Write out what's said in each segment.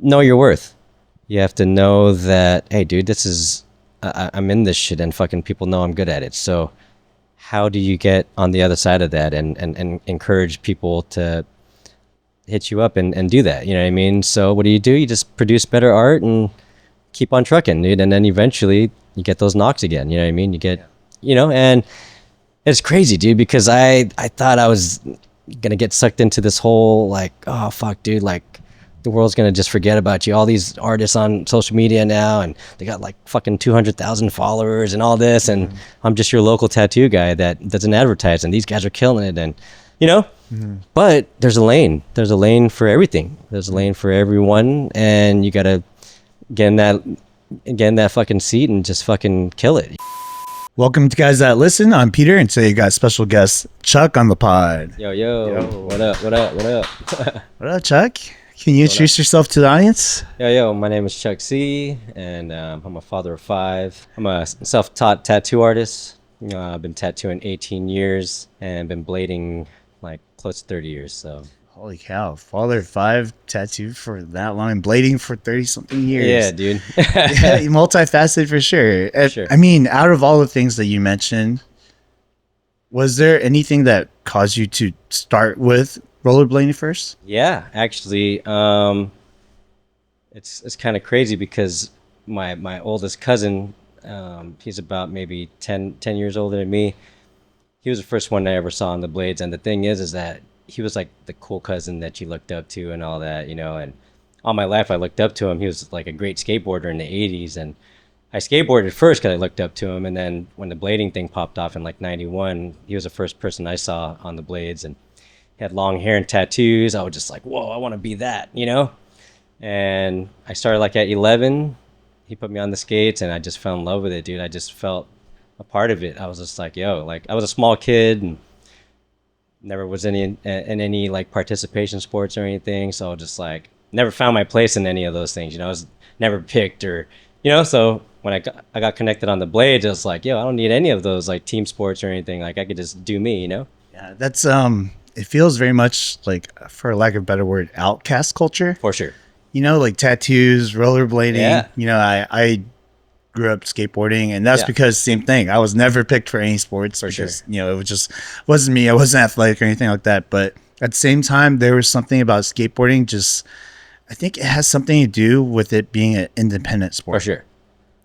know your worth. You have to know that, hey, dude, this is I'm in this shit, and fucking people know I'm good at it. So how do you get on the other side of that and encourage people to hit you up and do that? You know what I mean? So what do? You just produce better art and keep on trucking, dude. And then eventually you get those knocks again. You know what I mean? You get, and it's crazy, dude, because I thought I was gonna get sucked into this whole like, oh fuck, dude, like the world's gonna just forget about you. All these artists on social media now, and they got like fucking 200,000 followers and all this, and I'm just your local tattoo guy that doesn't advertise, and these guys are killing it, and but there's a lane. There's a lane for everything. There's a lane for everyone, and you gotta get in that fucking seat and just fucking kill it. Welcome to guys that listen. I'm Peter, and today you got special guest Chuck on the pod. Yo. What up? What up? What up, Chuck? Can you introduce yourself to the audience? Yo. My name is Chuck C, and I'm a father of 5. I'm a self-taught tattoo artist. I've been tattooing 18 years and been blading like close to 30 years. So. Holy cow. Father of 5, tattooed for that long, blading for 30-something years. Yeah, dude. Yeah, multifaceted for sure. I mean, out of all the things that you mentioned, was there anything that caused you to start with rollerblading first? Yeah, actually, it's kind of crazy because my oldest cousin, he's about maybe 10 years older than me. He was the first one I ever saw on the blades, and the thing is that he was like the cool cousin that you looked up to and all that, and all my life I looked up to him. He was like a great skateboarder in the 80s, and I skateboarded first because I looked up to him, and then when the blading thing popped off in like 91, he was the first person I saw on the blades, and he had long hair and tattoos. I was just like, whoa, I want to be that, and I started like at 11. He put me on the skates, and I just fell in love with it, dude. I just felt a part of it. I was just like, yo, like I was a small kid and never was in any like participation sports or anything, so just like never found my place in any of those things. I was never picked or so when I got connected on the blades, it was like, yo, I don't need any of those like team sports or anything. Like I could just do me. Yeah, that's it feels very much like, for lack of a better word, outcast culture. For sure. Like tattoos, rollerblading. Yeah. I grew up skateboarding, and that's because same thing. I was never picked for any sports because it wasn't me. I wasn't athletic or anything like that. But at the same time, there was something about skateboarding. I think it has something to do with it being an independent sport. For sure.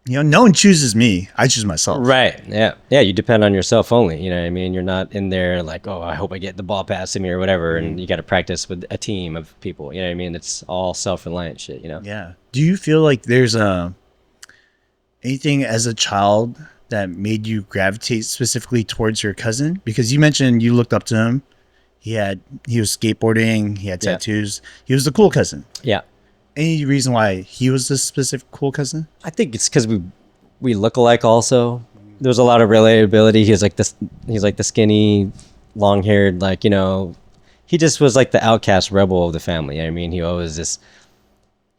No one chooses me. I choose myself. Right. Yeah. You depend on yourself only. You know what I mean? You're not in there like, oh, I hope I get the ball past me or whatever. And you got to practice with a team of people. You know what I mean? It's all self-reliant shit. Yeah. Do you feel like there's anything as a child that made you gravitate specifically towards your cousin? Because you mentioned you looked up to him. He was skateboarding. He had tattoos. He was the cool cousin. Yeah. Any reason why he was this specific cool cousin? I think it's because we look alike. Also, there was a lot of relatability. He was like this. He's like the skinny, long-haired, like he just was like the outcast rebel of the family. I mean, he was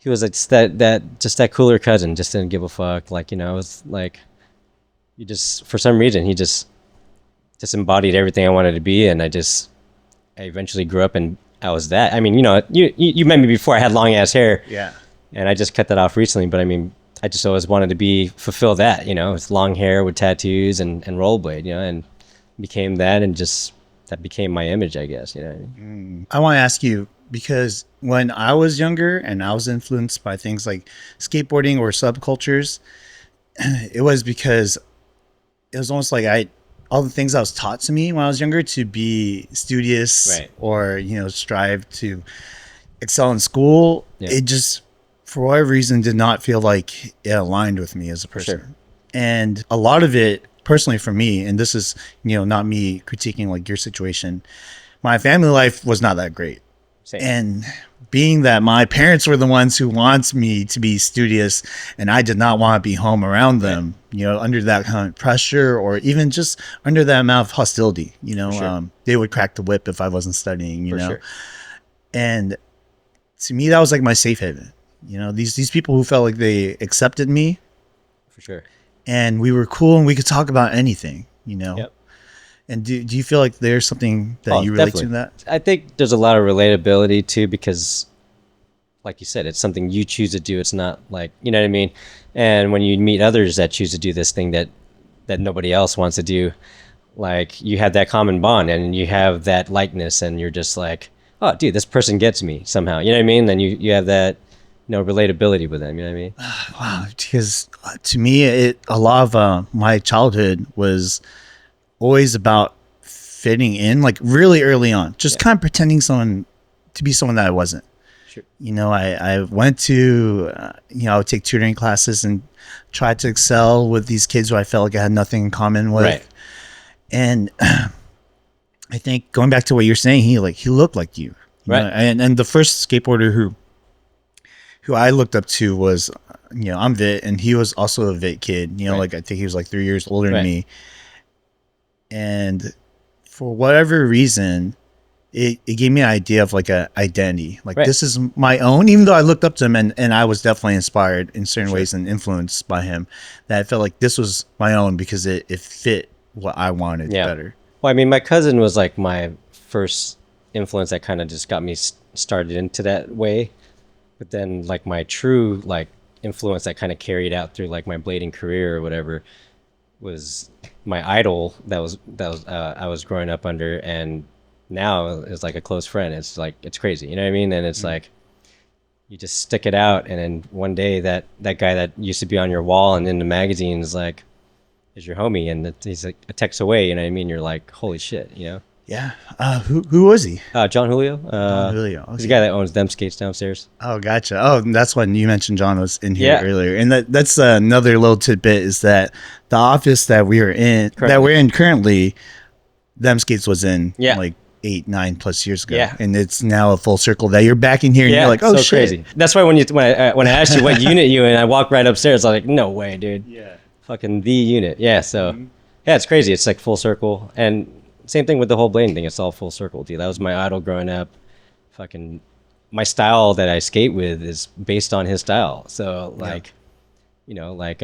like that cooler cousin. Just didn't give a fuck. Like it was like you just, for some reason, he just embodied everything I wanted to be, and I eventually grew up and I was that. I mean, you met me before I had long ass hair. Yeah. And I just cut that off recently, but I mean, I just always wanted to fulfill that, it's long hair with tattoos and rollerblade, and became that, and just that became my image, I guess, I want to ask you, because when I was younger and I was influenced by things like skateboarding or subcultures, it was because it was almost like all the things I was taught to me when I was younger to be studious, right, or, strive to excel in school. Yeah. It just, for whatever reason, did not feel like it aligned with me as a person. Sure. And a lot of it, personally for me, and this is, not me critiquing like your situation, my family life was not that great. Same. And being that my parents were the ones who wants me to be studious, and I did not want to be home around them, under that kind of pressure, or even just under that amount of hostility, sure. They would crack the whip if I wasn't studying, sure. And to me, that was like my safe haven. These people who felt like they accepted me. For sure. And we were cool and we could talk about anything, Yep. And do you feel like there's something that you relate to in that? I think there's a lot of relatability too, because like you said, it's something you choose to do. It's not like, you know what I mean? And when you meet others that choose to do this thing that nobody else wants to do, like you have that common bond and you have that likeness and you're just like, oh dude, this person gets me somehow. You know what I mean? Then you have that, relatability with them. You know what I mean? Wow, because to me, a lot of my childhood was always about fitting in, like really early on, just Yeah. kind of pretending someone to be someone that I wasn't. Sure. I went to, I would take tutoring classes and try to excel with these kids who I felt like I had nothing in common with. Right. And I think going back to what you're saying, he looked like you, Right. and the first skateboarder who I looked up to was, I'm Vit, and he was also a Vit kid, Right. like I think he was like 3 years older than Right. me. And for whatever reason, it gave me an idea of like a identity. Like Right. this is my own, even though I looked up to him and I was definitely inspired in certain Sure. ways and influenced by him, that I felt like this was my own because it fit what I wanted Yeah. better. Well, I mean, my cousin was like my first influence that kind of just got me started into that way. But then like my true like influence that kind of carried out through like my blading career or whatever was my idol that was I was growing up under, and now is like a close friend. It's like, it's crazy, you know what I mean? And it's like you just stick it out, and then one day that guy that used to be on your wall and in the magazines like is your homie, and he's like a text away, you know what I mean? You're like, holy shit, you know? Yeah. Who was he? John Julio. Julio, He's the okay. guy that owns them skates downstairs. Oh, gotcha. Oh, that's when you mentioned John was in here Yeah. earlier, and that's another little tidbit is that the office that we're in currently, them skates was in Yeah. like 8-9+ years ago, Yeah. and it's now a full circle that you're back in here, and Yeah, you're like, oh so shit, crazy. That's why when I asked you what unit you in, I walked right upstairs. I was like, no way, dude. yeah, Fucking the unit. Yeah. So yeah, it's crazy. It's like full circle, and same thing with the whole blading thing. It's all full circle, dude. That was my idol growing up. Fucking my style that I skate with is based on his style. So like, like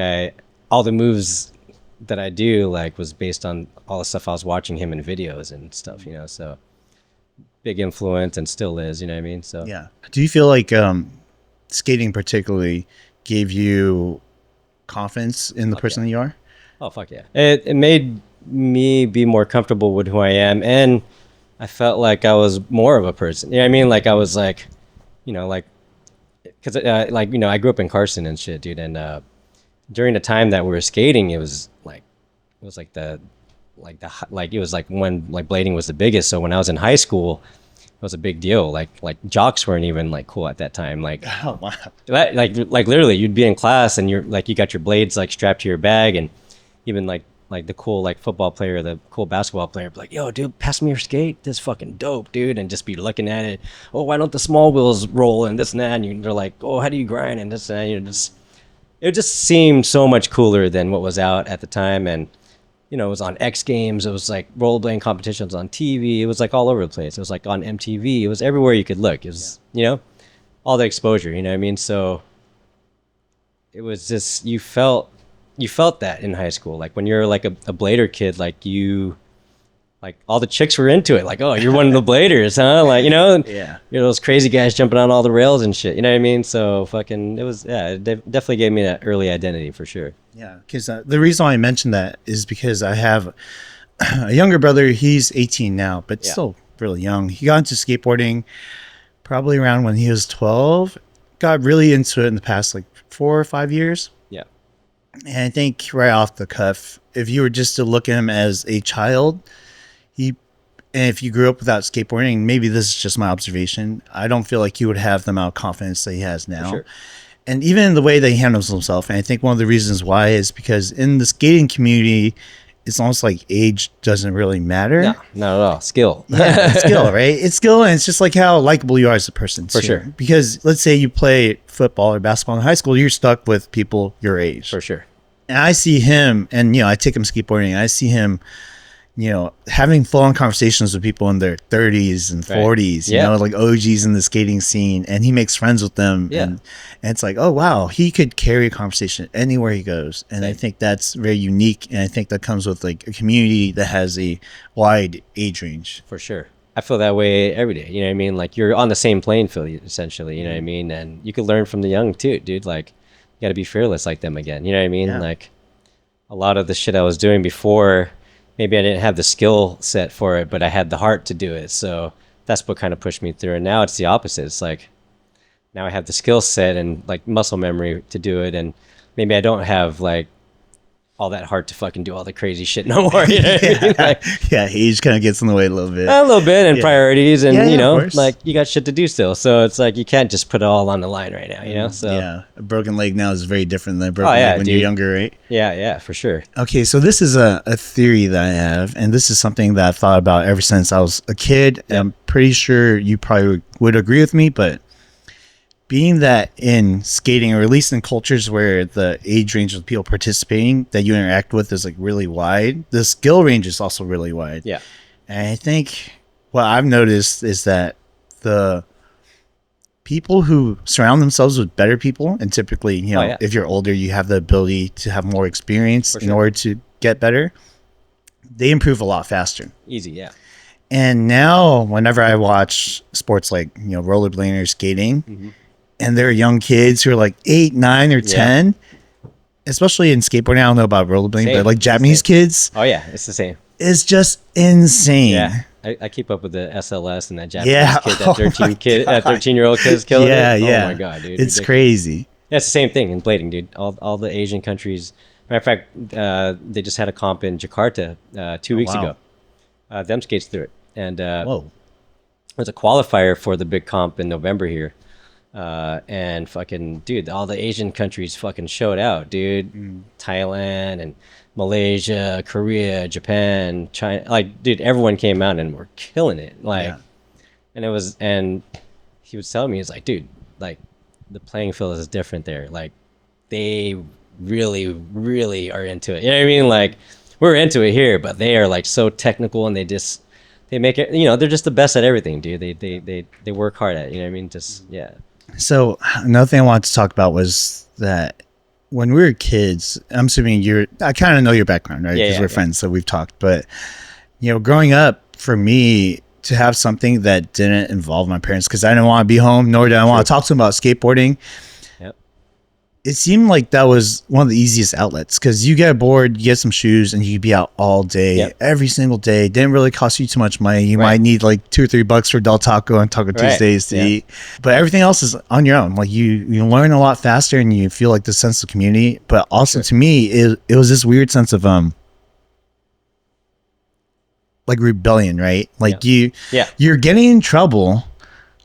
all the moves that I do like was based on all the stuff I was watching him in videos and stuff. So big influence and still is. You know what I mean? So yeah. Do you feel like skating particularly gave you confidence in the person that you are? Oh fuck yeah! It made me be more comfortable with who I am, and I felt like I was more of a person. You know what I mean? Like I was like, like, because I grew up in Carson and shit, dude. And during the time that we were skating, it was like it was like when like blading was the biggest. So when I was in high school, it was a big deal. Like jocks weren't even like cool at that time. Like Oh wow. like literally, you'd be in class and you're like, you got your blades like strapped to your bag, and even like the cool like football player, the cool basketball player, be like, yo dude, pass me your skate, this fucking dope, dude, and just be looking at it. Oh, why don't the small wheels roll and this and that, and they're like, oh, how do you grind and this and that. It just seemed so much cooler than what was out at the time. And it was on X Games, it was like rollerblading competitions on TV, it was like all over the place, it was like on MTV, it was everywhere you could look. It was all the exposure, you know what I mean? So it was just, you felt that in high school, like when you're like a blader kid, like all the chicks were into it, like, oh, you're one of the bladers, huh? Like, Yeah. you're those crazy guys jumping on all the rails and shit, you know what I mean? So fucking, it was, yeah, it definitely gave me that early identity for sure. Yeah, because the reason why I mentioned that is because I have a younger brother. He's 18 now, but Yeah. still really young. He got into skateboarding probably around when he was 12. Got really into it in the past like 4 or 5 years. Yeah. And I think right off the cuff, if you were just to look at him as a child, and if you grew up without skateboarding, maybe this is just my observation, I don't feel like he would have the amount of confidence that he has now. Sure. And even in the way that he handles himself. And I think one of the reasons why is because in the skating community, it's almost like age doesn't really matter. No, not at all. Skill. Yeah, it's skill, right? It's skill, and it's just like how likable you are as a person. For too. sure. Because let's say you play football or basketball in high school, you're stuck with people your age. For sure. And I see him, and I take him skateboarding, and I see him, having full-on conversations with people in their 30s and 40s, Yeah. like OGs in the skating scene, and he makes friends with them. Yeah. And it's like, oh, wow, he could carry a conversation anywhere he goes. And I think that's very unique, and I think that comes with like a community that has a wide age range. For sure. I feel that way every day. You know what I mean? Like you're on the same playing field essentially. You know what I mean? And you could learn from the young too, dude. Like you got to be fearless like them again. You know what I mean? Yeah. Like a lot of the shit I was doing before, maybe I didn't have the skill set for it, but I had the heart to do it. So that's what kind of pushed me through. And now it's the opposite. It's like now I have the skill set and like muscle memory to do it, and maybe I don't have like all that heart to fucking do all the crazy shit no more. You know what I mean? Like, Yeah, age kind of gets in the way a little bit. a little bit, and Yeah. priorities, and Yeah, you yeah, of know, course. like you got shit to do still. So it's like you can't just put it all on the line right now. You know? So Yeah, a broken leg now is very different than a broken Oh, yeah, leg when you're dude. younger, right? yeah, for sure. Okay, so this is a theory that I have, and this is something that I've thought about ever since I was a kid. Yeah. I'm pretty sure you probably would agree with me, but being that in skating, or at least in cultures where the age range of people participating that you interact with is like really wide, the skill range is also really wide. Yeah, And I think what I've noticed is that the people who surround themselves with better people, and typically, you know, Oh, yeah. if you're older, you have the ability to have more experience For in sure. order to get better, they improve a lot faster. easy. Yeah, And now, whenever I watch sports like, you know, rollerblading or skating, Mm-hmm. and there are young kids who are like 8, 9, or 10, especially in skateboarding, I don't know about rollerblading, Same. but like It's the Japanese same. kids, Oh yeah, it's the same. is just insane. Yeah, I keep up with the SLS and that Japanese Yeah. kid, Oh that my 13-year-old kid's killing Yeah, it. yeah. Oh my god, dude, It's ridiculous. crazy. Yeah, it's the same thing in blading, dude. All the Asian countries. Matter of fact, they just had a comp in Jakarta 2 weeks wow. ago. Them skates through it, and Whoa. there's a qualifier for the big comp in November here. And fucking dude, all the Asian countries fucking showed out, dude. Thailand and Malaysia, Korea, Japan, China, like dude, everyone came out and were killing it. Like, Yeah. and he was telling me, he's like, dude, like the playing field is different there. Like they really, really are into it. You know what I mean? Like we're into it here, but they are like so technical, and they make it. You know, they're just the best at everything, dude. They work hard at it. You know what I mean? Just yeah. So another thing I wanted to talk about was that when we were kids, I'm assuming I kind of know your background, right? Yeah, Because yeah, we're yeah. friends, so we've talked. But, you know, growing up, for me, to have something that didn't involve my parents, because I didn't want to be home, nor did I want to talk to them about skateboarding, Yep. it seemed like that was one of the easiest outlets, because you get bored, you get some shoes, and you could be out all day, Yep. every single day. Didn't really cost you too much money. You Right. might need like $2 or $3 for Del Taco and Taco Tuesdays to Yeah. eat, but everything else is on your own. Like you learn a lot faster, and you feel like the sense of community. But also, to me, it was this weird sense of like rebellion, right? Like Yeah. you're getting in trouble,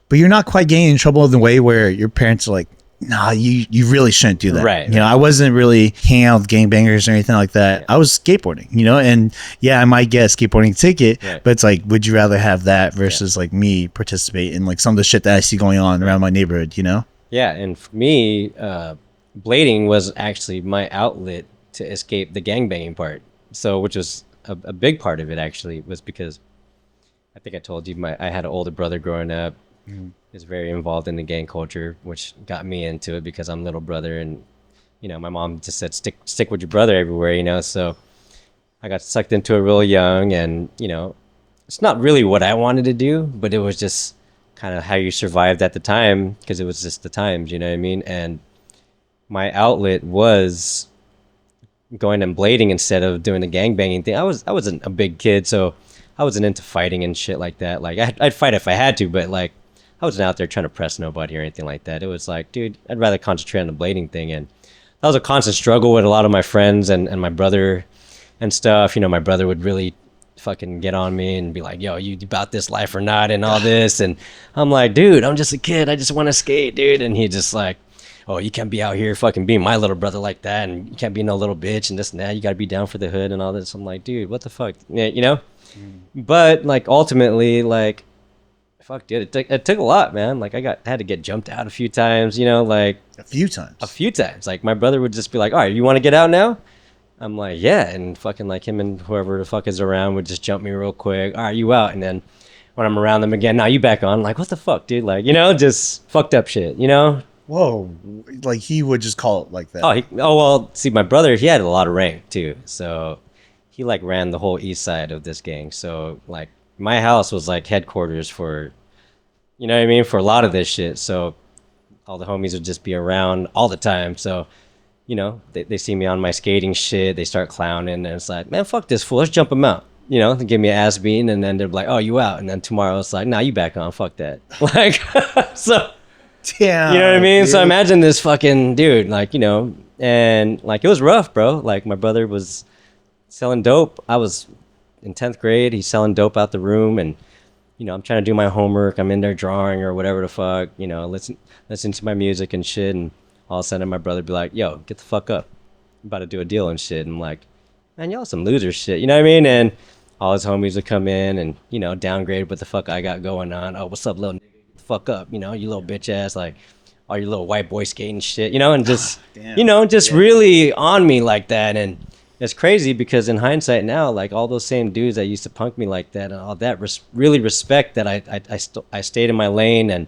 but you're not quite getting in trouble in the way where your parents are like, nah, you really shouldn't do that. Right, You know, I wasn't really hanging out with gangbangers or anything like that. I was skateboarding, you know, and yeah, I might get a skateboarding ticket, Right. but it's like, would you rather have that versus like me participate in like some of the shit that I see going on around my neighborhood, you know? Yeah, and for me, blading was actually my outlet to escape the gangbanging part. So, which was a big part of it actually, was because I think I told you I had an older brother growing up. Is very involved in the gang culture, which got me into it because I'm little brother, and you know, my mom just said stick with your brother everywhere, you know. So I got sucked into it real young, and you know, it's not really what I wanted to do, but it was just kind of how you survived at the time, because it was just the times, you know what I mean. And my outlet was going and blading instead of doing the gangbanging thing. I wasn't a big kid, so I wasn't into fighting and shit like that. Like I'd fight if I had to, but like I wasn't out there trying to press nobody or anything like that. It was like, dude, I'd rather concentrate on the blading thing. And that was a constant struggle with a lot of my friends and my brother and stuff. You know, my brother would really fucking get on me and be like, yo, you about this life or not, and all this. And I'm like, dude, I'm just a kid. I just want to skate, dude. And he just like, oh, you can't be out here fucking being my little brother like that, and you can't be no little bitch and this and that. You got to be down for the hood and all this. I'm like, dude, what the fuck? Yeah, you know? But like ultimately, like, fuck, dude, it took a lot, man. Like I had to get jumped out a few times, you know, like A few times. a few times. Like my brother would just be like, all right, you want to get out now? I'm like, yeah. And fucking like him and whoever the fuck is around would just jump me real quick. All right, you out. And then when I'm around them again, now you back on. Like, what the fuck, dude? Like, you know, just fucked up shit, you know? Whoa. Like he would just call it like that. Oh, well, see, my brother, he had a lot of rank too. So he like ran the whole east side of this gang. So like my house was like headquarters for, you know what I mean, for a lot of this shit. So all the homies would just be around all the time. So, you know, they see me on my skating shit, they start clowning, and it's like, man, fuck this fool, let's jump him out. You know, they give me an ass beating, and then they're like, oh, you out. And then tomorrow it's like, nah, you back on, fuck that. Like, so, Damn, you know what I mean? dude. So imagine this fucking dude, like, you know, and like, it was rough, bro. Like, my brother was selling dope. I was in 10th grade, he's selling dope out the room, and, you know, I'm trying to do my homework, I'm in there drawing or whatever the fuck, you know, listen to my music and shit, and all of a sudden my brother be like, yo, get the fuck up, I'm about to do a deal and shit. And I'm like, man, y'all some loser shit, you know what I mean? And all his homies would come in and, you know, downgrade what the fuck I got going on. Oh, what's up, little nigga? Get the fuck up, you know, you little bitch ass, like, all your little white boy skating shit, you know, and just, you know, just really on me like that. And it's crazy because in hindsight now, like, all those same dudes that used to punk me like that and all that really respect that I stayed in my lane. And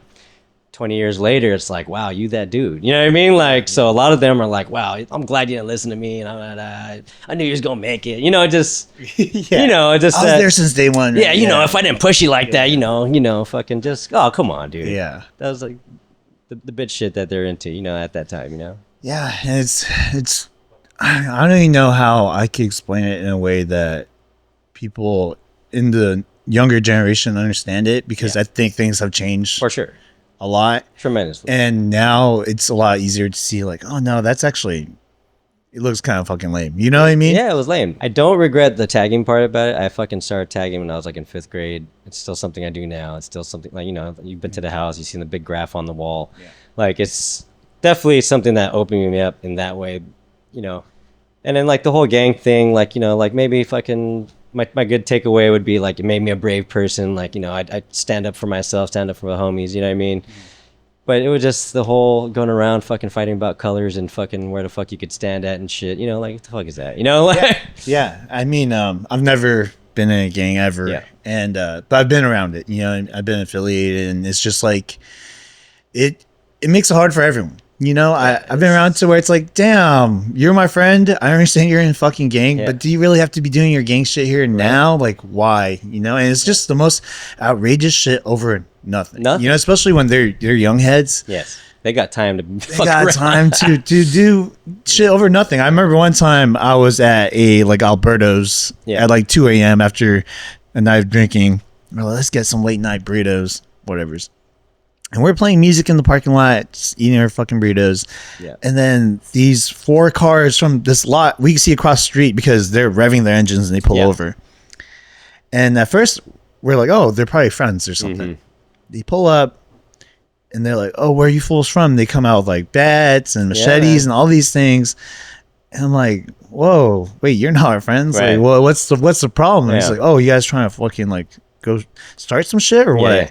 20 years later, it's like, wow, you that dude. You know what I mean? Like, so a lot of them are like, wow, I'm glad you didn't listen to me. And I knew you was going to make it. You know, just, you know, just I was there since day one. Yeah, you know, if I didn't push you like that, you know, fucking just, oh, come on, dude. Yeah. That was like the bitch shit that they're into, you know, at that time, you know? Yeah, and it's I don't even know how I could explain it in a way that people in the younger generation understand it, because I think things have changed For sure. a lot. Tremendously. And now it's a lot easier to see, like, oh no, that's actually, it looks kind of fucking lame. You know what I mean? Yeah, it was lame. I don't regret the tagging part about it. I fucking started tagging when I was like in 5th grade. It's still something I do now. It's still something, like, you know, you've been to the house, you've seen the big graph on the wall. Yeah. Like, it's definitely something that opened me up in that way, you know. And then, like, the whole gang thing, like, you know, like, maybe fucking my good takeaway would be, like, it made me a brave person. Like, you know, I'd stand up for myself, stand up for my homies, you know what I mean? Mm-hmm. But it was just the whole going around fucking fighting about colors and fucking where the fuck you could stand at and shit. You know, like, what the fuck is that? You know, like, yeah. I mean, I've never been in a gang ever, and but I've been around it. You know, I've been affiliated, and it's just like it makes it hard for everyone. You know, I've been around to where it's like, damn, you're my friend. I understand you're in a fucking gang, but do you really have to be doing your gang shit here now? Like, why? You know, and it's just the most outrageous shit over nothing. You know, especially when they're young heads. Yes, they got time to. They got time to do shit over nothing. I remember one time I was at a like Alberto's at like 2 a.m. after a night of drinking. Well, let's get some late night burritos, whatever's. And we're playing music in the parking lot, just eating our fucking burritos. Yeah. And then these 4 cars from this lot, we can see across the street because they're revving their engines and they pull over. And at first, we're like, oh, they're probably friends or something. Mm-hmm. They pull up and they're like, oh, where are you fools from? They come out with like bats and machetes and all these things. And I'm like, whoa, wait, you're not our friends? Right. Like, well, what's the problem? And he's like, oh, you guys trying to fucking like go start some shit or what?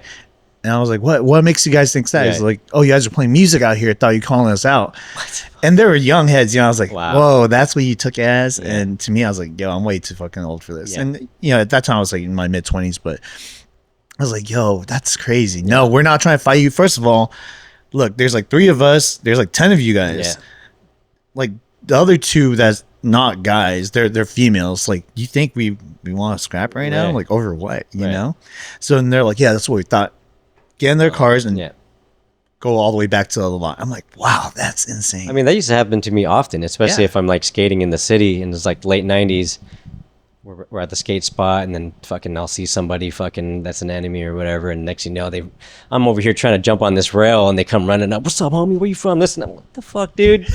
And I was like, what makes you guys think that? He's like, oh, you guys are playing music out here. I thought you calling us out. What? And they were young heads, you know. I was like, whoa, that's what you took it as? Yeah. And to me, I was like, yo, I'm way too fucking old for this. Yeah. And, you know, at that time, I was like in my mid-20s, but I was like, yo, that's crazy. No, we're not trying to fight you. First of all, look, there's like 3 of us. There's like 10 of you guys. Yeah. Like the other 2 that's not guys, they're females. Like, you think we want to scrap right now? Like, over what, you know? So, and they're like, yeah, that's what we thought. Get in their cars and go all the way back to the lot. I'm like, wow, that's insane. I mean, that used to happen to me often, especially if I'm like skating in the city and it's like late 90s. We're at the skate spot and then fucking I'll see somebody fucking that's an enemy or whatever, and next you know I'm over here trying to jump on this rail and they come running up. What's up, homie? Where you from? Listen, I'm like, what the fuck, dude?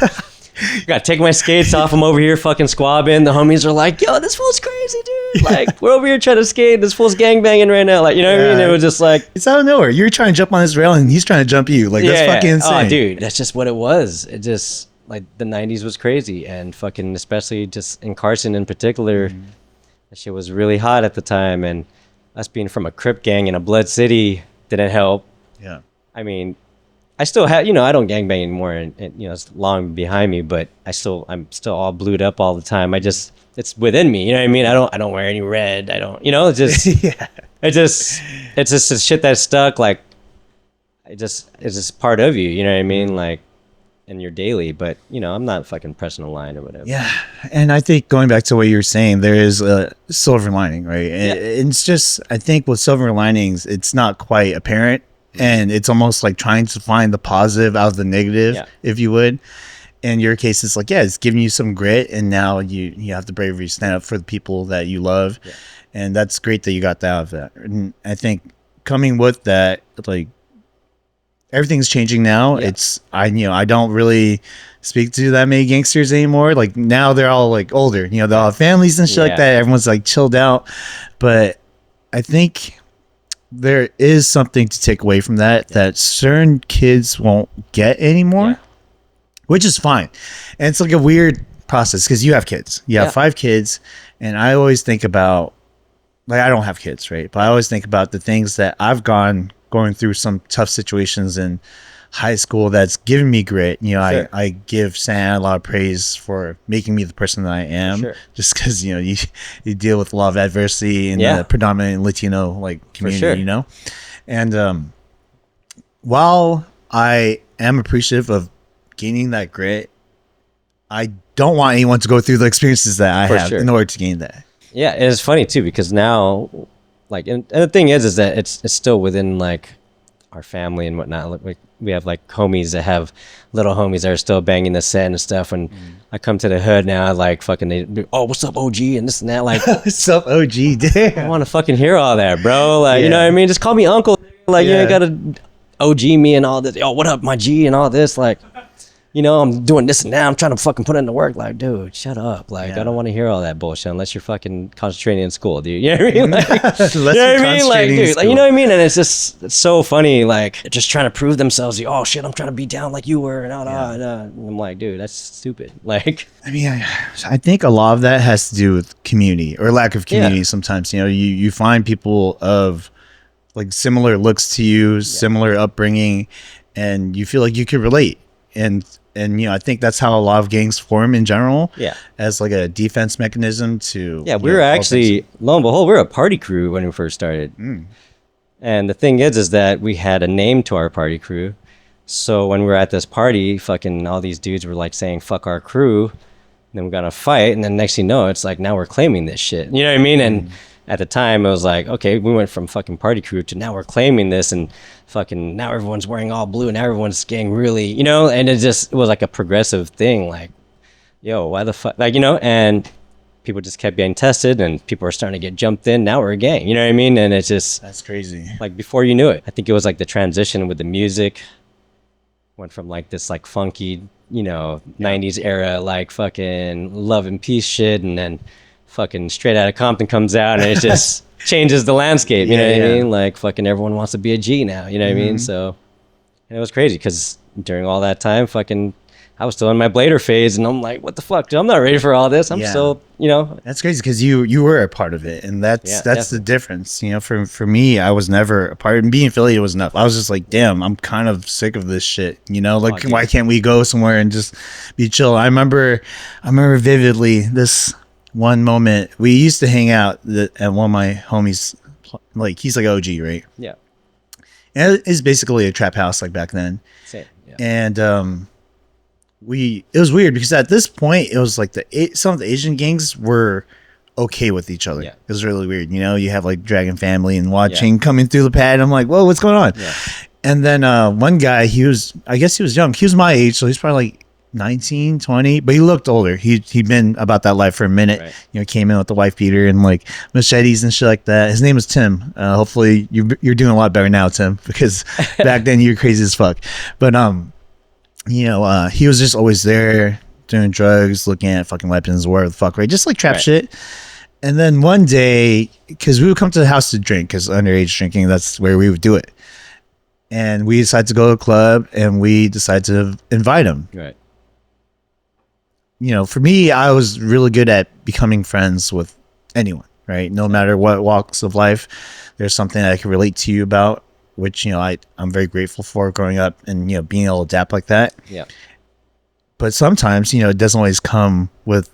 Gotta take my skates off. I'm over here fucking squabbing. The homies are like, yo, this fool's crazy, dude. Like, we're over here trying to skate. This fool's gangbanging right now. Like, you know what I mean? It was just like, it's out of nowhere. You're trying to jump on this rail and he's trying to jump you. Like, that's fucking insane. Oh, dude, that's just what it was. It just, like, the 90s was crazy. And fucking, especially just in Carson in particular, that shit was really hot at the time. And us being from a Crip gang in a Blood City didn't help. Yeah. I mean, I still have, you know, I don't gangbang anymore, and you know, it's long behind me, but I'm still all blued up all the time. It's within me, you know what I mean? I don't wear any red. I don't, you know, it's just, it's just shit that's stuck. Like, it's just part of you, you know what I mean? Like, in your daily, but I'm not fucking pressing a line or whatever. Yeah, and I think going back to what you were saying, there is a silver lining, right? Yeah. It's just, I think with silver linings, it's not quite apparent, and it's almost like trying to find the positive out of the negative, Yeah. if you would. In your case, it's like, yeah, it's giving you some grit, and now you have the bravery to stand up for the people that you love, and that's great that you got that out of that. And I think coming with that, like, everything's changing now. Yeah. I don't really speak to that many gangsters anymore. Like, now they're all like older, they all have families and shit like that. Everyone's like chilled out. But I think there is something to take away from that certain kids won't get anymore, which is fine. And it's like a weird process because you have kids. You have 5 kids, and I always think about, like, I don't have kids, right? But I always think about the things that I've going through some tough situations in high school that's given me grit. Sure. I give Sam a lot of praise for making me the person that I am, Sure. just because you deal with a lot of adversity in the predominant Latino like community, and while I am appreciative of gaining that grit, I don't want anyone to go through the experiences that I have in order to gain that. Yeah, and it's funny too because now, like, and the thing is that it's still within like our family and whatnot. Like, we have like homies that have little homies that are still banging the set and stuff. When I come to the hood now, like, fucking, oh, what's up, OG, and this and that. Like, what's up, OG? Damn. I want to fucking hear all that, bro. Like, you know what I mean? Just call me uncle. Like, you ain't gotta OG me and all this. Oh, what up, my G, and all this. Like, I'm doing this and that. I'm trying to fucking put in the work. Like, dude, shut up. Like, I don't want to hear all that bullshit unless you're fucking concentrating in school, dude. You know what I mean? Like, you know what I mean? Like, dude, like, you know what I mean? And it's so funny. Like, just trying to prove themselves. Oh shit, I'm trying to be down like you were, and and I'm like, dude, that's stupid. Like, I mean, I think a lot of that has to do with community or lack of community. Sometimes, you find people of like similar looks to you, similar upbringing, and you feel like you could relate. And I think that's how a lot of gangs form in general. Yeah. As like a defense mechanism to. Yeah, we were actually, lo and behold, we were a party crew when we first started. And the thing is that we had a name to our party crew. So when we were at this party, fucking all these dudes were like saying, fuck our crew. And then we got in a fight. And then next thing you know, it's like, now we're claiming this shit. You know what I mean? And at the time, it was like, okay, we went from fucking party crew to now we're claiming this, and fucking now everyone's wearing all blue, and now everyone's getting really, and it was like a progressive thing. Like, yo, why the fuck? Like, and people just kept getting tested, and people are starting to get jumped in. Now we're a gang, you know what I mean? And it's just, that's crazy. Like, before you knew it, I think it was like the transition with the music went from like this like funky, 90s era, like fucking Love and Peace shit, and then fucking Straight Outta Compton comes out, and it just changes the landscape. You know what I mean? Like, fucking everyone wants to be a G now. You know what I mean? So, and it was crazy because during all that time, fucking, I was still in my blader phase, and I'm like, what the fuck, dude? I'm not ready for all this. I'm still, That's crazy because you were a part of it, and that's the difference. For me, I was never a part, and being affiliated was enough. I was just like, damn, I'm kind of sick of this shit. Like, why can't we go somewhere and just be chill? I remember vividly this one moment. We used to hang out at one of my homies, like, he's like OG, right? Yeah. And it's basically a trap house like back then. Same. Yeah. And it was weird because at this point it was like some of the Asian gangs were okay with each other. Yeah. It was really weird. You have like Dragon Family and Watching coming through the pad. I'm like, whoa, what's going on? Yeah. And then one guy, I guess he was young. He was my age, so he's probably like 19, 20, but he looked older. He'd been about that life for a minute. Right. Came in with the wife beater and like machetes and shit like that. His name was Tim. Hopefully you're doing a lot better now, Tim, because back then you were crazy as fuck. But he was just always there doing drugs, looking at fucking weapons, whatever the fuck, right? Just like trap shit. And then one day, because we would come to the house to drink, because underage drinking, that's where we would do it. And we decided to go to a club, and we decided to invite him. Right. For me, I was really good at becoming friends with anyone, right? No matter what walks of life, there's something that I can relate to you about, which, I'm very grateful for growing up and, being able to adapt like that. Yeah. But sometimes, it doesn't always come with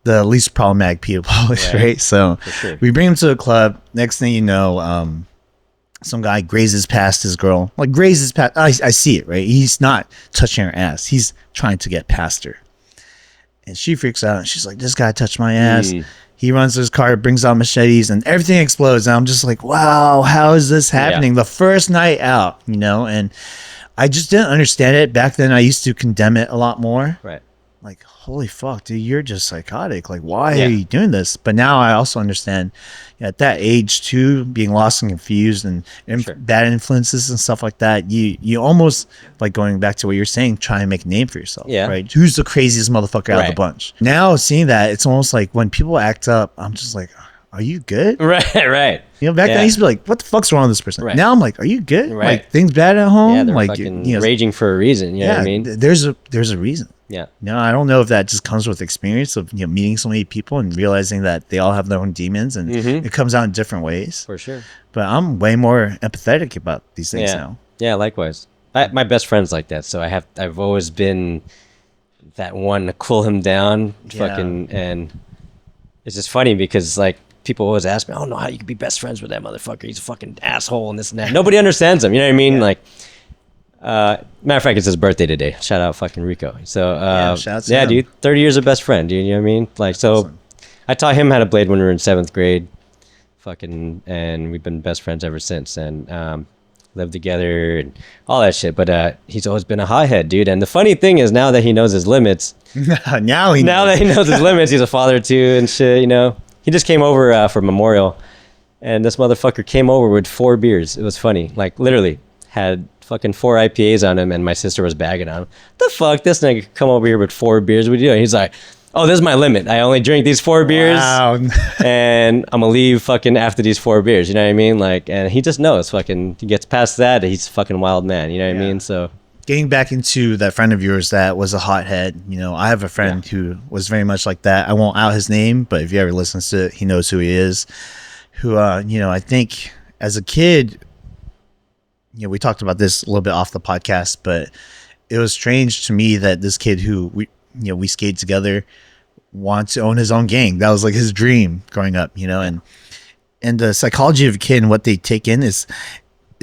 the least problematic people, right? So we bring him to a club. Next thing you know, some guy grazes past his girl, like grazes past. I see it, right? He's not touching her ass. He's trying to get past her. And she freaks out and she's like, this guy touched my ass. He runs to his car, brings out machetes, and everything explodes. And I'm just like, wow, how is this happening? The first night out, you know? And I just didn't understand it. Back then, I used to condemn it a lot more. Right. Like, holy fuck, dude, you're just psychotic. Like, why are you doing this? But now I also understand at that age too, being lost and confused and bad influences and stuff like that. You almost, like, going back to what you're saying, try and make a name for yourself. Yeah. Right. Who's the craziest motherfucker out of the bunch? Now seeing that, it's almost like when people act up, I'm just like, are you good? Right. Right. You know, back then I used to be like, what the fuck's wrong with this person? Right. Now I'm like, are you good? Right. Like, things bad at home? Yeah, they're like, fucking raging for a reason. You know what I mean? There's a reason. Yeah. No, I don't know if that just comes with experience of, you know, meeting so many people and realizing that they all have their own demons and it comes out in different ways. For sure. But I'm way more empathetic about these things now. Yeah, likewise. My best friend's like that, so I've always been that one to cool him down. Fucking, and it's just funny because, like, people always ask me, I don't know how you could be best friends with that motherfucker. He's a fucking asshole and this and that. Nobody understands him. You know what I mean? Like, matter of fact, it's his birthday today. Shout out fucking Rico. So, dude, 30 years of best friend, dude. You know what I mean? Like, so awesome. I taught him how to blade when we were in 7th grade. Fucking, and we've been best friends ever since. And, lived together and all that shit. But, he's always been a hothead, dude. And the funny thing is, now that he knows his limits, now that he knows his limits, he's a father too and shit, you know. He just came over for Memorial, and this motherfucker came over with 4 beers. It was funny. Like, literally, had fucking 4 IPAs on him, and my sister was bagging on him. The fuck? This nigga come over here with 4 beers? What are you doing? He's like, oh, this is my limit. I only drink these 4 beers, and I'm gonna leave fucking after these 4 beers. You know what I mean? Like, and he just knows. Fucking, he gets past that, he's a fucking wild man. You know what I mean? So. Getting back into that friend of yours that was a hothead, you know, I have a friend who was very much like that. I won't out his name, but if he ever listens to it, he knows who he is. Who, you know, I think as a kid, you know, we talked about this a little bit off the podcast, but it was strange to me that this kid who we skated together wanted to own his own gang. That was like his dream growing up, you know, and the psychology of a kid and what they take in is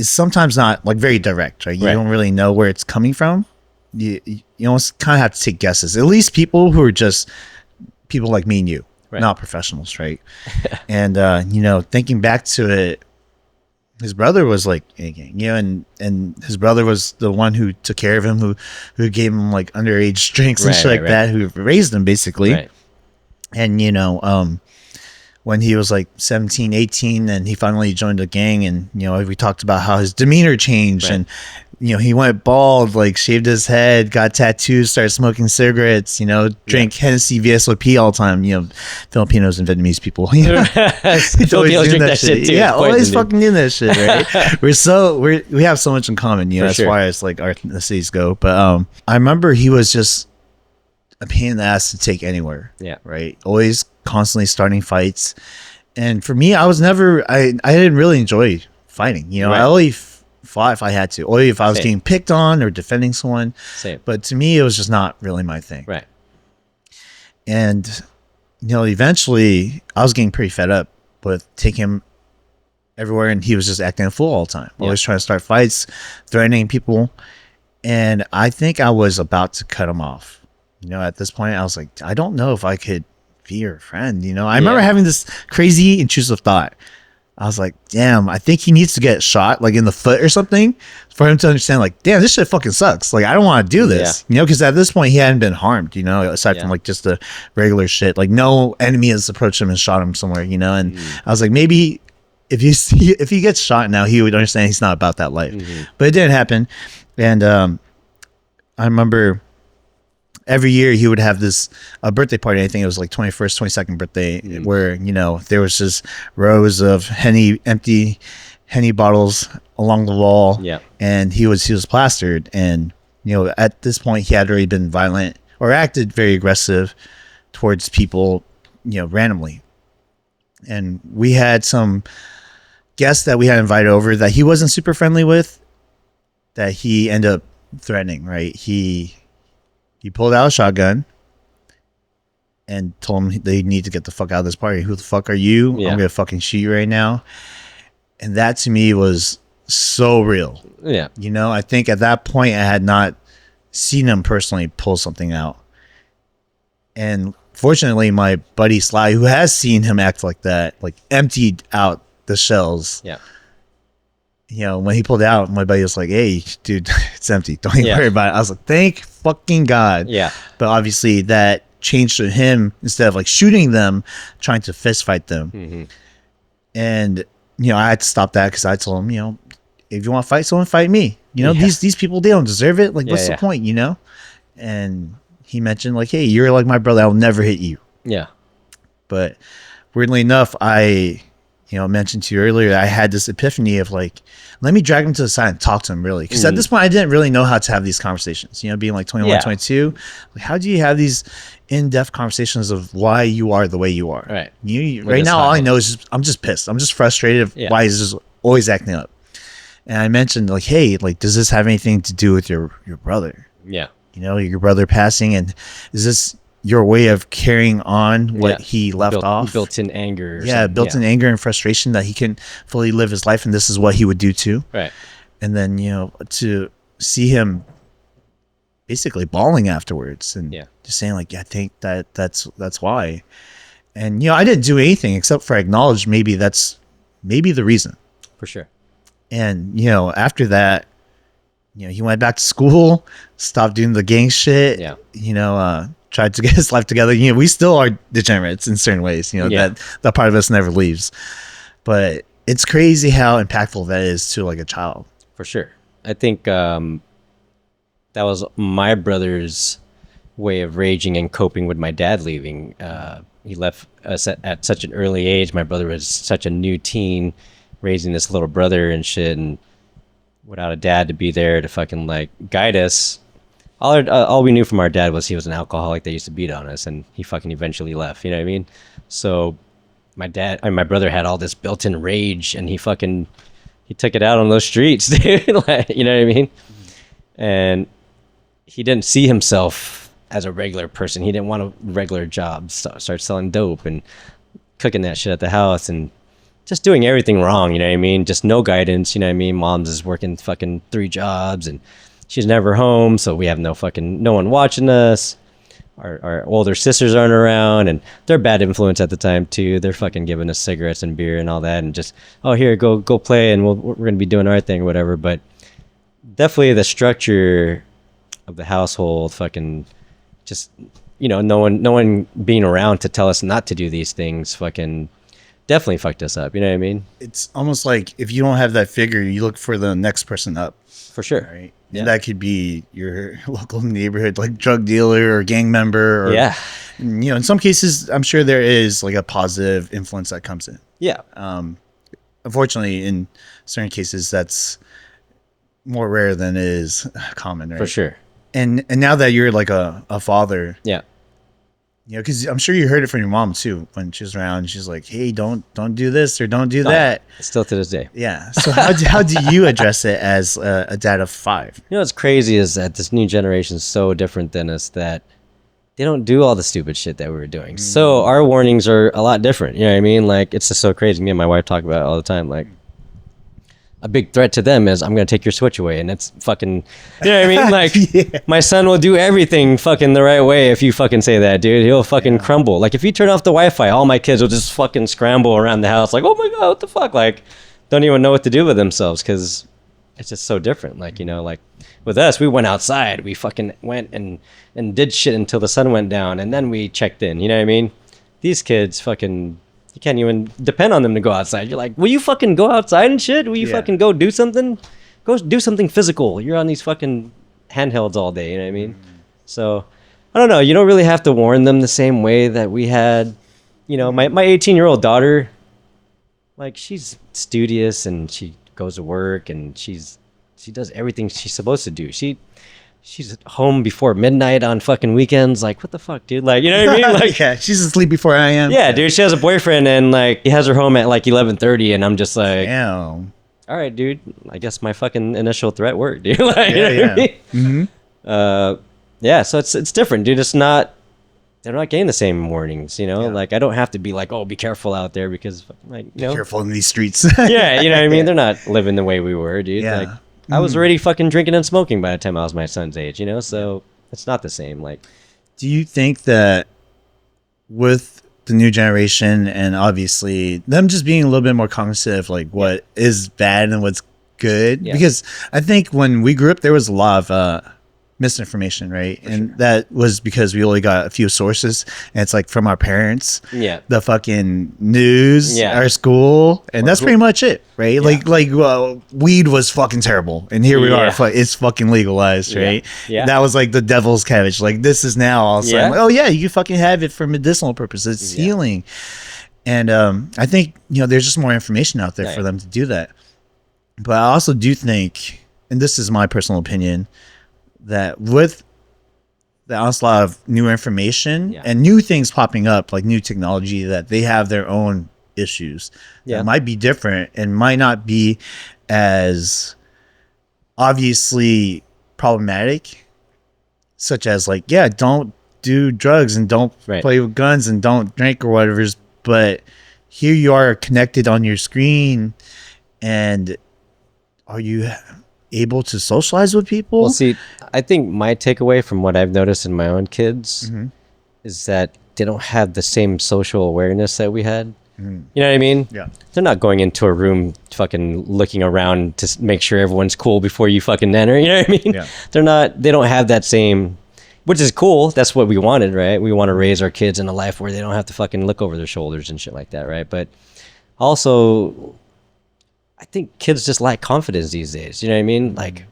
sometimes not like very direct, right? You don't really know where it's coming from. You almost kind of have to take guesses. At least people who are just people like me and you, not professionals, right? And you know, thinking back to it, his brother was like, you know, and his brother was the one who took care of him, who gave him like underage drinks and shit like that, who raised him basically. And you know, when he was like 17, 18, and he finally joined a gang, and you know, we talked about how his demeanor changed, and you know, he went bald, like shaved his head, got tattoos, started smoking cigarettes, you know, drank Hennessy VSOP all the time. You know, Filipinos and Vietnamese people, you know, Filipinos drink that shit too. Yeah, always fucking doing that shit, right? we have so much in common, you know, as far as like our ethnicities go. But I remember he was just a pain in the ass to take anywhere. Yeah. Right. Always constantly starting fights. And for me, I didn't really enjoy fighting. You know, I only fought if I had to, or if I was getting picked on or defending someone. But to me, it was just not really my thing. Right. And, you know, eventually I was getting pretty fed up with taking him everywhere, and he was just acting a fool all the time. Always trying to start fights, threatening people. And I think I was about to cut him off. You know, at this point, I was like, I don't know if I could be your friend. You know, I remember having this crazy intrusive thought. I was like, damn, I think he needs to get shot, like in the foot or something, for him to understand, like, damn, this shit fucking sucks. Like, I don't want to do this. You know, because at this point, he hadn't been harmed, you know, aside from like just the regular shit. Like, no enemy has approached him and shot him somewhere, you know. And I was like, maybe if he gets shot now, he would understand he's not about that life. But it didn't happen. And I remember every year he would have this birthday party. I think it was like 21st, 22nd birthday, where, you know, there was just rows of empty Henny bottles along the wall. Yeah. And he was plastered. And, you know, at this point he had already been violent or acted very aggressive towards people, you know, randomly. And we had some guests that we had invited over that he wasn't super friendly with, that he ended up threatening, right? He pulled out a shotgun and told him they need to get the fuck out of this party. Who the fuck are you? I'm going to fucking shoot you right now. And that to me was so real. Yeah. You know, I think at that point I had not seen him personally pull something out. And fortunately, my buddy Sly, who has seen him act like that, like emptied out the shells. Yeah. You know, when he pulled out, my buddy was like, "Hey, dude, it's empty. Don't even Yeah. worry about it." I was like, "Thank fucking God." Yeah. But obviously, that changed to him instead of like shooting them, trying to fist fight them. Mm-hmm. And you know, I had to stop that because I told him, you know, if you want to fight someone, fight me. You know, Yeah. these people, they don't deserve it. Like, Yeah, what's the yeah. point? You know? And he mentioned like, "Hey, you're like my brother. I'll never hit you." Yeah. But weirdly enough, I, you know, mentioned to you earlier, I had this epiphany of like, let me drag him to the side and talk to him really. Because at this point, I didn't really know how to have these conversations, you know, being like 21, Yeah. 22. Like, how do you have these in-depth conversations of why you are the way you are? Right. You With right this now, all I high- know is I'm just pissed. I'm just frustrated of Yeah. why he's just always acting up. And I mentioned like, hey, like, does this have anything to do with your brother? Yeah. You know, your brother passing, and is this your way of carrying on what Yeah. he left off? Built-in anger. Or Yeah, something. built-in anger and frustration that he can fully live his life, and this is what he would do too. Right. And then, you know, to see him basically bawling afterwards and Yeah. just saying like, yeah, I think that's why. And you know, I didn't do anything except for acknowledge maybe that's maybe the reason. For sure. And you know, after that, you know, he went back to school, stopped doing the gang shit. Yeah. You know, tried to get his life together. You know, we still are degenerates in certain ways. You know, Yeah. that part of us never leaves. But it's crazy how impactful that is to like a child. For sure. I think that was my brother's way of raging and coping with my dad leaving. He left us at such an early age. My brother was such a new teen, raising this little brother and shit, and without a dad to be there to fucking like guide us. All we knew from our dad was he was an alcoholic that used to beat on us, and he fucking eventually left. You know what I mean? So my brother had all this built-in rage, and he took it out on those streets, dude. Like, you know what I mean? And he didn't see himself as a regular person. He didn't want a regular job. Start selling dope and cooking that shit at the house and just doing everything wrong. You know what I mean? Just no guidance. You know what I mean? Mom's is working fucking 3 jobs and she's never home, so we have no one watching us. Our older sisters aren't around, and they're bad influence at the time too. They're fucking giving us cigarettes and beer and all that, and just, oh, here, go play, and we're gonna be doing our thing or whatever. But definitely the structure of the household, fucking, just, you know, no one being around to tell us not to do these things, fucking definitely fucked us up. You know what I mean? It's almost like if you don't have that figure, you look for the next person up. For sure. Right. Yeah. And that could be your local neighborhood, like drug dealer or gang member. Or, Yeah. you know, in some cases, I'm sure there is like a positive influence that comes in. Yeah. Unfortunately, in certain cases, that's more rare than it is common, right? For sure. And now that you're like a father, Yeah. you know, because I'm sure you heard it from your mom too when she was around. She's like, "Hey, don't do this or don't do that." Still to this day. Yeah. So how do you address it as a dad of 5? You know what's crazy is that this new generation is so different than us that they don't do all the stupid shit that we were doing. So our warnings are a lot different. You know what I mean? Like, it's just so crazy. Me and my wife talk about it all the time. Like, a big threat to them is, I'm going to take your Switch away. And it's fucking, you know what I mean? Like, Yeah. my son will do everything fucking the right way if you fucking say that, dude. He'll fucking crumble. Like, if you turn off the Wi-Fi, all my kids will just fucking scramble around the house like, oh my God, what the fuck? Like, don't even know what to do with themselves because it's just so different. Like, you know, like with us, we went outside. We fucking went and did shit until the sun went down. And then we checked in. You know what I mean? These kids fucking... You can't even depend on them to go outside. You're like, will you fucking go outside and shit? Will you fucking go do something? Go do something physical. You're on these fucking handhelds all day. You know what I mean? So, I don't know. You don't really have to warn them the same way that we had. You know, my 18-year-old daughter, like, she's studious and she goes to work and she does everything she's supposed to do. She's home before midnight on fucking weekends. Like, what the fuck, dude? Like, you know what I mean? Like, yeah, she's asleep before I am. yeah, dude, she has a boyfriend and like he has her home at like 11:30, and I'm just like, Damn. all right, dude. I guess my fucking initial threat worked, dude. Like, you know Yeah, what I yeah. mean? Yeah, so it's different, dude. It's not they're not getting the same warnings, Yeah. like I don't have to be like, oh, be careful out there because like, Careful in these streets. yeah, you know what I mean? Yeah. They're not living the way we were, dude. Yeah. Like I was already fucking drinking and smoking by the time I was my son's age, so it's not the same. Like, Do you think that with the new generation and obviously them just being a little bit more cognizant of like what is bad and what's good? Yeah. Because I think when we grew up, there was a lot of misinformation, right? And that was because we only got a few sources, and it's like from our parents, yeah. the fucking news, Yeah. our school, and that's pretty much it, right? Yeah. Weed was fucking terrible, and here we are, it's fucking legalized, right? Yeah. That was like the devil's cabbage. Like this is now all of a sudden, Yeah. like, oh yeah, you can fucking have it for medicinal purposes, it's Yeah. healing, and I think there's just more information out there Yeah. for them to do that. But I also do think, and this is my personal opinion, that with the onslaught of new information and new things popping up, like new technology, that they have their own issues that might be different and might not be as obviously problematic, such as like, don't do drugs and don't play with guns and don't drink or whatever. But here you are connected on your screen, and are you able to socialize with people? Well, see, I think my takeaway from what I've noticed in my own kids is that they don't have the same social awareness that we had. You know what I mean? Yeah. They're not going into a room fucking looking around to make sure everyone's cool before you fucking enter. You know what I mean? Yeah. They don't have that same, which is cool. That's what we wanted, right? We want to raise our kids in a life where they don't have to fucking look over their shoulders and shit like that, right? But also, I think kids just lack confidence these days. You know what I mean? Like,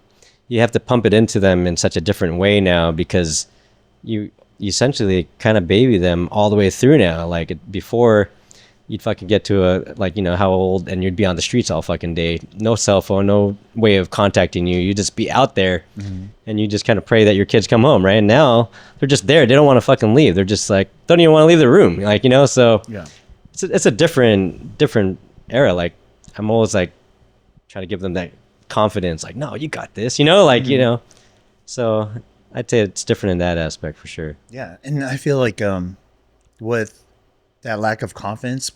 you have to pump it into them in such a different way now because you essentially kind of baby them all the way through now. Like, before, you'd fucking get to how old, and you'd be on the streets all fucking day. No cell phone, no way of contacting you. You'd just be out there, and you just kind of pray that your kids come home, right? And now, they're just there. They don't want to fucking leave. They're just like, don't even want to leave the room. Like, so it's a different era. Like, I'm always like trying to give them that confidence, like, no, you got this, so I'd say it's different in that aspect for sure. Yeah. And I feel like with that lack of confidence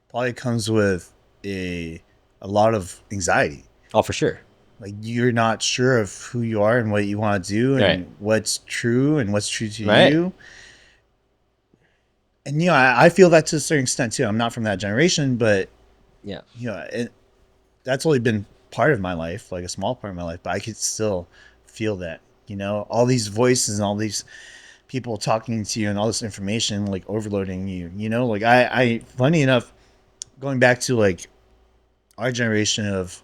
probably comes with a lot of anxiety. Oh, for sure. Like, you're not sure of who you are and what you want to do and what's true to you. And I feel that to a certain extent too. I'm not from that generation, but that's only been part of my life, like a small part of my life, but I could still feel that, all these voices and all these people talking to you and all this information, like overloading you, like I funny enough, going back to like our generation of,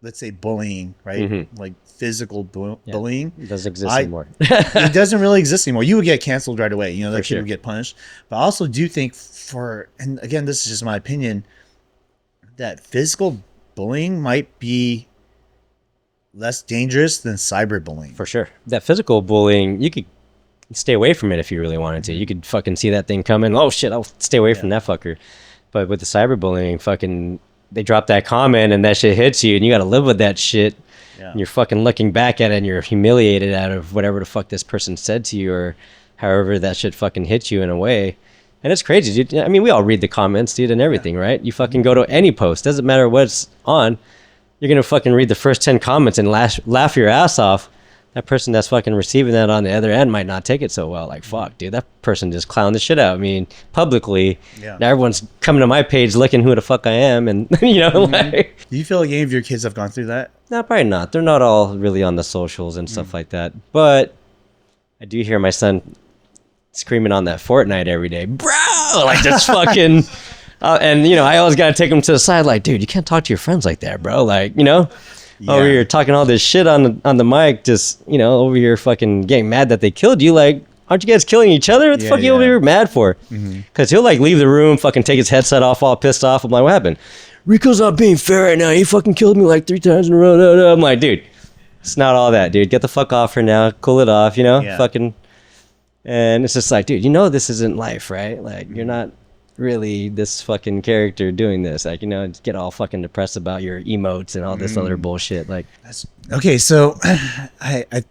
let's say, bullying, right? Like physical bullying. It doesn't exist anymore. It doesn't really exist anymore. You would get canceled right away. That kid sure. would get punished. But I also do think and again, this is just my opinion, that physical bullying might be less dangerous than cyberbullying. For sure. That physical bullying, you could stay away from it if you really wanted to. You could fucking see that thing coming. Oh shit, I'll stay away from that fucker. But with the cyberbullying, fucking, they drop that comment and that shit hits you, and you got to live with that shit. And you're fucking looking back at it, and you're humiliated out of whatever the fuck this person said to you, or however that shit fucking hits you in a way. And it's crazy, dude. I mean, we all read the comments, dude, and everything, right? You fucking go to any post, doesn't matter what's on, you're gonna fucking read the first 10 comments and laugh your ass off. That person that's fucking receiving that on the other end might not take it so well. Like, fuck, dude, that person just clowned the shit out of me publicly. Now everyone's coming to my page looking who the fuck I am, and like. Do you feel like any of your kids have gone through that? No, probably not. They're not all really on the socials and stuff like that. But I do hear my son screaming on that Fortnite every day, bro, like just fucking. And I always gotta take him to the side, like, dude, you can't talk to your friends like that, bro. Like, over here talking all this shit on the mic, just over here fucking getting mad that they killed you. Like, aren't you guys killing each other? What the fuck are you over here mad for? Because he'll like leave the room, fucking take his headset off, all pissed off. I'm like, what happened? Rico's not being fair right now. He fucking killed me like 3 times in a row. I'm like, dude, it's not all that, dude. Get the fuck off her now. Cool it off, fucking. And it's just like, dude, this isn't life, right? Like, you're not really this fucking character doing this. Like, get all fucking depressed about your emotes and all this other bullshit. Like, okay, so I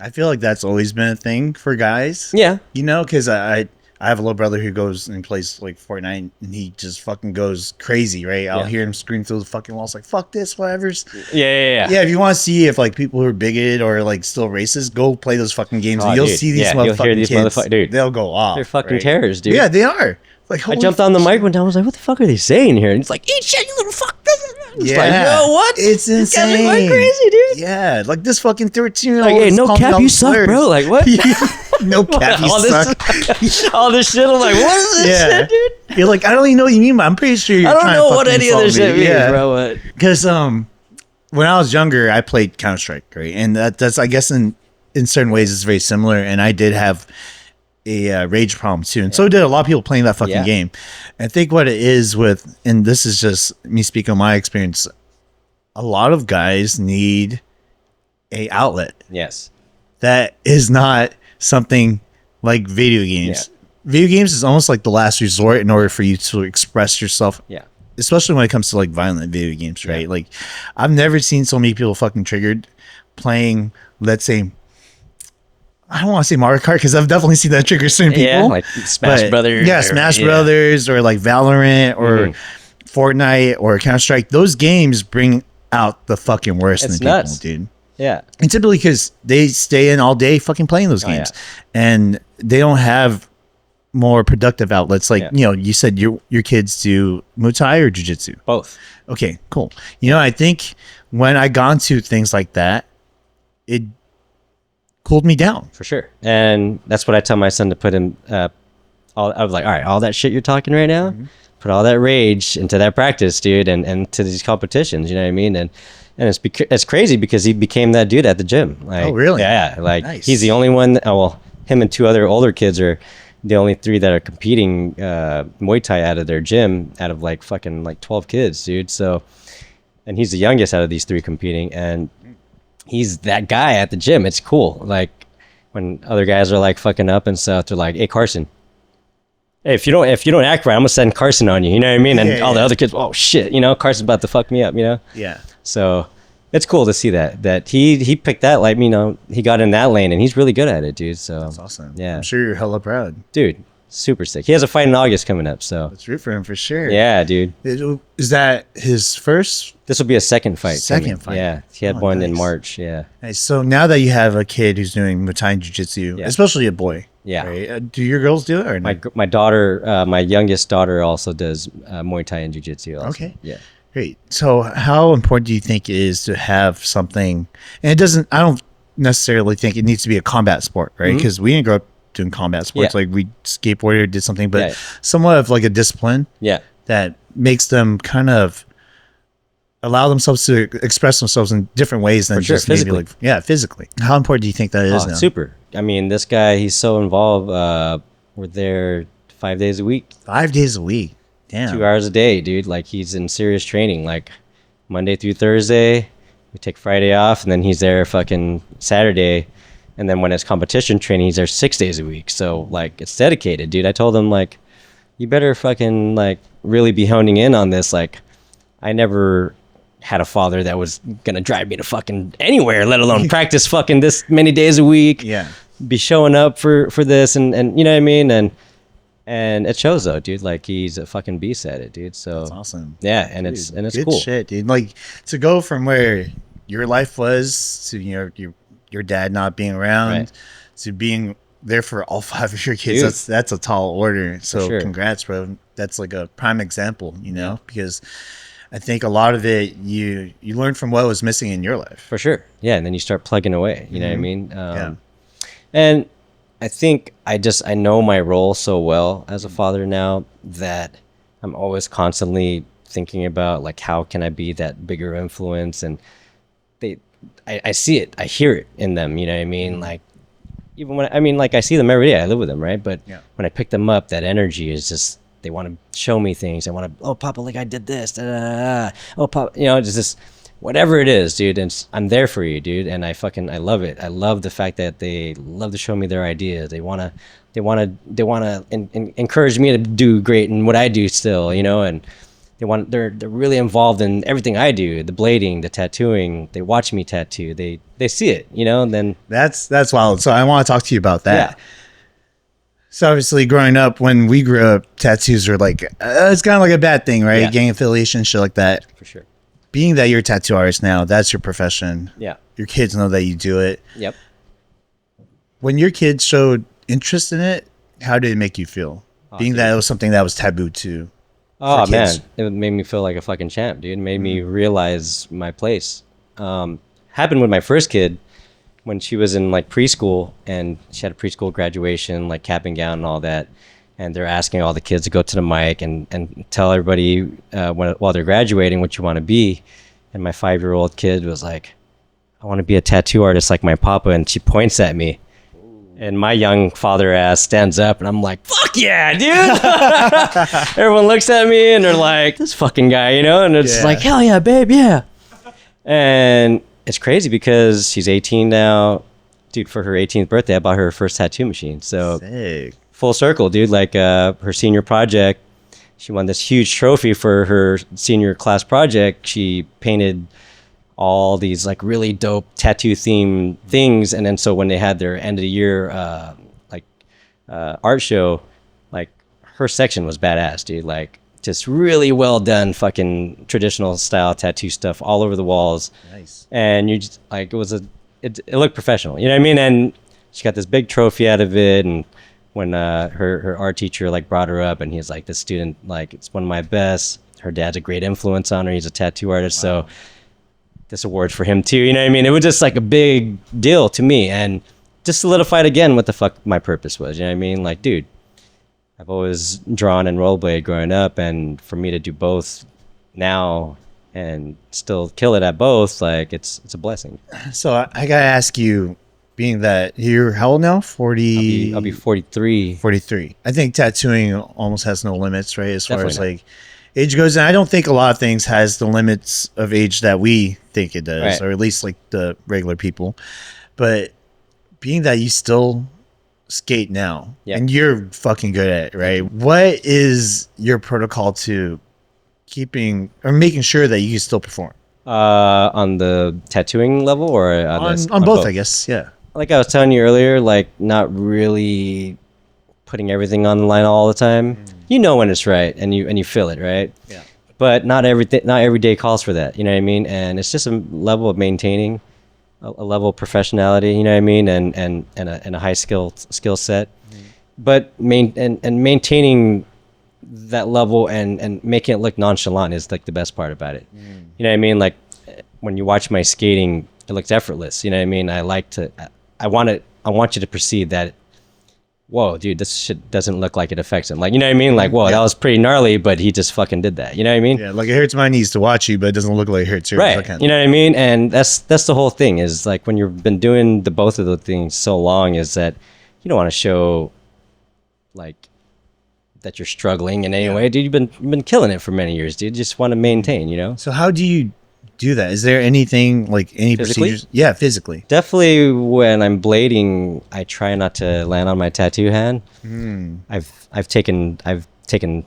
I feel like that's always been a thing for guys. Yeah. You know, because I have a little brother who goes and plays like Fortnite, and he just fucking goes crazy, right? I'll Yeah. hear him scream through the fucking walls like "fuck this," whatever's. Yeah. Yeah, if you want to see if like people who are bigoted or like still racist, go play those fucking games, and Oh, you'll dude. see these Yeah, you'll motherfucking hear these kids. dude. They'll go off. They're fucking right? terrors, dude. Yeah, they are. Like, I holy jumped on the fuck mic one time. I was like, "What the fuck are they saying here?" And it's like, "Eat shit, you little fuck!" It's Yeah, like, yo, what? It's These guys are insane. going crazy, dude. Yeah, like this fucking 13-year-old. Like, hey, no cap, you suck, bro. Like, what? No cap, you all suck. this, all this shit. I'm like, what is this shit, dude? You're like, I don't even know what you mean, but I'm pretty sure you're I don't trying know to what fucking any of this insult shit me. means, bro. But Because when I was younger, I played Counter-Strike, right? And that's I guess in certain ways it's very similar. And I did have a rage problem too, and so did a lot of people playing that fucking game. And I think what it is with, and this is just me speaking on my experience, a lot of guys need a outlet yes, that is not something like video games. Yeah. Video games is almost like the last resort in order for you to express yourself. yeah, Especially when it comes to like violent video games, right? Yeah. Like I've never seen so many people fucking triggered playing, let's say, I don't want to say Mario Kart because I've definitely seen that trigger certain people. yeah, like Smash Brothers. Yeah, or- Smash Brothers or like Valorant or Fortnite or Counter-Strike. Those games bring out the fucking worst It's in people, nuts. dude. Yeah, And typically because they stay in all day fucking playing those games. And they don't have more productive outlets. Like, Yeah. you know, you said your kids do Muay Thai or Jiu Jitsu. both. Okay, cool. You know, I think when I got into things like that, it cooled me down. For sure. And that's what I tell my son to put in. I was like, all right, all that shit you're talking right now, put all that rage into that practice, dude, and to these competitions. You know what I mean? And it's crazy because he became that dude at the gym. Like, Oh, really? Yeah. Like Nice. he's the only one. Well, him and two other older kids are the only three that are competing Muay Thai out of their gym, out of like fucking like 12 kids, dude. So, and he's the youngest out of these three competing, and he's that guy at the gym. It's cool. Like when other guys are like fucking up and stuff, they're like, "Hey, Carson, hey, if you don't act right, I'm gonna send Carson on you." You know what I mean? And Yeah, all the yeah. other kids, oh shit, you know, Carson's about to fuck me up. You know? Yeah. So it's cool to see that he picked that, like, you know, he got in that lane and he's really good at it, dude. So That's awesome. Yeah. I'm sure you're hella proud. dude, super sick. He has a fight in August coming up, so Let's root for him for sure. yeah, dude. Is that his first? This will be a second fight. Second coming. fight. Yeah, he had Oh, one in nice. March. Yeah, Nice. So now that you have a kid who's doing Muay Thai and Jiu Jitsu, Yeah. especially a boy, Yeah. right? Do your girls do it or my not? my daughter, my youngest daughter, also does Muay Thai and Jiu Jitsu. Okay. Yeah. Great. So how important do you think it is to have something? And it doesn't. I don't necessarily think it needs to be a combat sport, right? Because we didn't grow up doing combat sports. Yeah. Like we skateboarded or did something, but Yeah. somewhat of like a discipline Yeah. that makes them kind of allow themselves to express themselves in different ways than For sure, just maybe physically. like physically. How important do you think that is Oh, now? super. I mean, this guy, he's so involved. We're there 5 days a week, 5 days a week. Damn. 2 hours a day, dude. Like he's in serious training, like Monday through Thursday. We take Friday off, and then he's there fucking Saturday. And then when it's competition training, he's there 6 days a week. So like it's dedicated, dude. I told him like, you better fucking like really be honing in on this. Like, I never had a father that was gonna drive me to fucking anywhere, let alone practice fucking this many days a week. Yeah. Be showing up for this and you know what I mean, and it shows though, dude. Like he's a fucking beast at it, dude. So That's awesome. yeah, and it's Good cool. shit, dude. Like to go from where your life was to your dad not being around Right. to being there for all 5 of your kids. Dude. That's a tall order. So sure. congrats, bro. That's like a prime example, you know, because I think a lot of it you learn from what was missing in your life. For sure. Yeah, and then you start plugging away. You know what I mean? Yeah. And I think I know my role so well as a father now that I'm always constantly thinking about like how can I be that bigger influence, and I see it, I hear it in them. You know what I mean? Like even when like I see them every day. I live with them, right? But Yeah. when I pick them up, that energy is just. They want to show me things. They want to, oh, Papa, like I did this. Da, da, da, da. Oh, Papa, you know, it's just whatever it is, dude. And I'm there for you, dude. And I love it. I love the fact that they love to show me their ideas. They want to encourage me to do great in what I do still, you know. And they're really involved in everything I do, the blading, the tattooing. They watch me tattoo. They see it, and then That's wild. So I want to talk to you about that. yeah, So obviously, growing up, when we grew up, tattoos were like it's kind of like a bad thing, right? Yeah. Gang affiliation, shit like that. for sure. Being that you're a tattoo artist now, that's your profession. Yeah. Your kids know that you do it. Yep. When your kids showed interest in it, how did it make you feel? Being that it was something that was taboo to. Oh for man, kids. it made me feel like a fucking champ, dude. It made me realize my place. Happened with my first kid when she was in like preschool, and she had a preschool graduation, like cap and gown and all that. And they're asking all the kids to go to the mic and tell everybody while they're graduating what you want to be. And my 5-year-old kid was like, I want to be a tattoo artist like my papa. And she points at me. And my young father ass stands up, and I'm like, fuck yeah, dude. Everyone looks at me, and they're like, this fucking guy, And it's Yeah. like, hell yeah, babe, yeah. And it's crazy because she's 18 now. Dude, for her 18th birthday, I bought her first tattoo machine. So Sick. full circle, dude. Like her senior project, she won this huge trophy for her senior class project. She painted all these like really dope tattoo themed things, and then so when they had their end of the year art show, like her section was badass, dude. Like just really well done fucking traditional style tattoo stuff all over the walls. Nice. And you just like it looked professional, you know what I mean? And she got this big trophy out of it. And when her art teacher like brought her up, and he's like, this student, like, it's one of my best. Her dad's a great influence on her. He's a tattoo artist. Wow. So this award's for him too, you know what I mean? It was just like a big deal to me, and just solidified again what the fuck my purpose was, you know what I mean? Like, dude, I've always drawn and rollerblade growing up, and for me to do both now and still kill it at both, like it's a blessing. So I gotta ask you, being that you're how old now? 40. I'll be 43. 43. I think tattooing almost has no limits, right? As far Definitely as not. like age goes, and I don't think a lot of things has the limits of age that we think it does, Right. or at least like the regular people. But being that you still skate now, Yeah. and you're fucking good at it, right? What is your protocol to keeping or making sure that you can still perform On the tattooing level, or on both, I guess? Yeah. Like I was telling you earlier, like not really putting everything on the line all the time. You know when it's right, and you feel it, right? Yeah. But not every day calls for that. You know what I mean? And it's just a level of maintaining a level of professionality. You know what I mean? And a high skill set. But maintaining that level and making it look nonchalant is like the best part about it. You know what I mean? Like when you watch my skating, it looks effortless. You know what I mean? I want you to perceive that, whoa, dude, this shit doesn't look like it affects him. Like, you know what I mean? Like, whoa, that was pretty gnarly, but he just fucking did that. You know what I mean? Yeah, like it hurts my knees to watch you, but it doesn't look like it hurts yours. Right. You know what I mean? And that's the whole thing, is like when you've been doing both of the things so long, is that you don't want to show like that you're struggling in any way. Dude, you've been killing it for many years, dude. You just want to maintain, you know? So how do you do that? Is there anything like any Physically? procedures? Yeah, physically. Definitely when I'm blading, I try not to land on my tattoo hand. I've taken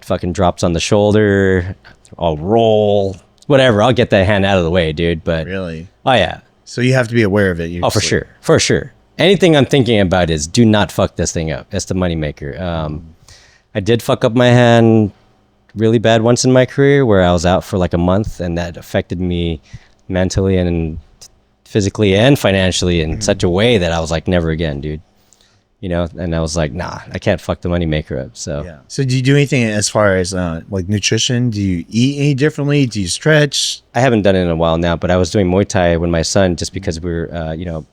fucking drops on the shoulder. I'll roll, whatever. I'll get that hand out of the way, dude. But Really? oh yeah, So you have to be aware of it. oh for sure. Anything I'm thinking about is do not fuck this thing up. That's the moneymaker. I did fuck up my hand really bad once in my career, where I was out for like a month, and that affected me mentally and physically and financially in such a way that I was like, never again, dude. You know, and I was like, nah, I can't fuck the moneymaker up. So Yeah. So do you do anything as far as like nutrition? Do you eat any differently? Do you stretch? I haven't done it in a while now, but I was doing Muay Thai with my son just because we were,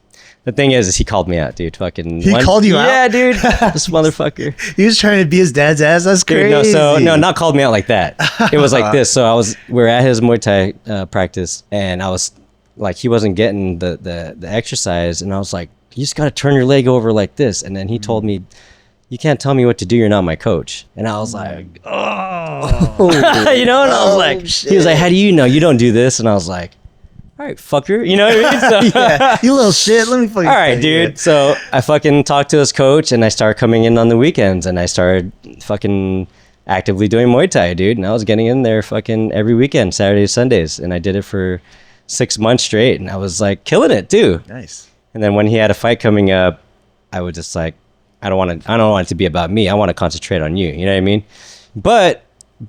the thing is he called me out, dude. Fucking He called you out? Yeah, dude. This motherfucker. He was trying to be his dad's ass. That's Dude, crazy. no, not called me out like that. It was like this. So we were at his Muay Thai practice, and I was like, he wasn't getting the exercise, and I was like, you just got to turn your leg over like this. And then he told me, you can't tell me what to do. You're not my coach. And I was like, oh, and I was like, he was like, how do you know? You don't do this. And I was like, all right, fucker. You know what I mean? So, Yeah, you little shit. Let me fucking. all right, tell you. dude. So I fucking talked to his coach, and I started coming in on the weekends, and I started fucking actively doing Muay Thai, dude. And I was getting in there fucking every weekend, Saturdays, Sundays. And I did it for 6 months straight. And I was like killing it too. Nice. And then when he had a fight coming up, I was just like, I don't want it to be about me. I want to concentrate on you. You know what I mean? But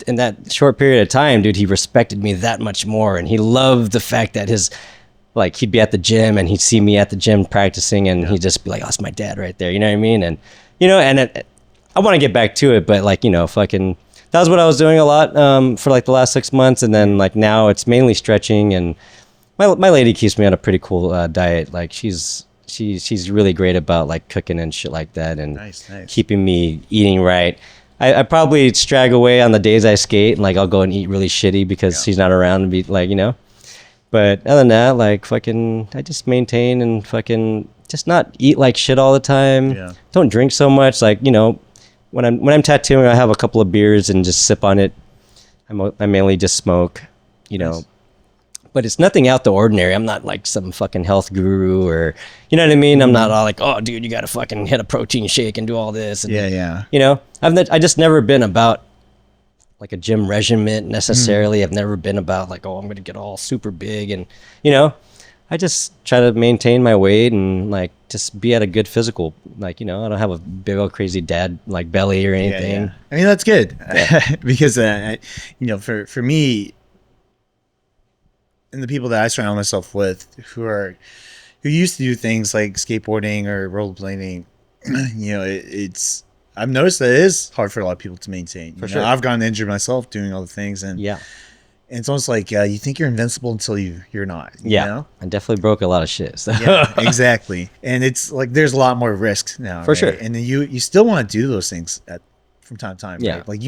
in that short period of time, dude, he respected me that much more. And he loved the fact that he'd be at the gym and he'd see me at the gym practicing and he'd just be like, oh, that's my dad right there. You know what I mean? And, I want to get back to it, but like, fucking, that was what I was doing a lot for like the last 6 months. And then like now it's mainly stretching, and my lady keeps me on a pretty cool diet. Like she's really great about like cooking and shit like that, and Nice. keeping me eating right. I probably strag away on the days I skate, and like I'll go and eat really shitty because she's not around to be like, But other than that, like fucking, I just maintain and fucking just not eat like shit all the time. Yeah. Don't drink so much. Like, when I'm tattooing, I have a couple of beers and just sip on it. I mainly just smoke, Nice. But it's nothing out the ordinary. I'm not like some fucking health guru or, you know what I mean? I'm not all like, oh, dude, you got to fucking hit a protein shake and do all this. And, Yeah. I just never been about like a gym regimen necessarily. I've never been about like, oh, I'm going to get all super big. And, I just try to maintain my weight and like just be at a good physical, like, I don't have a big old crazy dad like belly or anything. Yeah. I mean, that's good because, for me and the people that I surround myself with who used to do things like skateboarding or rollerblading, I've noticed that it is hard for a lot of people to maintain. For sure. I've gotten injured myself doing all the things, and it's almost like you think you're invincible until you're not. You know? I definitely broke a lot of shit. So. Yeah, exactly. And it's like there's a lot more risk now. For sure. And then you still want to do those things from time to time. Yeah. Right? Like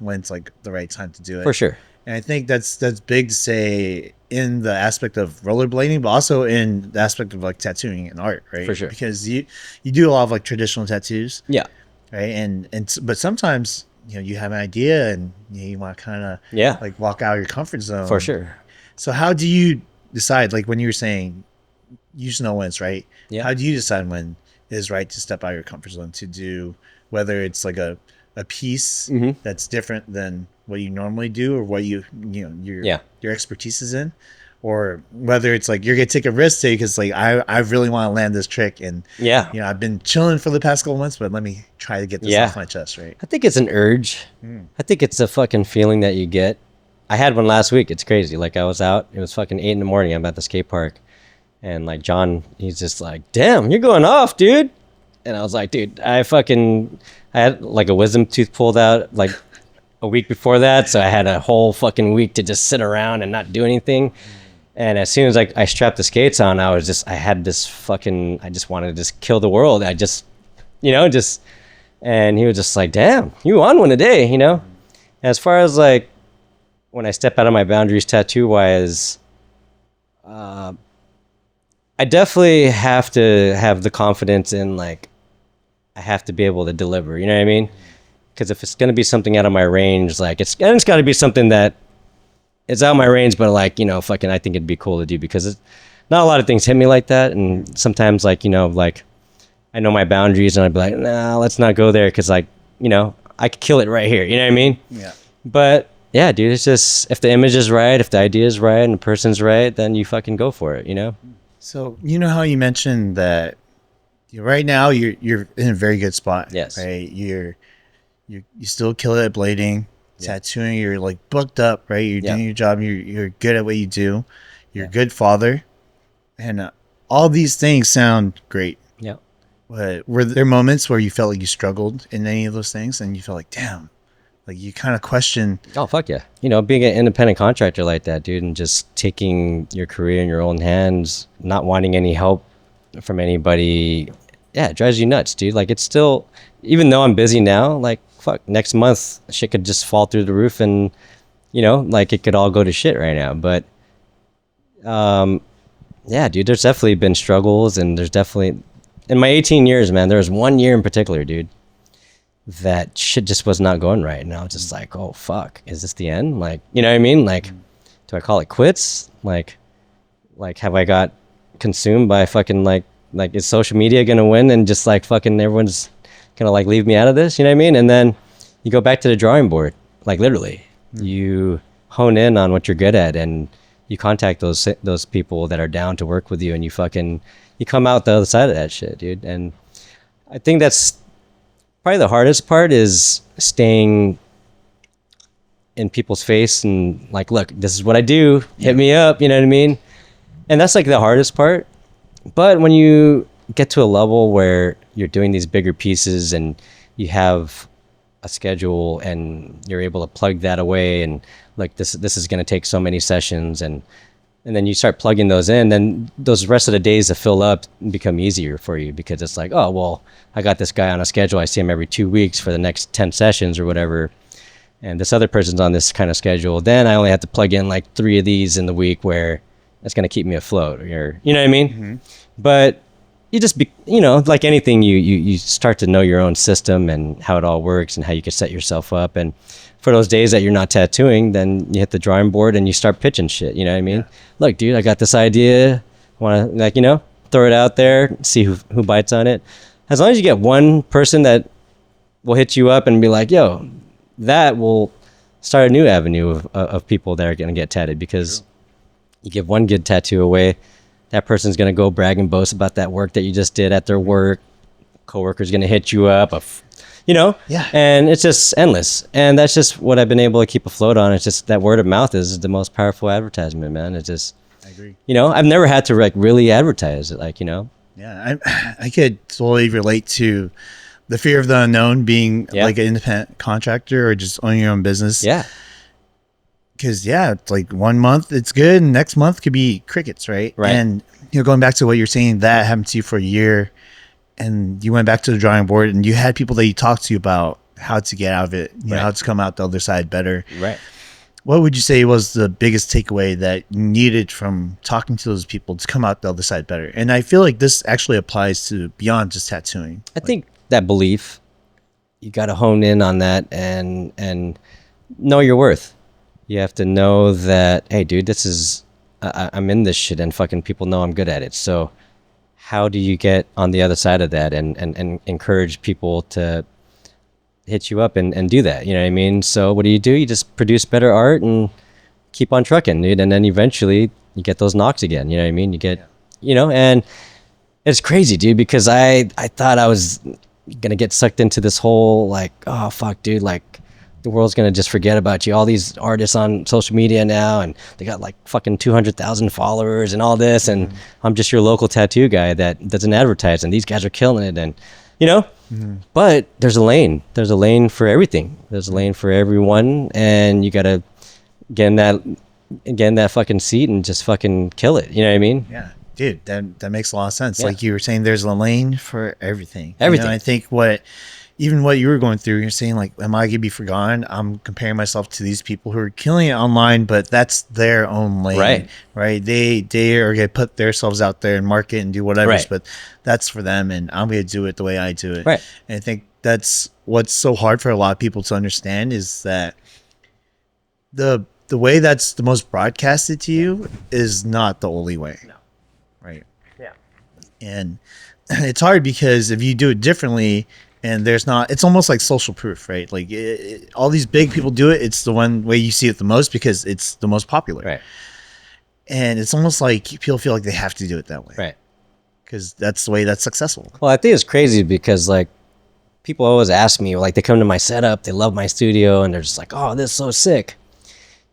when it's like the right time to do it. For sure. And I think that's big to say in the aspect of rollerblading, but also in the aspect of like tattooing and art, right? For sure. Because you do a lot of like traditional tattoos. Yeah. Right. But sometimes you have an idea and you want to kind of like walk out of your comfort zone. For sure. So how do you decide, like when you were saying you just know when it's right? Yeah. How do you decide when it is right to step out of your comfort zone to do, whether it's like a piece that's different than what you normally do or what your expertise is in, or whether it's like you're gonna take a risk today because like I really want to land this trick and I've been chilling for the past couple months, but let me try to get this off my chest, right? I think it's an urge. I think it's a fucking feeling that you get. I had one last week. It's crazy. Like I was out. It was fucking 8 a.m. I'm at the skate park, and like John, he's just like, "Damn, you're going off, dude." And I was like, "Dude, I had like a wisdom tooth pulled out like a week before that, so I had a whole fucking week to just sit around and not do anything." And as soon as I strapped the skates on, I had this fucking, I just wanted to just kill the world. I just, and he was just like, damn, you on one today, As far as like, when I step out of my boundaries tattoo wise, I definitely have to have the confidence in like, I have to be able to deliver, you know what I mean? Because if it's going to be something out of my range, like it's got to be something that it's out of my range, but like, fucking, I think it'd be cool to do because not a lot of things hit me like that. And sometimes like, like I know my boundaries and I'd be like, nah, let's not go there. Cause like, I could kill it right here. You know what I mean? Yeah. But yeah, dude, it's just, if the image is right, if the idea is right and the person's right, then you fucking go for it, So, how you mentioned that right now you're in a very good spot. Yes. Right. You still kill it at blading. Tattooing, you're like booked up, right? You're doing your job. You're good at what you do. You're a good father, and all these things sound great. Yeah. But were there moments where you felt like you struggled in any of those things, and you felt like, damn, like you kind of question? Oh fuck yeah! Being an independent contractor like that, dude, and just taking your career in your own hands, not wanting any help from anybody. Yeah, it drives you nuts, dude. Like it's still, even though I'm busy now, like. Fuck, next month shit could just fall through the roof and like it could all go to shit right now. But yeah, dude, there's definitely been struggles, and there's definitely in my 18 years, man, there was 1 year in particular, dude, that shit just was not going right. And I was just like, oh fuck, is this the end? Like, you know what I mean? Like, do I call it quits? Like have I got consumed by fucking like is social media gonna win and just like fucking everyone's gonna like leave me out of this, you know what I mean? And then you go back to the drawing board, like literally. You hone in on what you're good at, and you contact those people that are down to work with you, and you come out the other side of that shit, dude. And I think that's probably the hardest part, is staying in people's face and like, look, this is what I do. Hit me up. You know what I mean? And that's like the hardest part. But when you get to a level where you're doing these bigger pieces and you have a schedule and you're able to plug that away, and like this is going to take so many sessions, and then you start plugging those in, then those rest of the days that fill up become easier for you, because it's like, oh, well, I got this guy on a schedule. I see him every 2 weeks for the next 10 sessions or whatever. And this other person's on this kind of schedule. Then I only have to plug in like 3 of these in the week where it's going to keep me afloat, or, you know what I mean? Mm-hmm. But you just like anything, you start to know your own system and how it all works and how you can set yourself up. And for those days that you're not tattooing, then you hit the drawing board and you start pitching shit. You know what I mean? Yeah. Look, dude, I got this idea. Want to, like, throw it out there, see who bites on it. As long as you get one person that will hit you up and be like, yo, that will start a new avenue of people that are going to get tatted, because you give one good tattoo away, that person's going to go brag and boast about that work that you just did at their work. Coworker's going to hit you up, yeah. And it's just endless. And that's just what I've been able to keep afloat on. It's just that word of mouth is the most powerful advertisement, man. It's just, I agree. I've never had to like really advertise it, like, Yeah, I could totally relate to the fear of the unknown, being like an independent contractor or just owning your own business. Yeah. Because, it's like 1 month it's good, and next month could be crickets, right? Right. And, going back to what you're saying, that happened to you for a year, and you went back to the drawing board, and you had people that you talked to about how to get out of it, you know, how to come out the other side better. Right. What would you say was the biggest takeaway that you needed from talking to those people to come out the other side better? And I feel like this actually applies to beyond just tattooing. I think that belief, you got to hone in on that and know your worth. You have to know that, hey, dude, this is, I'm in this shit, and fucking people know I'm good at it. So how do you get on the other side of that and encourage people to hit you up and do that? You know what I mean? So what do? You just produce better art and keep on trucking, dude. And then eventually you get those knocks again. You know what I mean? You get, and it's crazy, dude, because I thought I was going to get sucked into this whole like, oh, fuck, dude, like, the world's going to just forget about you. All these artists on social media now, and they got like fucking 200,000 followers and all this. And I'm just your local tattoo guy that doesn't advertise, and these guys are killing it. And, but there's a lane. There's a lane for everything. There's a lane for everyone. And you got to get in that fucking seat and just fucking kill it. You know what I mean? Yeah. Dude, that makes a lot of sense. Yeah. Like you were saying, there's a lane for everything. Everything. I think even what you were going through, you're saying like, am I gonna be forgotten? I'm comparing myself to these people who are killing it online, but that's their own lane, right? They are gonna put themselves out there and market and do whatever, but that's for them, and I'm gonna do it the way I do it. Right. And I think that's what's so hard for a lot of people to understand, is that the way that's the most broadcasted to you is not the only way. No. Right. Yeah. And it's hard because if you do it differently, and it's almost like social proof, right? Like all these big people do it. It's the one way you see it the most because it's the most popular. Right. And it's almost like people feel like they have to do it that way. Right. Because that's the way that's successful. Well, I think it's crazy because like people always ask me, like they come to my setup, they love my studio, and they're just like, oh, this is so sick.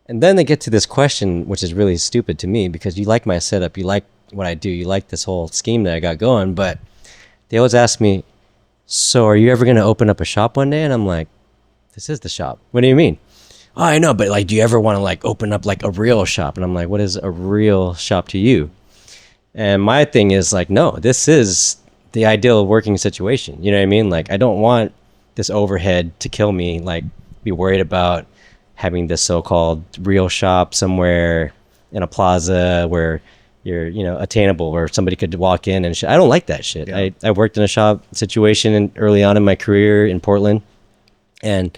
And then they get to this question, which is really stupid to me, because you like my setup, you like what I do, you like this whole scheme that I got going, but they always ask me, so are you ever going to open up a shop one day? And I'm like, this is the shop. What do you mean? Oh, I know, but like, do you ever want to like open up like a real shop? And I'm like, what is a real shop to you? And my thing is like, no, this is the ideal working situation. You know what I mean? Like, I don't want this overhead to kill me, like be worried about having this so-called real shop somewhere in a plaza where you're, attainable, where somebody could walk in and I don't like that shit. Yeah. I worked in a shop situation early on in my career in Portland, and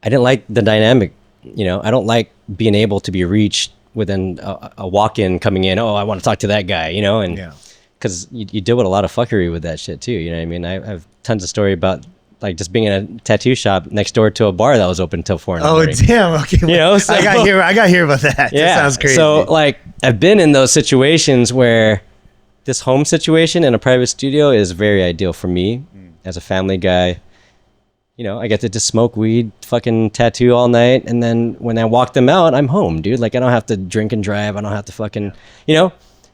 I didn't like the dynamic. I don't like being able to be reached within a walk-in coming in. Oh, I want to talk to that guy, and because you deal with a lot of fuckery with that shit too. You know what I mean? I have tons of story about like just being in a tattoo shop next door to a bar that was open until 4 in the Oh morning. damn! Okay, You know, so, I got to hear about that. yeah, That sounds crazy. So like I've been in those situations where this home situation in a private studio is very ideal for me as a family guy. You know, I get to just smoke weed, fucking tattoo all night, and then when I walk them out, I'm home, dude. Like I don't have to drink and drive. I don't have to fucking, you know.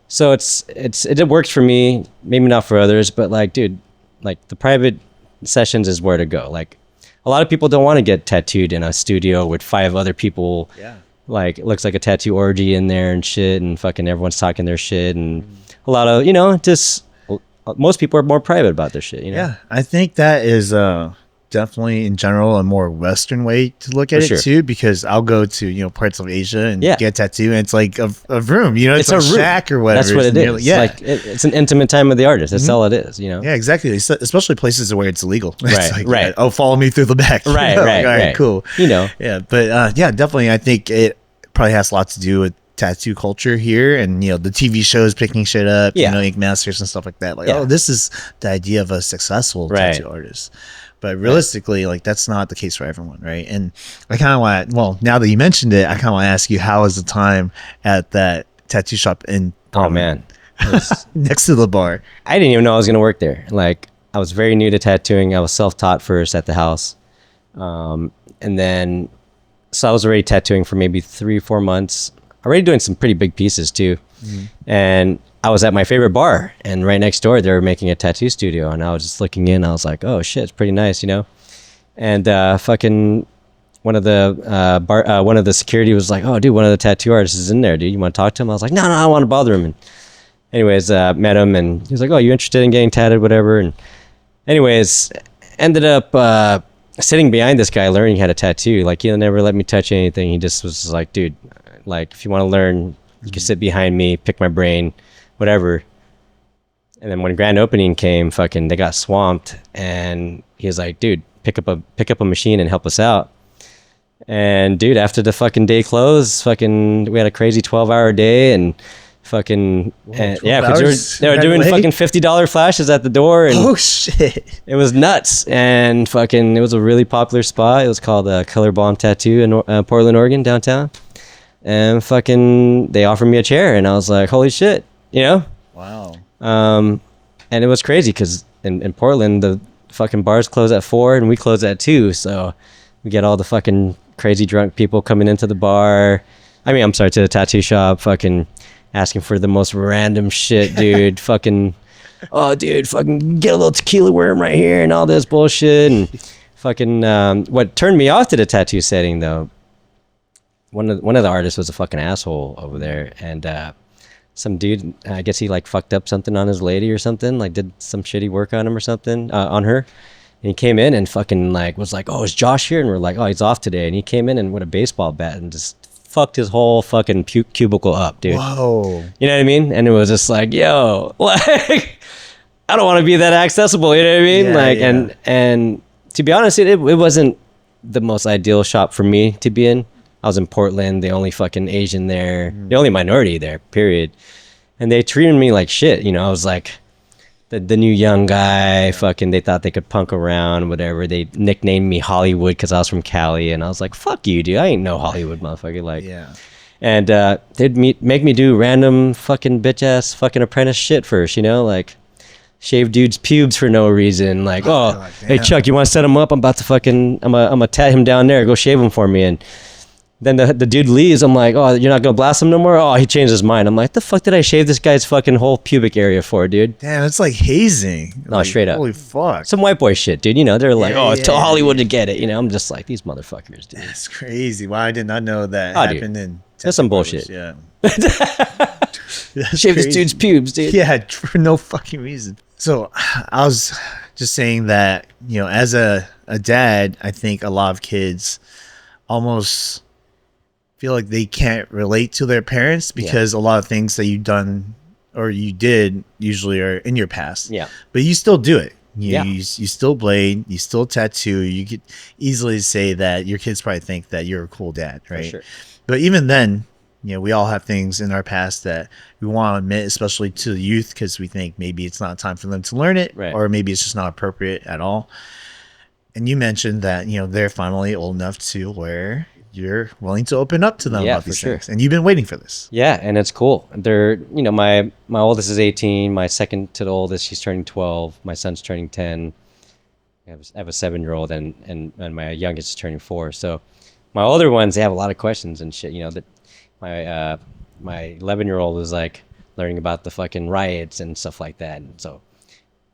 So it works for me. Maybe not for others, but like, dude, like the private sessions is where to go. Like a lot of people don't want to get tattooed in a studio with 5 other people. Yeah. Like it looks like a tattoo orgy in there and shit, and fucking everyone's talking their shit, and a lot of, you know, just most people are more private about their shit. You know. Yeah, I think that is definitely in general a more Western way to look at For it sure. too, because I'll go to, you know, parts of Asia and Yeah. get a tattoo, and it's like a room, you know, it's, It's like a room. shack or whatever. That's what it And you're is. like, yeah, Like it's an intimate time of the artist. That's all it is. You know. yeah, exactly. Especially places where it's illegal. It's Right, like, right. yeah, oh, follow me through the back. You Right, know, right, like, all right. cool. You know. Yeah, but yeah, definitely. I think it probably has a lot to do with tattoo culture here, and you know, the TV shows picking shit up. Yeah. You know, Ink Masters and stuff like that. Like, Yeah. oh, this is the idea of a successful Right. tattoo artist. But realistically, like that's not the case for everyone, right? And I kind of want, well, now that you mentioned it, I kind of want to ask you, how was the time at that tattoo shop in Oh man. next to the bar? I didn't even know I was gonna work there. Like I was very new to tattooing. I was self-taught first at the house, and then so I was already tattooing for maybe 3-4 months. Already doing some pretty big pieces too, and I was at my favorite bar, and right next door they were making a tattoo studio, and I was just looking in. I was like, oh shit, it's pretty nice, you know. And fucking one of the security was like, oh dude, one of the tattoo artists is in there, dude. You want to talk to him? I was like, no, I don't want to bother him. And anyways, met him, and he was like, oh, you interested in getting tatted, whatever. And anyways, ended up sitting behind this guy learning how to tattoo. Like he'll never let me touch anything. He just was like, dude, like if you want to learn, you can sit behind me, pick my brain, whatever. And then when grand opening came, fucking they got swamped, and he was like, dude, pick up a machine and help us out. And dude, after the fucking day closed, fucking we had a crazy 12-hour day, and fucking and, 12 yeah, because hours they were right doing away? fucking $50 flashes at the door, and Oh shit! it was nuts. And fucking it was a really popular spot. It was called Color Bomb Tattoo in Portland, Oregon, downtown. And fucking they offered me a chair, and I was like, holy shit, you know. Wow. And it was crazy because in Portland the fucking bars close at 4 and we close at 2, so we get all the fucking crazy drunk people coming into the bar. I mean, I'm sorry, to the tattoo shop, fucking asking for the most random shit, dude. Fucking, oh, dude, fucking get a little tequila worm right here and all this bullshit. And fucking, what turned me off to the tattoo setting though, one of the artists was a fucking asshole over there, and some dude, I guess he like fucked up something on his lady or something, like did some shitty work on him or something, on her. And he came in and fucking like was like, oh, is Josh here? And we're like, oh, he's off today. And he came in and with a baseball bat and just fucked his whole fucking cubicle up, dude. Whoa. You know what I mean? And it was just like, yo, like, I don't want to be that accessible. You know what I mean? Yeah, like, yeah. and to be honest, it wasn't the most ideal shop for me to be in. I was in Portland, the only fucking Asian there, the only minority there, period. And they treated me like shit. You know, I was like the new young guy. Fucking, they thought they could punk around, whatever. They nicknamed me Hollywood because I was from Cali, and I was like, fuck you, dude. I ain't no Hollywood motherfucker. Like, Yeah. and they'd make me do random fucking bitch ass fucking apprentice shit first, you know, like shave dudes' pubes for no reason. Like, oh, God hey damn. Chuck, you want to set him up? I'm about to fucking, I'm gonna tat him down there. Go shave him for me. And then the dude leaves. I'm like, oh, you're not gonna blast him no more? Oh, he changed his mind. I'm like, the fuck did I shave this guy's fucking whole pubic area for, dude? Damn, it's like hazing. No, Like, straight up. Holy fuck. Some white boy shit, dude. You know, they're like, Yeah, oh, tell yeah, Hollywood to get it. You know, I'm just like, these motherfuckers, dude. That's crazy. Why I did not know that Oh, dude. happened in That's some Texas. bullshit. Yeah. That's Shave this crazy. dude's pubes, dude. Yeah, for no fucking reason. So I was just saying that, you know, as a dad, I think a lot of kids almost feel like they can't relate to their parents because a lot of things that you've done or you did usually are in your past. Yeah. But you still do it. Yeah. You still blade, you still tattoo. You could easily say that your kids probably think that you're a cool dad, right? For sure. But even then, you know, we all have things in our past that we want to admit, especially to the youth, because we think maybe it's not time for them to learn it, Right. or maybe it's just not appropriate at all. And you mentioned that, they're finally old enough to where you're willing to open up to them Yeah, about for these sure. things. And you've been waiting for this. Yeah, and it's cool. They're, my oldest is 18. My second to the oldest, she's turning 12. My son's turning 10. I have a 7-year-old, and my youngest is turning 4. So my older ones, they have a lot of questions and shit. That my 11-year-old is like learning about the fucking riots and stuff like that. And so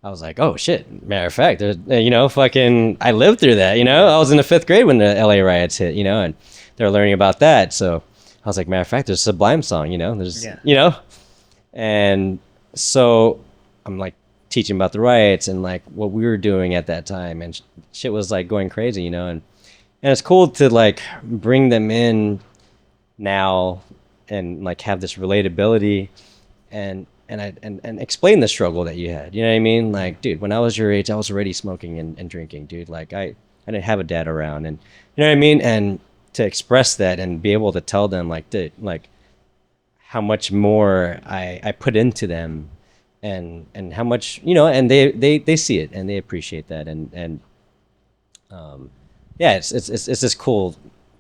I was like, oh shit. Matter of fact, there's, fucking, I lived through that. I was in the 5th grade when the LA riots hit. And they're learning about that. So I was like, matter of fact, there's a Sublime song. There's, and so I'm like teaching about the riots and like what we were doing at that time, and shit was like going crazy, and it's cool to like bring them in now and like have this relatability and explain the struggle that you had. You know what I mean? Like, dude, when I was your age, I was already smoking and drinking, dude. Like I didn't have a dad around, and you know what I mean? And to express that and be able to tell them like, dude, like how much more I put into them, and how much, and they see it and they appreciate that, and yeah, it's just cool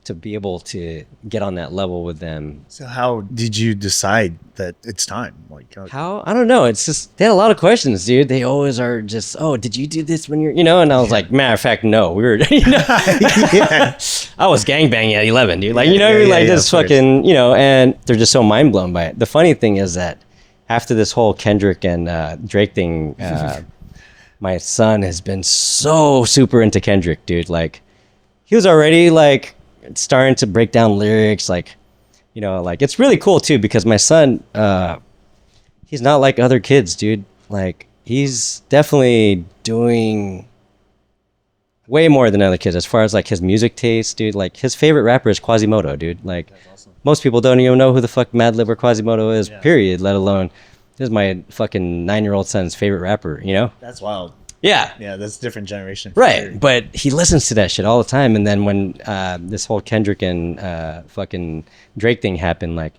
to be able to get on that level with them. So how did you decide that it's time? Like, How? I don't know. It's just, they had a lot of questions, dude. They always are just, oh, did you do this when you're, and I was like, matter of fact, no, we were, yeah. I was gangbanging at 11, dude. Like, like this fucking, and they're just so mind blown by it. The funny thing is that after this whole Kendrick and Drake thing, my son has been so super into Kendrick, dude. Like, he was already like starting to break down lyrics, like, like it's really cool too, because my son, he's not like other kids, dude. Like, he's definitely doing way more than other kids as far as like his music taste, dude. Like, his favorite rapper is Quasimodo, dude. Like, awesome. Most people don't even know who the fuck Madlib or Quasimodo is, period, let alone this is my fucking 9-year-old son's favorite rapper, That's wild. Yeah. Yeah, that's a different generation. Right. Sure. But he listens to that shit all the time. And then when this whole Kendrick and fucking Drake thing happened, like,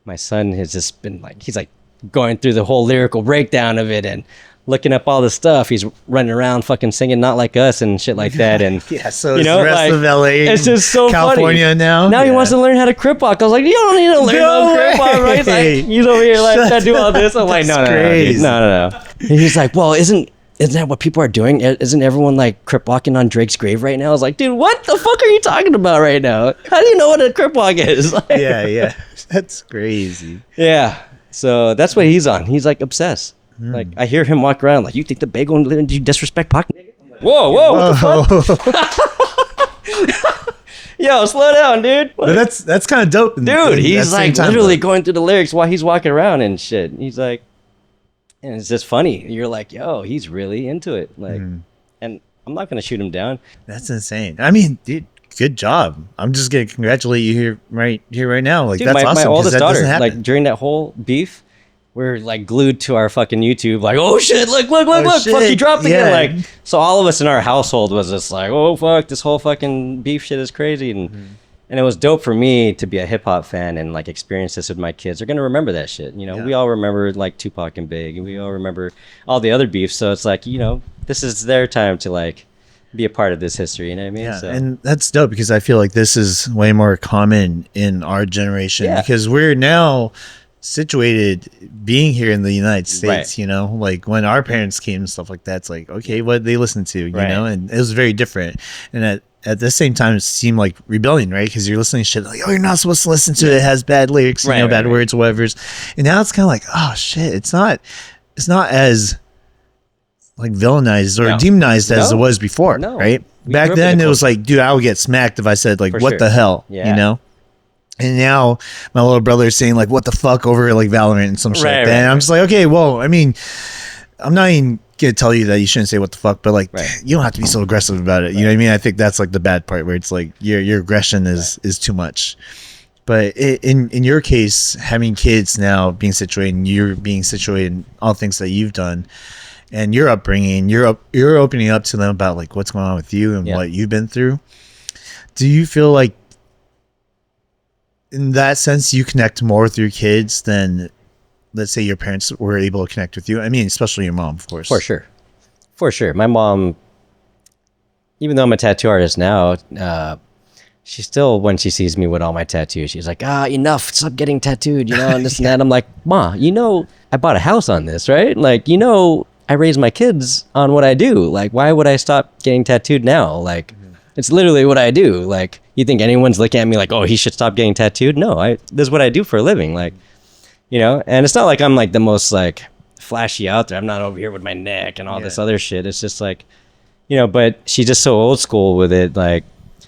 my son has just been like, he's like going through the whole lyrical breakdown of it and looking up all the stuff. He's running around fucking singing Not Like Us and shit like that. And yeah, so it's the rest of LA, it's just so California funny. Now he wants to learn how to crip walk. I was like, you don't need to learn how to crip walk, right? Like, he's over here like, I do all this. I'm like, no. And he's like, well, isn't that what people are doing? Isn't everyone like crip walking on Drake's grave right now? I was like, dude, what the fuck are you talking about right now? How do you know what a crip walk is? Like, yeah, that's crazy. Yeah, so that's what he's on. He's like obsessed. Like, I hear him walk around like, you think the bagel, did you disrespect Pac? Whoa, what the fuck? Yo, slow down, dude. But that's kind of dope. Dude, he's like literally going through the lyrics while he's walking around and shit. He's like, and it's just funny. You're like, yo, he's really into it. Like, and I'm not going to shoot him down. That's insane. I mean, dude, good job. I'm just going to congratulate you right now. Like, dude, that's awesome. My oldest daughter, like, during that whole beef, we're like glued to our fucking YouTube, like, oh shit, look, shit. Fuck, you dropped again. Like, so all of us in our household was just like, oh fuck, this whole fucking beef shit is crazy. And it was dope for me to be a hip hop fan and like experience this with my kids. They're gonna remember that shit. We all remember like Tupac and Big, and we all remember all the other beefs. So it's like, this is their time to like be a part of this history. You know what I mean? Yeah, so. And that's dope, because I feel like this is way more common in our generation, because we're now situated being here in the United States, like when our parents came and stuff like that, it's like, okay, what they listen to, you know, and it was very different. And at the same time, it seemed like rebellion, right? Because you're listening to shit like, oh, you're not supposed to listen to it. It has bad lyrics, bad words, whatever. And now it's kind of like, oh shit, it's not as like villainized or demonized as it was before, right? Back then, it was like, dude, I would get smacked if I said like, what the hell, you know? And now my little brother is saying like, what the fuck over like Valorant and some shit like that. And I'm just like, okay, well, I mean, I'm not even going to tell you that you shouldn't say what the fuck, but like, you don't have to be so aggressive about it. You know what I mean? I think that's like the bad part, where it's like your aggression is too much. But in your case, having kids now, being situated, and you're being situated in all things that you've done, and your upbringing, you're opening up to them about like what's going on with you and what you've been through. Do you feel like, in that sense, you connect more with your kids than, let's say, your parents were able to connect with you? I mean, especially your mom, of course. For sure. My mom, even though I'm a tattoo artist now, she still, when she sees me with all my tattoos, she's like, enough, stop getting tattooed, and this and that. I'm like, Ma, I bought a house on this, right? Like, I raise my kids on what I do. Like, why would I stop getting tattooed now? Like, it's literally what I do. Like, you think anyone's looking at me like, oh, he should stop getting tattooed? No, this is what I do for a living. Like, and it's not like I'm like the most like flashy out there. I'm not over here with my neck and all this other shit. It's just like, but she's just so old school with it. Like,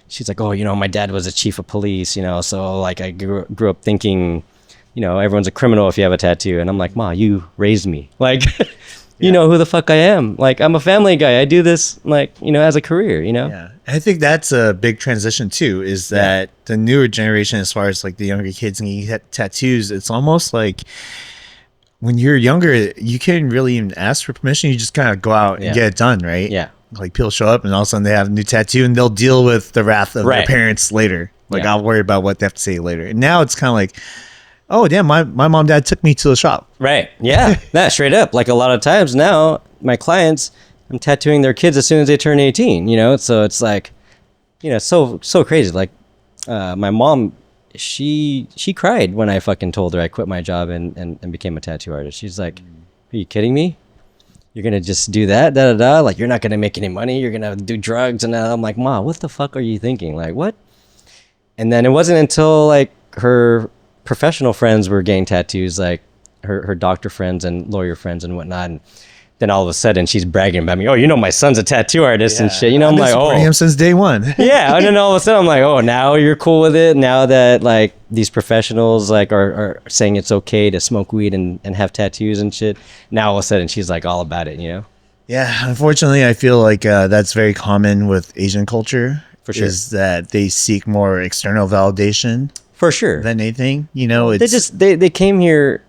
she's like, oh, my dad was a chief of police, so like I grew up thinking, everyone's a criminal if you have a tattoo. And I'm like, Ma, you raised me. Like, you know who the fuck I am. Like, I'm a family guy. I do this like, as a career, Yeah. I think that's a big transition too, is that the newer generation, as far as like the younger kids and you get tattoos, it's almost like when you're younger, you can't really even ask for permission. You just kind of go out and get it done, right? Yeah. Like people show up and all of a sudden they have a new tattoo and they'll deal with the wrath of their parents later. Like I'll worry about what they have to say later. And now it's kind of like, oh damn, my mom dad took me to the shop. Right. Yeah. That straight up. Like a lot of times now, my clients, I'm tattooing their kids as soon as they turn 18, so it's like, so crazy. Like my mom, she cried when I fucking told her I quit my job and became a tattoo artist. She's like, are you kidding me? You're gonna just do that, like you're not gonna make any money, you're gonna do drugs. And I'm like, Ma, what the fuck are you thinking? Like, what? And then it wasn't until like her professional friends were getting tattoos, like her doctor friends and lawyer friends and whatnot, and then all of a sudden she's bragging about me, oh, my son's a tattoo artist and shit. I'm like, oh, him since day one. Yeah. And then all of a sudden I'm like, oh, now you're cool with it, now that like these professionals like are saying it's okay to smoke weed and have tattoos and shit. Now all of a sudden she's like all about it. Yeah, unfortunately I feel like that's very common with Asian culture. For sure. Is that they seek more external validation for sure than anything. It's they came here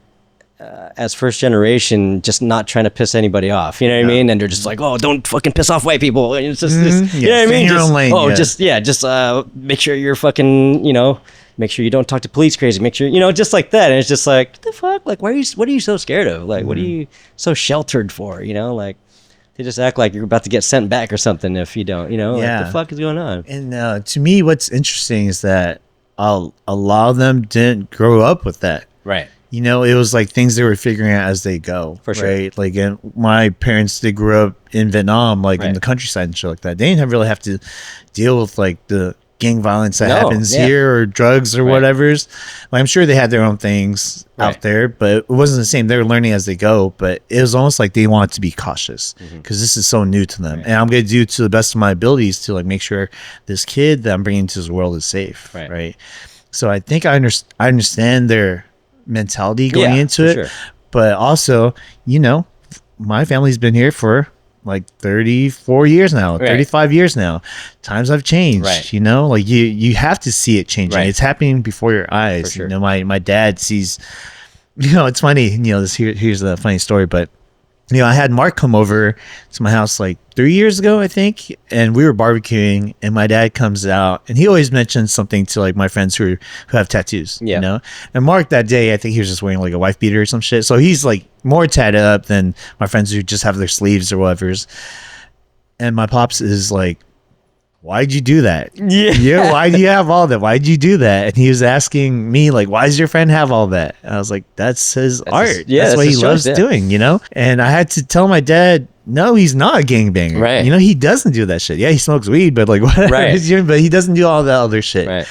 as first generation, just not trying to piss anybody off, you know what I mean? And they're just like, oh, don't fucking piss off white people. And it's just this, you know what I mean? Just, lane, just make sure you're fucking, make sure you don't talk to police crazy. Make sure, just like that. And it's just like, what the fuck? Like, what are you so scared of? Like, what are you so sheltered for? Like, they just act like you're about to get sent back or something if you don't, like, the fuck is going on? And to me, what's interesting is that a lot of them didn't grow up with that. Right. It was like things they were figuring out as they go. For sure. Right. Like my parents, they grew up in Vietnam, like in the countryside and shit like that. They didn't really have to deal with like the gang violence that happens here or drugs or whatever's. Like, I'm sure they had their own things out there, but it wasn't the same. They were learning as they go, but it was almost like they wanted to be cautious because this is so new to them. And I'm going to do to the best of my abilities to like make sure this kid that I'm bringing into this world is safe. Right. So I think I understand their mentality going into it, but also, my family's been here for like 34 years now, 35 years now. Times have changed, like you have to see it changing. It's happening before your eyes. My dad sees, it's funny, here's the funny story, but I had Mark come over to my house like 3 years ago, I think, and we were barbecuing, and my dad comes out, and he always mentions something to like my friends who have tattoos, and Mark that day, I think he was just wearing like a wife beater or some shit, so he's like more tatted up than my friends who just have their sleeves or whatever's. And my pops is like, why'd you do that? Yeah. Why do you have all that? Why'd you do that? And he was asking me like, why does your friend have all that? And I was like, that's his art. That's what he loves doing, And I had to tell my dad, no, he's not a gangbanger. Right. He doesn't do that shit. Yeah, he smokes weed, but like whatever. Right. But he doesn't do all that other shit. Right.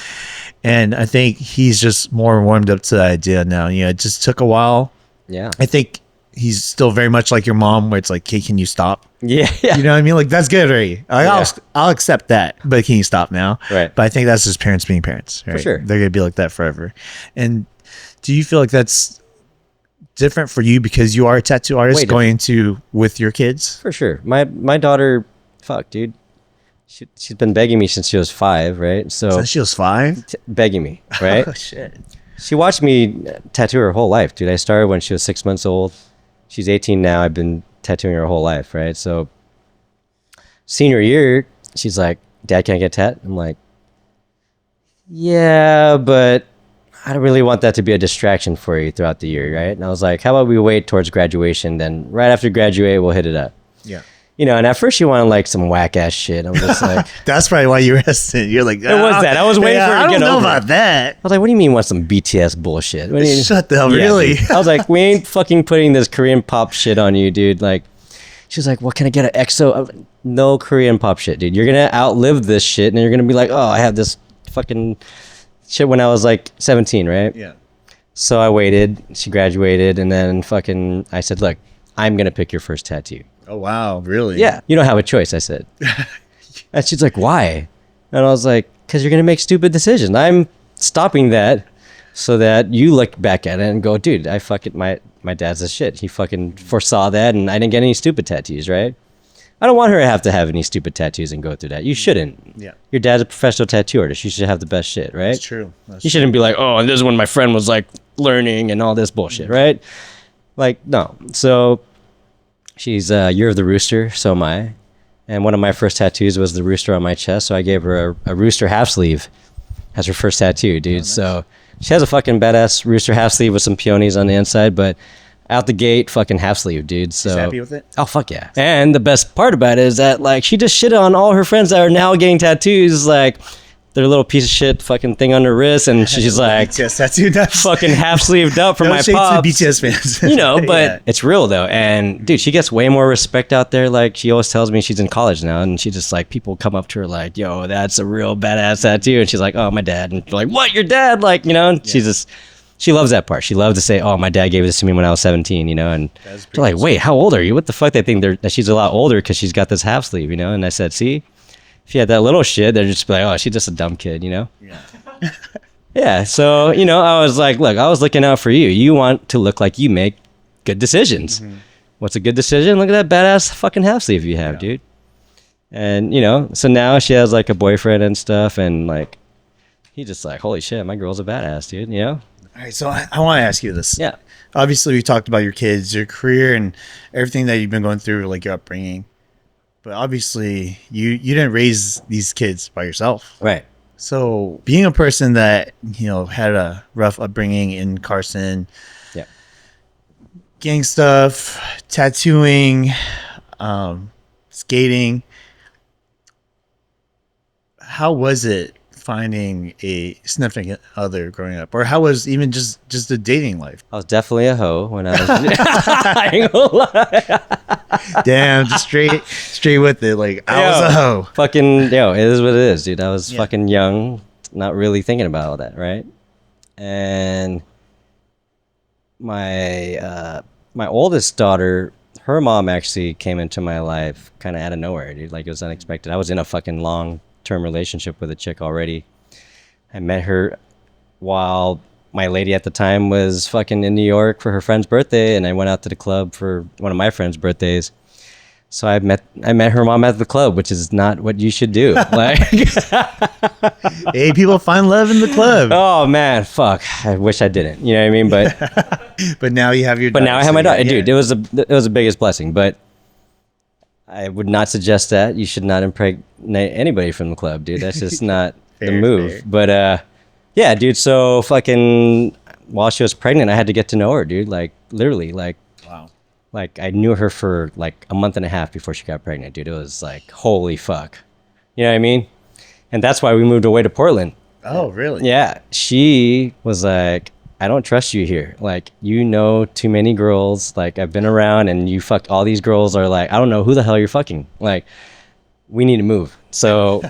And I think he's just more warmed up to the idea now. It just took a while. Yeah. I think he's still very much like your mom, where it's like, hey, can you stop? Yeah. You know what I mean? Like, that's good, right? I'll accept that, but can you stop now? Right. But I think that's just parents being parents, right? For sure. They're going to be like that forever. And do you feel like that's different for you because you are a tattoo artist going into with your kids? For sure. My daughter, fuck, dude. She's been begging me since she was 5, right? So since she was 5? Begging me, right? Oh, shit. She watched me tattoo her whole life, dude. I started when she was 6 months old. She's 18 now. I've been tattooing her whole life, right? So senior year, she's like, Dad, can I get tat? I'm like, yeah, but I don't really want that to be a distraction for you throughout the year, right? And I was like, how about we wait towards graduation, then right after graduate, we'll hit it up. Yeah. you know, and at first she wanted like some whack ass shit. I'm just like, That's probably why you were hesitant. You're like, it was that. I was waiting for her to I get don't know over about it. that. I was like, what do you mean want some BTS bullshit? What do you, Shut the hell, Yeah, really? dude. I was like, we ain't fucking putting this Korean pop shit on you, dude. Like, she's like, what, can I get an EXO? I was like, no Korean pop shit, dude. You're gonna outlive this shit, and you're gonna be like, oh, I have this fucking shit when I was like 17, right? Yeah. So I waited. She graduated, and then fucking, I said, look, I'm gonna pick your first tattoo. Oh wow, really? Yeah, you don't have a choice, I said. And she's like, why? And I was like, because you're gonna make stupid decisions. I'm stopping that so that you look back at it and go, dude, I fucking, my dad's a shit. He fucking foresaw that, and I didn't get any stupid tattoos, right? I don't want her to have any stupid tattoos and go through that. You shouldn't. Yeah. Your dad's a professional tattoo artist. You should have the best shit, right? That's true. That's You shouldn't be like, oh, and this is when my friend was like learning and all this bullshit, right? Like, no. So she's Year of the Rooster, so am I. And one of my first tattoos was the rooster on my chest, so I gave her a rooster half sleeve as her first tattoo, dude. nice. So she has a fucking badass rooster half sleeve with some peonies on the inside, but out the gate, fucking half sleeve, dude. So She's happy with it? Oh, fuck yeah. And the best part about it is that, like, she just shit on all her friends that are now getting tattoos, like, their little piece of shit fucking thing on her wrist, and she's like, BTS tattoo. That's fucking half sleeved up for no my shade pops. to the BTS fans. You know, but Yeah. it's real though. And dude, she gets way more respect out there. Like, she always tells me she's in college now, and she just like, people come up to her like, yo, that's a real badass tattoo. And she's like, oh, my dad. And they're like, what, your dad? Like, you know, and she's just, she loves that part. She loves to say, oh, my dad gave this to me when I was 17, you know, and That's pretty they're like, cool. wait, how old are you? What the fuck? They think that she's a lot older because she's got this half sleeve, you know? And I said, see, if you had that little shit, they're just like, oh, she's just a dumb kid, you know? Yeah. Yeah, so, you know, I was like, look, I was looking out for you. You want to look like you make good decisions. What's a good decision? Look at that badass fucking half sleeve you have, dude. And, you know, so now she has like a boyfriend and stuff, and like, he just like, holy shit, my girl's a badass, dude, you know? All right, so I want to ask you this. Yeah. Obviously, we talked about your kids, your career, and everything that you've been going through, like your upbringing. But obviously, you didn't raise these kids by yourself. Right. So, being a person that had a rough upbringing in Carson, Yeah. gang stuff, tattooing, skating. How was it finding a significant other growing up, or how was even just the dating life? I was definitely a hoe when I was. I ain't gonna lie. Damn, just straight with it. Like I was a hoe. Fucking, yo, it is what it is, dude. I was Yeah. fucking young, not really thinking about all that, right? And my oldest daughter, her mom actually came into my life kind of out of nowhere, dude. Like, it was unexpected. I was in a fucking long-term relationship with a chick already. I met her while my lady at the time was fucking in New York for her friend's birthday, and I went out to the club for one of my friend's birthdays. So I met her mom at the club, which is not what you should do. Like, Hey, people find love in the club. oh man, fuck. I wish I didn't. You know what I mean? But now you have your. But now I have my daughter, Yeah. dude. It was the biggest blessing. But I would not suggest that. You should not impregnate anybody from the club, dude. That's just not the Fair, move. fair. But yeah, dude. So fucking while she was pregnant, I had to get to know her, dude. Like, literally, like. Wow. Like, I knew her for like a month and a half before she got pregnant, dude. It was like, holy fuck. You know what I mean? And that's why we moved away to Portland. Oh, really? Yeah. She was like, I don't trust you here. Like, you know too many girls. Like, I've been around and you fucked all these girls are like, I don't know who the hell you're fucking. Like, we need to move. So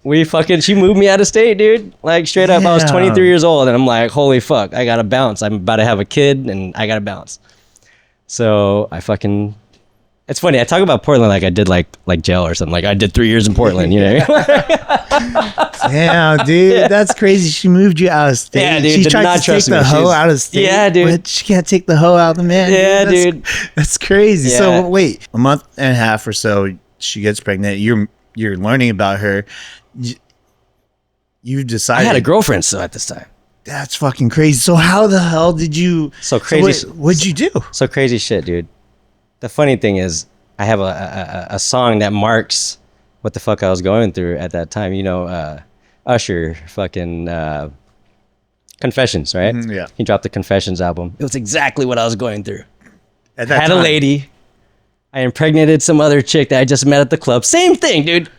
she moved me out of state, dude. Like, straight up, I was Yeah. 23 years old and I'm like, holy fuck, I gotta bounce. I'm about to have a kid and I gotta bounce. So it's funny. I talk about Portland like I did like jail or something. Like, I did 3 years in Portland, you know? Damn, dude, that's crazy. She moved you out of state. Yeah, dude, She did tried not to take trust the me. hoe She's- out of state. Yeah, dude. But she can't take the hoe out of the man. Yeah, That's- dude. That's crazy. Yeah. So wait, a month and a half or so, she gets pregnant. You're learning about her. You I decided. had a girlfriend so at this time. That's fucking crazy. So how the hell did you? So crazy. What'd you do? So crazy shit, dude. The funny thing is, I have a song that marks what the fuck I was going through at that time. You know, Usher, fucking Confessions, right? Mhm, yeah. He dropped the Confessions album. It was exactly what I was going through. At that Had a time. lady. I impregnated some other chick that I just met at the club. Same thing, dude.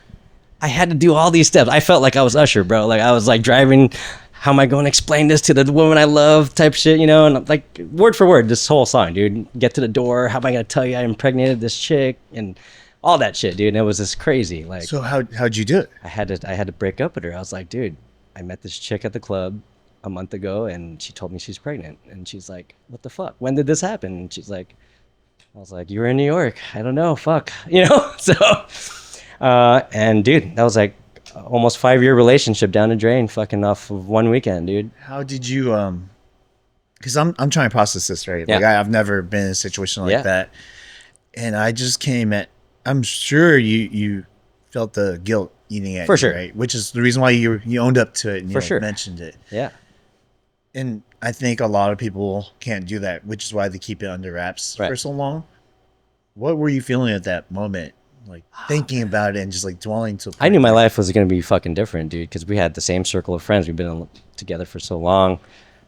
I had to do all these steps. I felt like I was Usher, bro. Like I was like driving. How am I going to explain this to the woman I love? Type shit, you know. And like word for word, this whole song, dude. Get to the door. How am I going to tell you I impregnated this chick and all that shit, dude? And it was just crazy. Like, So how'd you do it? I had to break up with her. I was like, dude, I met this chick at the club a month ago, and she told me she's pregnant. And she's like, what the fuck? When did this happen? And she's like, I was like, you were in New York. I don't know. Fuck, you know. So. And dude, that was like almost 5-year relationship down the drain, fucking off of one weekend, dude. How did you because I'm trying to process this, right? Like Yeah. I've never been in a situation like Yeah. that. And I just came at I'm sure you felt the guilt eating at For you, sure. right? Which is the reason why you owned up to it and For you sure. mentioned it. Yeah. And I think a lot of people can't do that, which is why they keep it under wraps Right. for so long. What were you feeling at that moment? Like thinking about it and just like dwelling to. I knew my life was going to be fucking different, dude, because we had the same circle of friends. We've been together for so long.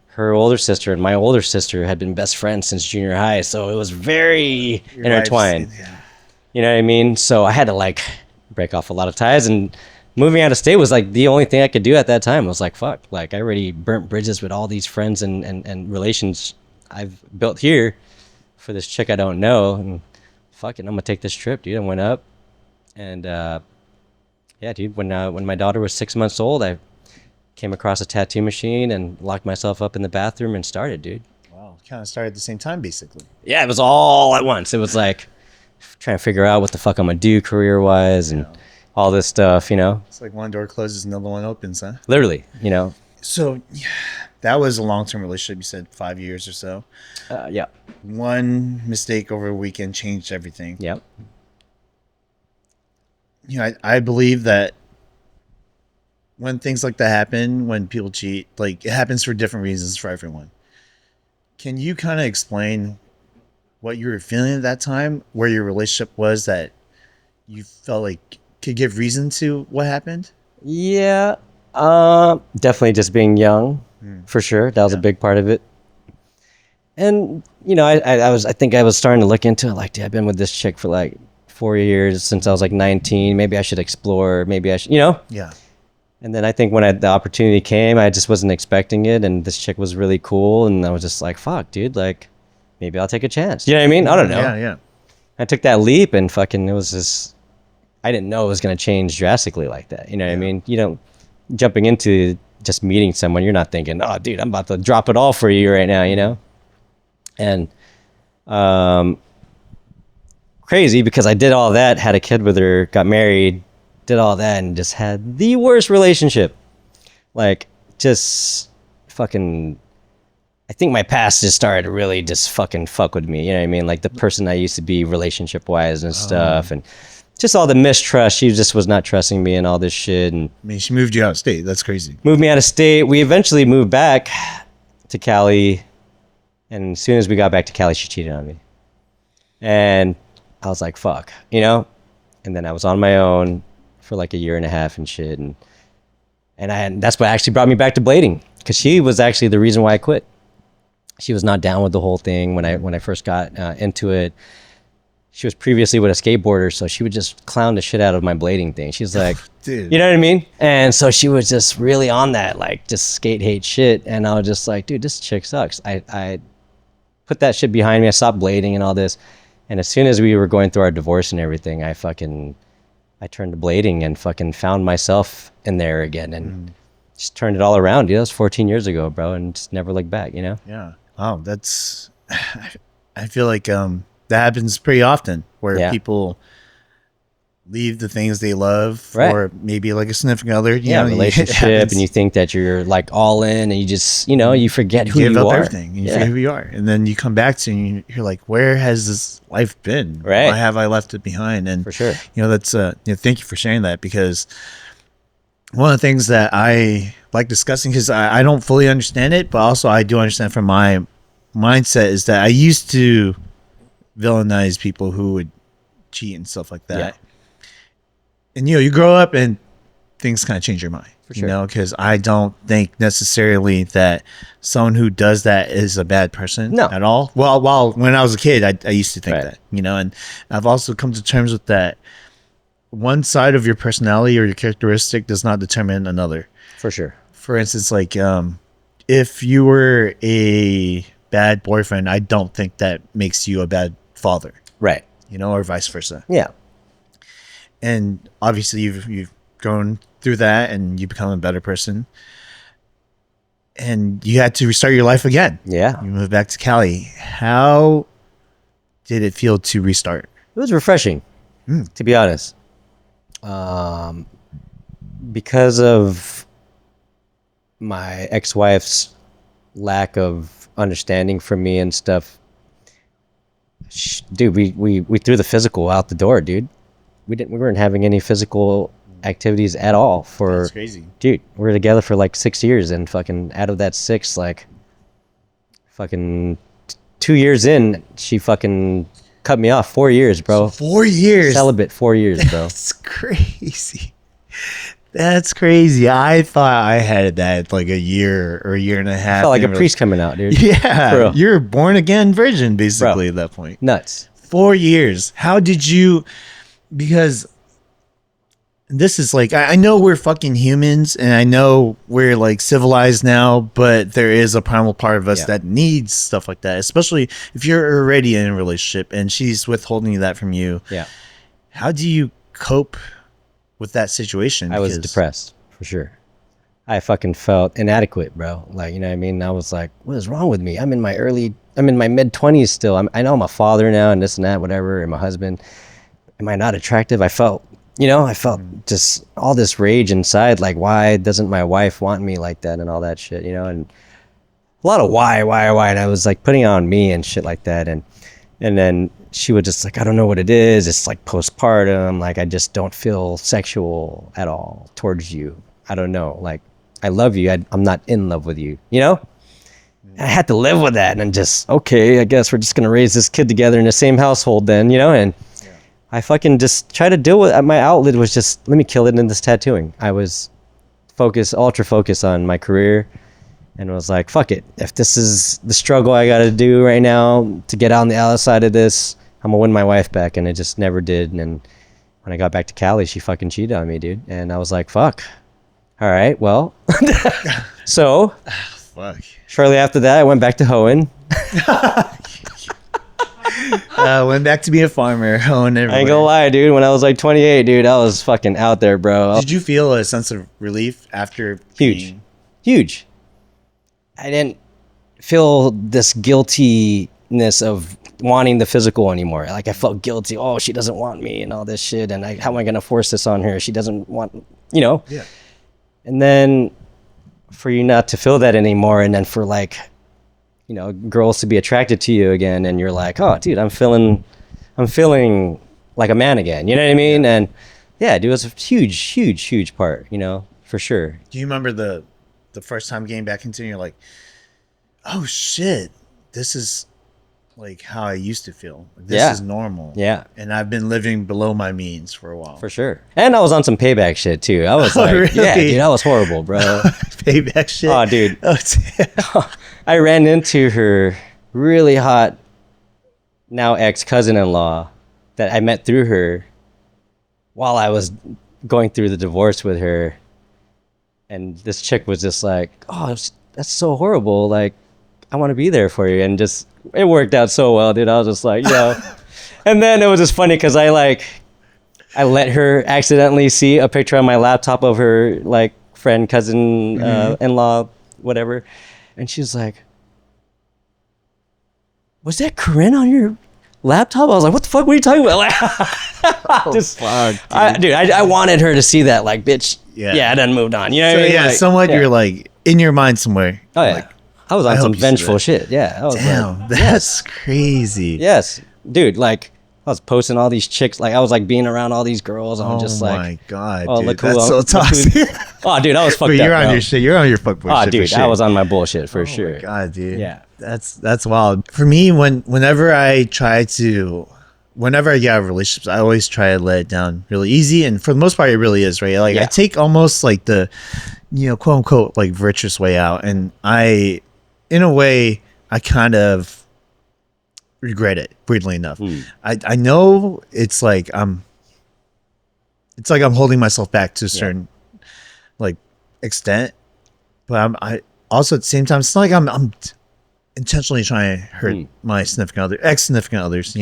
Her older sister and my older sister had been best friends since junior high, so it was very intertwined. You know what I mean? So I had to like break off a lot of ties, and moving out of state was like the only thing I could do at that time. I was like, fuck, like I already burnt bridges with all these friends and relations I've built here for this chick I don't know, and fuck it, I'm gonna take this trip, dude. I went up, and yeah, dude. When my daughter was 6 months old, I came across a tattoo machine and locked myself up in the bathroom and started, dude. Wow, kind of started at the same time, basically. Yeah, it was all at once. It was like trying to figure out what the fuck I'm gonna do career wise and all this stuff, you know. It's like one door closes, another one opens, huh? Literally, you know. So yeah, that was a long-term relationship. You said 5 years or so. Yeah. One mistake over a weekend changed everything. Yep. You know, I believe that when things like that happen, when people cheat, like it happens for different reasons for everyone. Can you kind of explain what you were feeling at that time, where your relationship was that you felt like could give reason to what happened? Yeah. Definitely just being young, for sure. That was a big part of it. And you know, I think I was starting to look into it. Like, dude, I've been with this chick for like 4 years since I was like 19. Maybe I should explore. Maybe I should, you know. Yeah. And then I think when the opportunity came, I just wasn't expecting it, and this chick was really cool, and I was just like, fuck, dude, like maybe I'll take a chance. You know what I mean? I don't know. Yeah, yeah. I took that leap, and fucking it was just, I didn't know it was going to change drastically like that. You know what I mean? You don't, jumping into just meeting someone, you're not thinking, oh, dude, I'm about to drop it all for you right now, you know? And crazy because I did all that, had a kid with her, got married, did all that, and just had the worst relationship. Like, just fucking, I think my past just started to really just fucking fuck with me. You know what I mean? Like the person I used to be relationship wise and stuff, and just all the mistrust. She just was not trusting me and all this shit, and I mean, she moved you out of state. That's crazy. moved me out of state. We eventually moved back to Cali, and as soon as we got back to Cali, she cheated on me. And I was like, fuck, you know? And then I was on my own for like a year and a half and shit. And that's what actually brought me back to blading, because she was actually the reason why I quit. She was not down with the whole thing when I first got into it. She was previously with a skateboarder, so she would just clown the shit out of my blading thing. She's like, Dude. you know what I mean? And so she was just really on that, like, just skate hate shit. And I was just like, dude, this chick sucks. I put that shit behind me. I stopped blading and all this. And as soon as we were going through our divorce and everything, I turned to blading and fucking found myself in there again and just turned it all around. Dude, that was 14 years ago, bro, and just never looked back, you know? Yeah. Wow. That's, I feel like that happens pretty often where people leave the things they love for maybe like a significant other, you know, relationship, and you think that you're like all in, and you just, you know, you forget who give you up are. everything, and you forget who you are, and then you come back to it and you're like, where has this life been? Right. Why have I left it behind? And For sure. you know, that's you know, thank you for sharing that, because one of the things that I like discussing, because I don't fully understand it, but also I do understand from my mindset, is that I used to villainize people who would cheat and stuff like that. Yeah. And you know, you grow up and things kind of change your mind. For sure. You know, because I don't think necessarily that someone who does that is a bad person No. at all. Well, when I was a kid, I used to think Right. that, you know, and I've also come to terms with that. One side of your personality or your characteristic does not determine another. For sure. For instance, like if you were a bad boyfriend, I don't think that makes you a bad father, Right. you know, or vice versa. Yeah. And obviously you've grown through that and you become a better person. And you had to restart your life again. Yeah. You moved back to Cali. How did it feel to restart? It was refreshing, to be honest. Because of my ex-wife's lack of understanding for me and stuff, dude, we threw the physical out the door, dude. We weren't having any physical activities at all for. That's crazy. Dude, we were together for like 6 years, and fucking out of that 6, like fucking 2 years in, she fucking cut me off. 4 years, bro. 4 years. Celibate 4 years, bro. That's crazy. That's crazy. I thought I had that like a year or a year and a half. Felt like a priest coming out, dude. Yeah, For real. you're a born again virgin basically Bro. at that point. Nuts. 4 years. How did you? Because this is like I know we're fucking humans and I know we're like civilized now, but there is a primal part of us Yeah. that needs stuff like that, especially if you're already in a relationship and she's withholding that from you. Yeah. How do you cope with that situation? I was Because- depressed, for sure. I fucking felt inadequate, bro. Like, you know what I mean? I was like, what is wrong with me? I'm in my mid-20s still. I know I'm a father now and this and that, whatever, and my husband. Am I not attractive? I felt just all this rage inside. Like, why doesn't my wife want me like that and all that shit, you know? And a lot of why? And I was like putting it on me and shit like that. And then she would just like, I don't know what it is. It's like postpartum. Like, I just don't feel sexual at all towards you. I don't know. Like, I love you. I'm not in love with you, you know? And I had to live with that and just, okay, I guess we're just going to raise this kid together in the same household then, you know? And I fucking just try to deal with it. My outlet was just, let me kill it in this tattooing. I was ultra focused on my career and was like, fuck it. If this is the struggle I got to do right now to get on the other side of this, I'm going to win my wife back. And it just never did. And when I got back to Cali, she fucking cheated on me, dude. And I was like, fuck. All right, well. So, Fuck. shortly after that, I went back to hoeing. Went back to being a farmer. Oh, never. I ain't gonna lie, dude. When I was like 28, dude, I was fucking out there, bro. Did you feel a sense of relief after? Huge. I didn't feel this guiltiness of wanting the physical anymore. Like, I felt guilty. Oh, she doesn't want me and all this shit. And how am I gonna force this on her? She doesn't want, you know. Yeah. And then for you not to feel that anymore, and then for like, you know, girls to be attracted to you again, and you're like, oh, dude, I'm feeling like a man again. You know what I mean? Yeah. And yeah, dude, it was a huge part. You know, for sure. Do you remember the first time getting back into it, you're like, oh shit, this is like how I used to feel. This is normal. Yeah. And I've been living below my means for a while. For sure. And I was on some payback shit too. I was like, really? Yeah, dude, that was horrible, bro. Payback shit. Oh, dude. Oh, damn. I ran into her really hot now ex-cousin-in-law that I met through her while I was going through the divorce with her. And this chick was just like, oh, that's so horrible. Like, I want to be there for you. And just, it worked out so well, dude. I was just like, yo. And then it was just funny because I let her accidentally see a picture on my laptop of her, like, friend, cousin, in-law, whatever. And she's like, was that Corinne on your laptop? I was like, what the fuck were you talking about? Like, I wanted her to see that, like, bitch. Yeah, I done moved on. You know what I mean? Yeah, like, somewhat you're like in your mind somewhere. Oh, yeah. Like, I was on I some hope you see vengeful that. shit. Yeah. I was damn, like, that's crazy. yes, dude. Like, I was posting all these chicks. Like, I was like being around all these girls. I'm just like, oh my god, oh, dude, look who that's so look who- toxic. oh, dude, I was fucked But up. you're on bro. your shit. You're on your fuckboy Oh, shit. dude, for sure. I was on my bullshit for sure. Oh my god, dude. Yeah. That's wild. For me, whenever I try to whenever I get out of relationships, I always try to let it down really easy, and for the most part, it really is, right? Like I Yeah. take almost like the, quote unquote, like virtuous way out, and in a way, I kind of regret it. Weirdly enough, I know it's like I'm holding myself back to a certain like extent, but I also at the same time, it's not like I'm intentionally trying to hurt my significant other, ex significant others,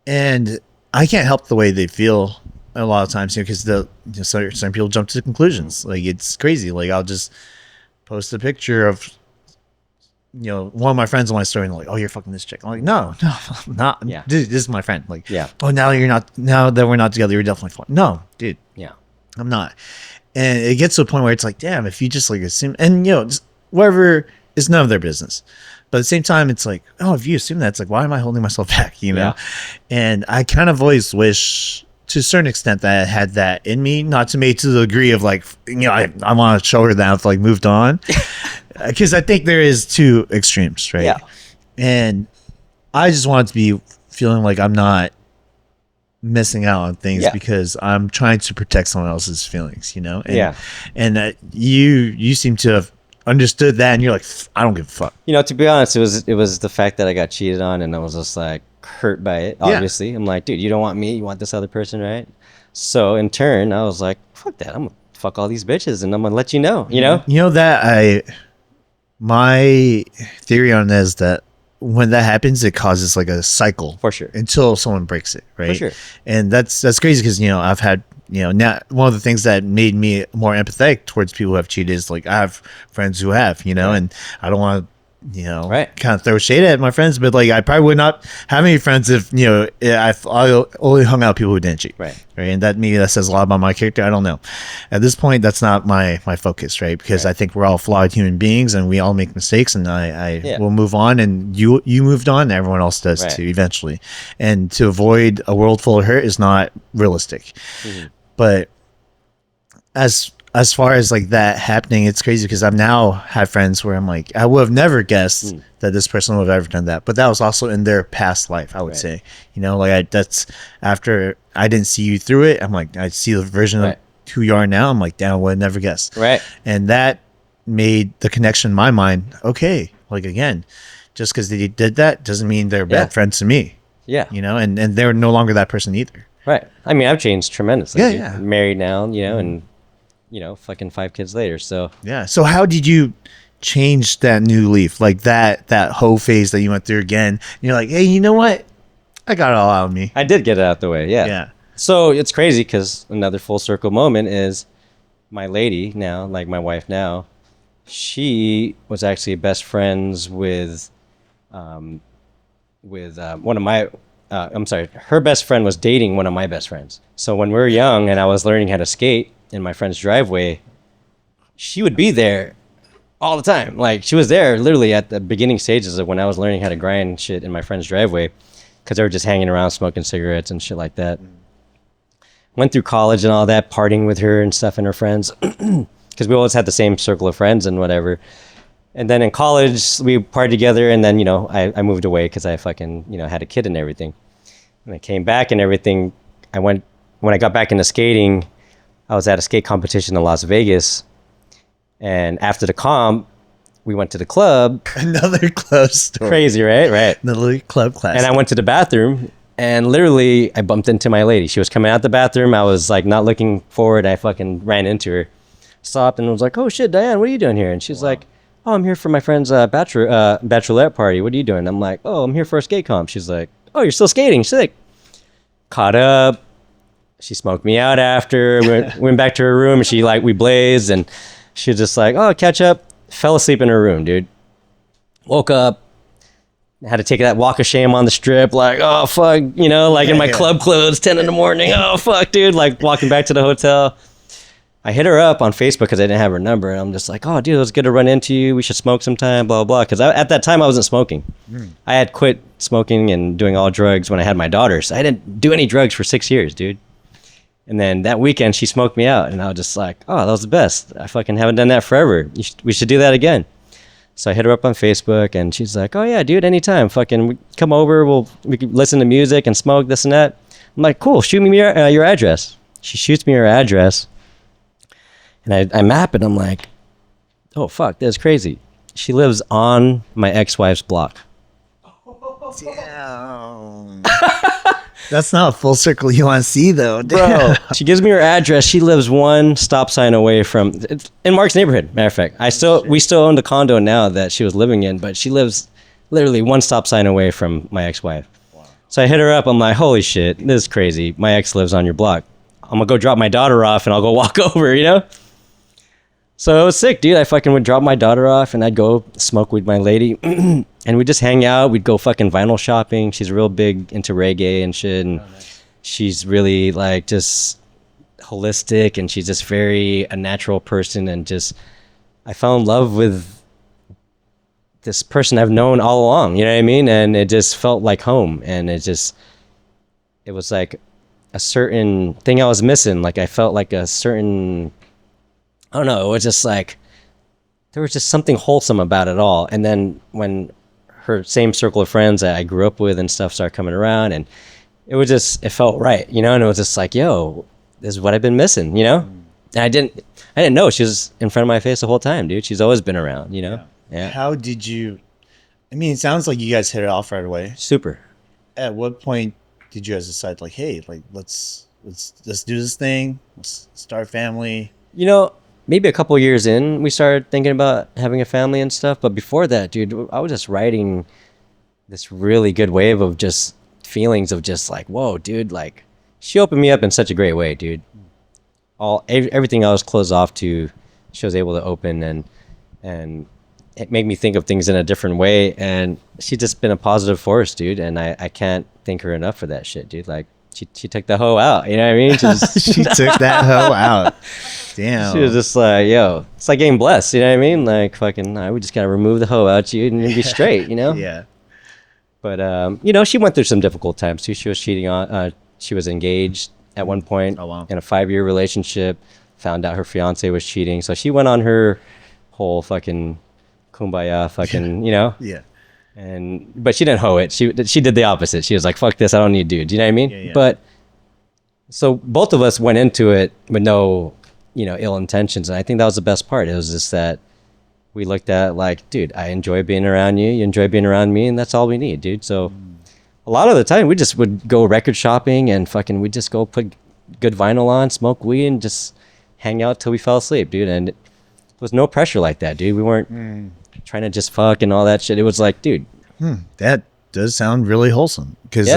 and I can't help the way they feel a lot of times, because certain people jump to conclusions. Like it's crazy. Like I'll just post a picture of one of my friends on my story, and they're like, "Oh, you're fucking this chick." I'm like, "No, I'm not. Yeah. Dude, this is my friend." Like, Yeah. "Oh, now you're not. Now that we're not together, you're definitely fine." No, dude, Yeah. I'm not. And it gets to a point where it's like, damn, if you just like assume, and just whatever, is none of their business. But at the same time, it's like, oh, if you assume that, it's like, why am I holding myself back? Yeah. And I kind of always wish, to a certain extent, that I had that in me, not to me to the degree of like, I want to show her that I've like moved on, because I think there is two extremes, right? Yeah. And I just want to be feeling like I'm not missing out on things because I'm trying to protect someone else's feelings, And, and you seem to have understood that, and you're like, I don't give a fuck. To be honest, it was the fact that I got cheated on, and I was just like hurt by it. Obviously, I'm like, dude, you don't want me, you want this other person, right? So in turn, I was like, fuck that, I'm gonna fuck all these bitches, and I'm gonna let you know, my theory on it is that when that happens, it causes like a cycle For sure. until someone breaks it, right? For sure. And that's crazy, because I've had now one of the things that made me more empathetic towards people who have cheated is like I have friends who have, and I don't want to kind of throw shade at my friends, but like I probably would not have any friends if I only hung out with people who didn't cheat, right? And that says a lot about my character. I don't know. At this point, that's not my focus, right? Because I think we're all flawed human beings, and we all make mistakes, and I will move on, and you moved on, and everyone else does too eventually. And to avoid a world full of hurt is not realistic. But as far as like that happening, it's crazy, because I've now had friends where I'm like, I would have never guessed that this person would have ever done that, but that was also in their past life, I would say. That's after I didn't see you through it. I'm like, I see the version of who you are now. I'm like, damn, I would have never guessed. Right. And that made the connection in my mind. Okay, like again, just because they did that doesn't mean they're bad friends to me. Yeah. And they're no longer that person either. Right. I mean, I've changed tremendously. Yeah. I'm married now, and fucking 5 kids later. So yeah. So how did you change that new leaf? Like that whole phase that you went through again. And you're like, hey, you know what? I got it all out of me. I did get it out the way. Yeah. Yeah. So it's crazy, because another full circle moment is my lady now, like my wife now, she was actually best friends with one of my, her best friend was dating one of my best friends. So when we were young and I was learning how to skate in my friend's driveway, she would be there all the time. Like she was there literally at the beginning stages of when I was learning how to grind shit in my friend's driveway, because they were just hanging around smoking cigarettes and shit like that. Went through college and all that, partying with her and stuff and her friends, because we always had the same circle of friends and whatever. And then in college, we partied together, and then, I moved away because I fucking, had a kid and everything. When I came back and everything, when I got back into skating, I was at a skate competition in Las Vegas. And after the comp, we went to the club. Another club story. Crazy, right? Right. Another club class. And I went to the bathroom, and literally I bumped into my lady. She was coming out the bathroom. I was like not looking forward. I fucking ran into her, stopped, and was like, "Oh shit, Diane, what are you doing here?" And she's like, "Oh, I'm here for my friend's bachelorette party. What are you doing?" I'm like, "Oh, I'm here for a skate comp." She's like, "Oh, you're still skating?" Sick. Caught up. She smoked me out after. Went back to her room, and we blazed, and she was just like, "Oh, catch up." Fell asleep in her room, dude. Woke up. Had to take that walk of shame on the strip, like, oh, fuck, in my club clothes, 10 in the morning. Oh, fuck, dude. Like, walking back to the hotel. I hit her up on Facebook because I didn't have her number. And I'm just like, oh, dude, it was good to run into you. We should smoke sometime, blah, blah, blah. Because at that time, I wasn't smoking. I had quit smoking and doing all drugs when I had my daughter. So I didn't do any drugs for 6 years, dude. And then that weekend, she smoked me out. And I was just like, oh, that was the best. I fucking haven't done that forever. We should do that again. So I hit her up on Facebook, and she's like, "Oh yeah, dude, anytime. Fucking come over. We can listen to music and smoke this and that." I'm like, "Cool. Shoot me your address." She shoots me her address, and I map it. I'm like, "Oh fuck, that's crazy." She lives on my ex-wife's block. Damn. That's not a full circle you want to see, though. Bro, she gives me her address. She lives one stop sign away from, it's in Mark's neighborhood. Matter of fact, we still own the condo now that she was living in, but she lives literally one stop sign away from my ex-wife. Wow. So I hit her up. I'm like, holy shit, this is crazy. My ex lives on your block. I'm gonna go drop my daughter off and I'll go walk over, you know? So it was sick, dude. I fucking would drop my daughter off and I'd go smoke with my lady and we'd just hang out. We'd go fucking vinyl shopping. She's real big into reggae and shit. And she's really like just holistic and she's just very a natural person. And just, I fell in love with this person I've known all along, you know what I mean? And it just felt like home. And it was like a certain thing I was missing. Like I felt like a certain, I don't know, it was just like, there was just something wholesome about it all. And then when her same circle of friends that I grew up with and stuff started coming around, and it felt right, you know? And it was just like, yo, this is what I've been missing, you know? And I didn't know she was in front of my face the whole time, dude. She's always been around, you know? Yeah. How did you, I mean, it sounds like you guys hit it off right away. Super. At what point did you guys decide, like, hey, like, let's do this thing, let's start a family? You know, maybe a couple years in, we started thinking about having a family and stuff. But before that, dude, I was just riding this really good wave of just feelings of just like, whoa, dude, like she opened me up in such a great way, dude. Everything I was closed off to, she was able to open and it made me think of things in a different way. And she's just been a positive force, dude. And I can't thank her enough for that shit, dude. Like she took the hoe out, you know what I mean? She took that hoe out. Damn. She was just like, yo, it's like getting blessed, you know what I mean? Like fucking, we just gotta remove the hoe out you and you'll be straight, you know? Yeah. But you know, she went through some difficult times too. She was cheating on. She was engaged at one point in a 5-year relationship. Found out her fiance was cheating, so she went on her whole fucking kumbaya, fucking, you know. Yeah. But she didn't hoe it. She did the opposite. She was like, "Fuck this, I don't need dude." You know what I mean? Yeah. But so both of us went into it with no, you know, ill intentions, and I think that was the best part. It was just that we looked at like, dude, I enjoy being around you. You enjoy being around me, and that's all we need, dude. So a lot of the time, we just would go record shopping and fucking we'd just go put good vinyl on, smoke weed, and just hang out till we fell asleep, dude. And it was no pressure like that, dude. We weren't trying to just fuck and all that shit. It was like, dude, that does sound really wholesome because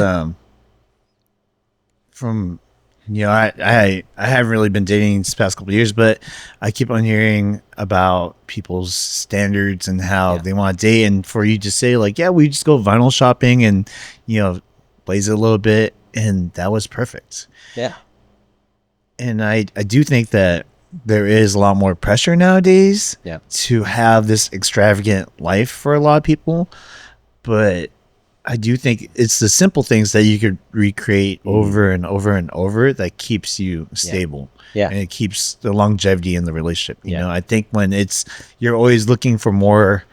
from, you know, I haven't really been dating this past couple of years, but I keep on hearing about people's standards and how they want to date, and for you to say like, yeah, we just go vinyl shopping and, you know, blaze it a little bit, and that was perfect. Yeah. And I do think that there is a lot more pressure nowadays to have this extravagant life for a lot of people, but I do think it's the simple things that you could recreate over and over and over that keeps you stable. Yeah. And it keeps the longevity in the relationship. You know, I think when you're always looking for more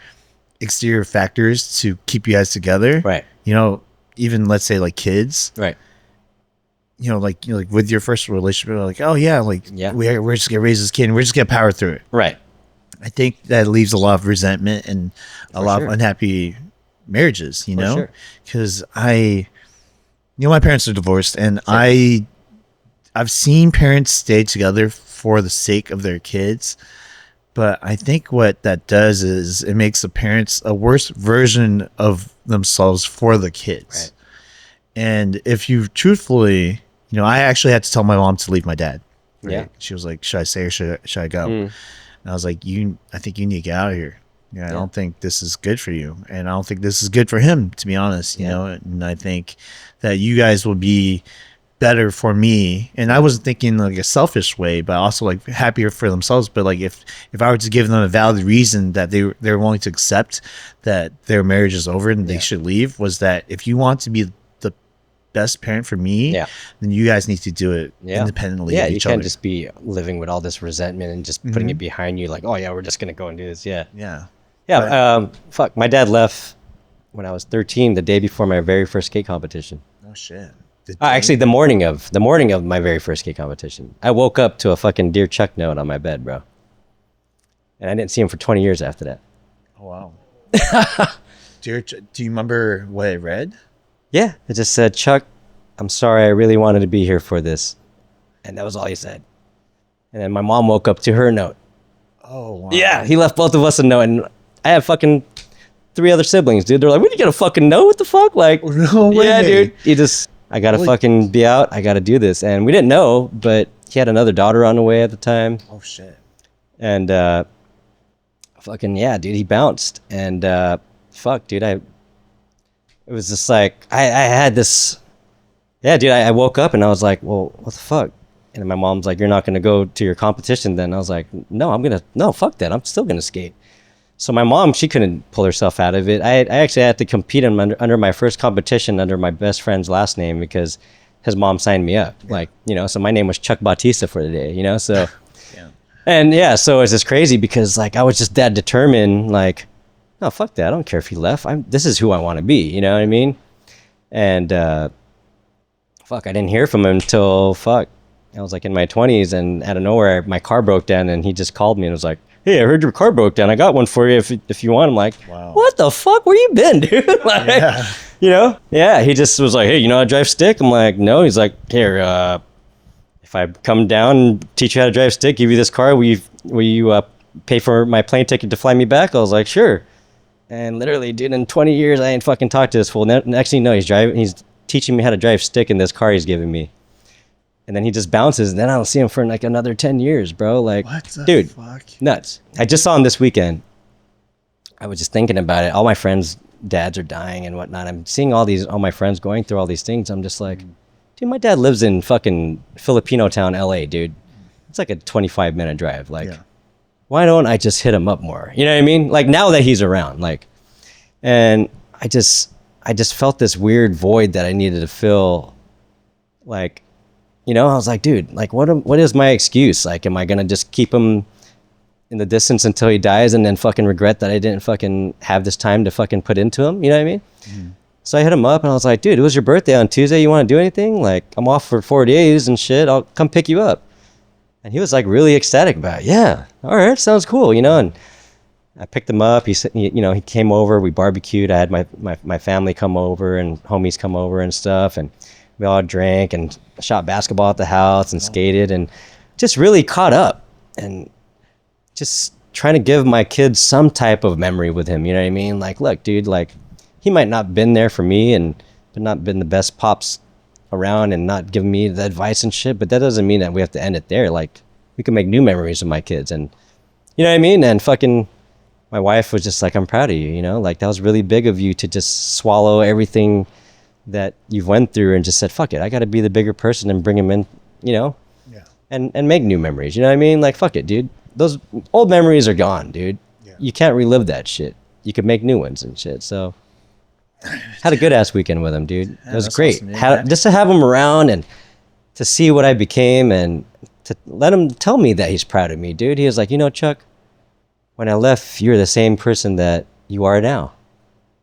exterior factors to keep you guys together. Right. You know, even let's say like kids. Right. You know, like with your first relationship, like, oh yeah, like we're just gonna raise this kid and we're just gonna power through it. Right. I think that leaves a lot of resentment and a lot of unhappy marriages, you know, because you know, my parents are divorced, and I've seen parents stay together for the sake of their kids, but I think what that does is it makes the parents a worse version of themselves for the kids. Right. And if you truthfully, you know, I actually had to tell my mom to leave my dad. Right? Yeah. She was like, should I stay or should I go? And I was like, I think you need to get out of here. Yeah, I don't think this is good for you. And I don't think this is good for him, to be honest, you know? And I think that you guys will be better for me. And I wasn't thinking like a selfish way, but also like happier for themselves. But like if I were to give them a valid reason that they're willing to accept that their marriage is over and they should leave, was that if you want to be the best parent for me, then you guys need to do it independently of each other. You can't just be living with all this resentment and just putting it behind you like, oh yeah, we're just going to go and do this. Yeah. Yeah. Yeah, But fuck. My dad left when I was 13, the day before my very first skate competition. oh shit. The Actually, day? the morning of my very first skate competition. I woke up to a fucking Dear Chuck note on my bed, bro. And I didn't see him for 20 years after that. Oh wow. Do you remember what it read? Yeah, it just said, Chuck, I'm sorry. I really wanted to be here for this. And that was all he said. And then my mom woke up to her note. Oh wow. Yeah, he left both of us a note. And I have fucking 3 other siblings, dude. They're like, what, you get a fucking note? What the fuck? Like, No way. yeah, dude. I gotta Holy- fucking be out. I gotta do this. And we didn't know, but he had another daughter on the way at the time. Oh shit. And fucking, yeah, dude, he bounced. And fuck, dude, it was just like, I had this, yeah, dude, I woke up and I was like, well, what the fuck? And my mom's like, you're not gonna go to your competition then? I was like, no, fuck that. I'm still gonna skate. So my mom, she couldn't pull herself out of it. I actually had to compete under my first competition under my best friend's last name because his mom signed me up. Like, so my name was Chuck Bautista for the day, so. Yeah. And yeah, so it was just crazy because like I was just that determined, like, no, fuck that. I don't care if he left. This is who I want to be, you know what I mean? And fuck, I didn't hear from him until I was like in my 20s, and out of nowhere my car broke down and he just called me and was like, hey, I heard your car broke down. I got one for you if you want. I'm like, Wow. what the fuck? Where you been, dude? Like, Yeah. Yeah, he just was like, hey, you know how to drive stick? I'm like, no. He's like, here, if I come down and teach you how to drive stick, give you this car, will you pay for my plane ticket to fly me back? I was like, sure. And literally, dude, in 20 years, I ain't fucking talked to this fool. Next thing you know, he's teaching me how to drive stick in this car he's giving me. And then he just bounces, and then I don't see him for like another 10 years, bro. Like, What the dude, fuck? nuts. I just saw him this weekend. I was just thinking about it. All my friends' dads are dying and whatnot. I'm seeing all my friends going through all these things. I'm just like, dude, my dad lives in fucking Filipino town, LA, dude. It's like a 25-minute drive. Like, Yeah. why don't I just hit him up more? You know what I mean? Like, now that he's around, like, and I just felt this weird void that I needed to fill. Like, I was like, dude, like, what is my excuse? Like, am I gonna just keep him in the distance until he dies and then fucking regret that I didn't fucking have this time to fucking put into him? You know what I mean? So I hit him up and I was like, dude, it was your birthday on Tuesday. You want to do anything? Like, I'm off for 4 days and shit. I'll come pick you up. And he was like really ecstatic about it. Yeah, all right, sounds cool, And I picked him up. He said, he came over. We barbecued. I had my family come over and homies come over and stuff, and we all drank and shot basketball at the house and skated and just really caught up and just trying to give my kids some type of memory with him. You know what I mean? Like, look, dude, like, he might not been there for me but not been the best pops around and not giving me the advice and shit, but that doesn't mean that we have to end it there. Like, we can make new memories with my kids, and you know what I mean? And fucking my wife was just like, I'm proud of you, like, that was really big of you to just swallow everything that you've went through and just said, fuck it, I got to be the bigger person and bring him in, Yeah. and make new memories. You know what I mean? Like, fuck it, dude. Those old memories are gone, dude. Yeah. You can't relive that shit. You can make new ones and shit. So had a good ass weekend with him, dude. It was that's great. awesome, man. Just to have him around and to see what I became and to let him tell me that he's proud of me, dude. He was like, Chuck, when I left, you're the same person that you are now.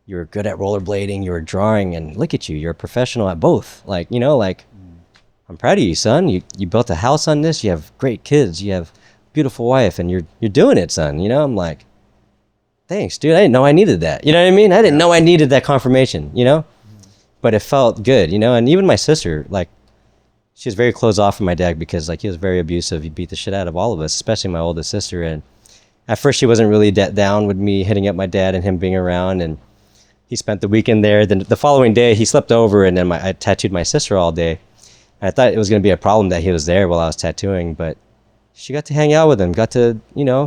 You were good at rollerblading, you were drawing, and look at you, you're a professional at both. Like, I'm proud of you, son. You built a house on this, you have great kids, you have a beautiful wife, and you're doing it, son. I'm like, thanks, dude. I didn't know I needed that. You know what I mean? I didn't know I needed that confirmation, But it felt good, and even my sister, like, she was very closed off from my dad because, like, he was very abusive. He beat the shit out of all of us, especially my oldest sister. And at first she wasn't really down with me hitting up my dad and him being around, and he spent the weekend there. Then the following day he slept over, and then I tattooed my sister all day. And I thought it was going to be a problem that he was there while I was tattooing, but she got to hang out with him, got to,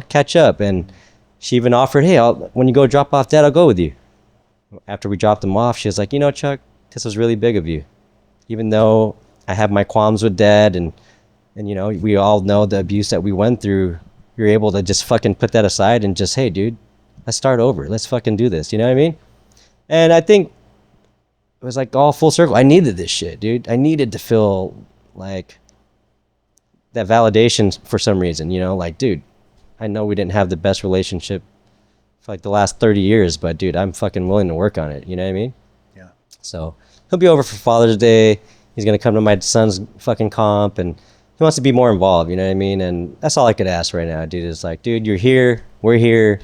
catch up. And she even offered, hey, when you go drop off Dad, I'll go with you. After we dropped him off, she was like, Chuck, this was really big of you. Even though I have my qualms with Dad and we all know the abuse that we went through, you're able to just fucking put that aside and just, hey, dude, let's start over. Let's fucking do this. You know what I mean? And I think it was like all full circle. I needed this shit, dude. I needed to feel like that validation for some reason, like, dude, I know we didn't have the best relationship for like the last 30 years, but dude, I'm fucking willing to work on it. You know what I mean? Yeah. So he'll be over for Father's Day. He's gonna come to my son's fucking comp, and he wants to be more involved. You know what I mean? And that's all I could ask right now, dude. Is like, dude, you're here, we're here.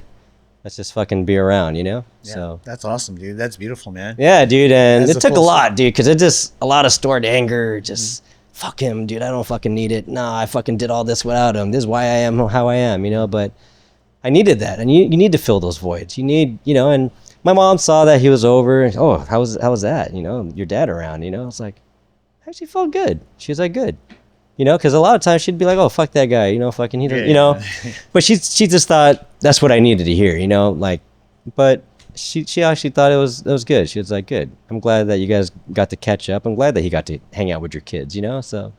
Let's just fucking be around, you know? Yeah. So That's awesome, dude. That's beautiful, man. yeah, dude, and That's it a took a full lot, dude, because it just a lot of stored anger. Just fuck him, dude. I don't fucking need it. Nah, I fucking did all this without him. This is why I am how I am, you know. But I needed that, and you need to fill those voids. You need, you know. And my mom saw that he was over. And, oh, how was that? You know, your dad around. You know, I was like, actually felt good. She was like, good. You know, because a lot of times she'd be like, oh, fuck that guy. You know, fucking he doesn't. You know, but she just thought that's what I needed to hear. You know, like, but she actually thought it was good. She was like, good. I'm glad that you guys got to catch up. I'm glad that he got to hang out with your kids. You know, so.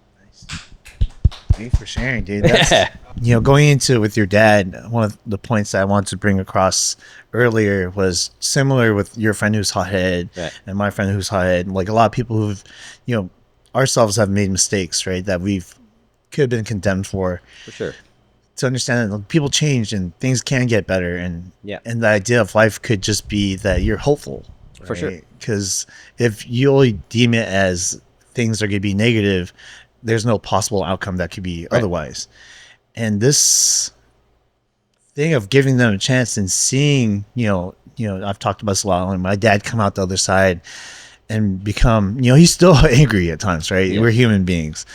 Thanks for sharing, dude. That's, you know, going into it with your dad, one of the points that I wanted to bring across earlier was similar with your friend who's hothead and my friend who's hothead. Like a lot of people who've, you know, ourselves have made mistakes, right? That we've could have been condemned for. For sure. To understand that people change and things can get better, and and the idea of life could just be that you're hopeful. Right? For sure. Because if you only deem it as things are going to be negative, there's no possible outcome that could be otherwise. And this thing of giving them a chance and seeing, you know, I've talked about this a lot. And my dad come out the other side and become, you know, he's still angry at times, right? Yeah. We're human beings,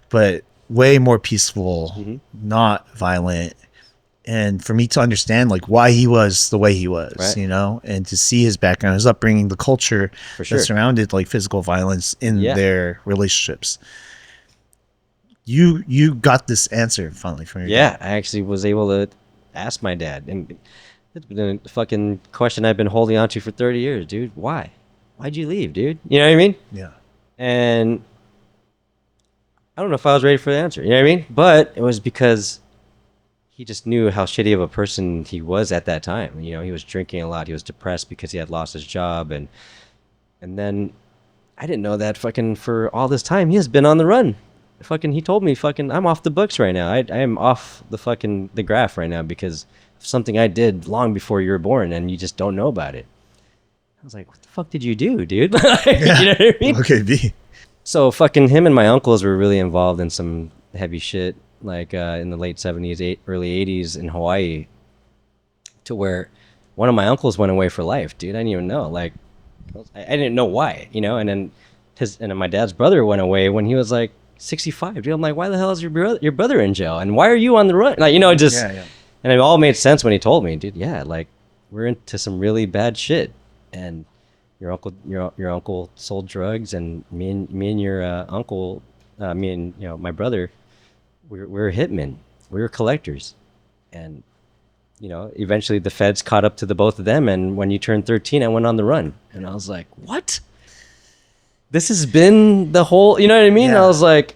but way more peaceful, not violent. And for me to understand like why he was the way he was, you know, and to see his background, his upbringing, the culture that surrounded like physical violence in their relationships. You got this answer finally from your dad. I actually was able to ask my dad, and it's been a fucking question I've been holding on to for 30 years, dude. Why'd you leave, dude? You know what I mean? Yeah. And I don't know if I was ready for the answer, you know what I mean? But it was because he just knew how shitty of a person he was at that time. You know, he was drinking a lot. He was depressed because he had lost his job, and then I didn't know that fucking for all this time he has been on the run. Fucking, he told me, fucking, I'm off the books right now. I am off the graph right now because of something I did long before you were born, and you just don't know about it. I was like, what the fuck did you do, dude? You know what I mean? Okay, B. So fucking him and my uncles were really involved in some heavy shit, like in the late 70s, early 80s in Hawaii, to where one of my uncles went away for life, dude. I didn't even know. Like, I didn't know why, you know? And then my dad's brother went away when he was like 65, dude. I'm like, why the hell is your brother in jail? And why are you on the run? Like, you know, just, and it all made sense when he told me, dude, like, we're into some really bad shit. And your uncle sold drugs, and me and your uncle, me and, you know, my brother, we're hitmen. We were collectors. And, you know, eventually the feds caught up to the both of them. And when you turned 13, I went on the run. And I was like, what? This has been the whole, you know what I mean? I was like, I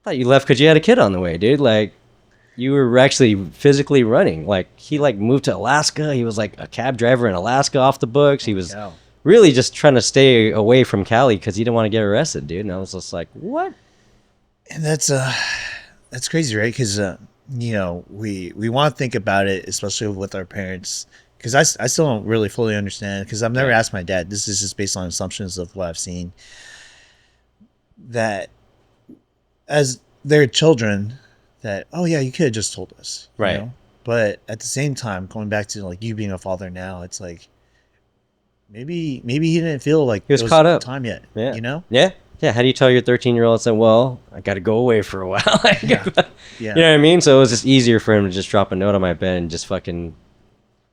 thought you left because you had a kid on the way, dude. Like, you were actually physically running. Like, he like moved to Alaska. He was like a cab driver in Alaska off the books. He was really just trying to stay away from Cali because he didn't want to get arrested, dude. And I was just like, what? And that's crazy, right? Because you know, we want to think about it, especially with our parents. Because I still don't really fully understand, because I've never asked my dad. This is just based on assumptions of what I've seen. That as their children, that, oh yeah, you could have just told us. Right. You know? But at the same time, going back to like you being a father now, it's like maybe he didn't feel like he was caught up time yet. Yeah. You know? Yeah. Yeah. How do you tell your 13-year-old, say, well, I got to go away for a while? You know what I mean? So it was just easier for him to just drop a note on my bed and just fucking,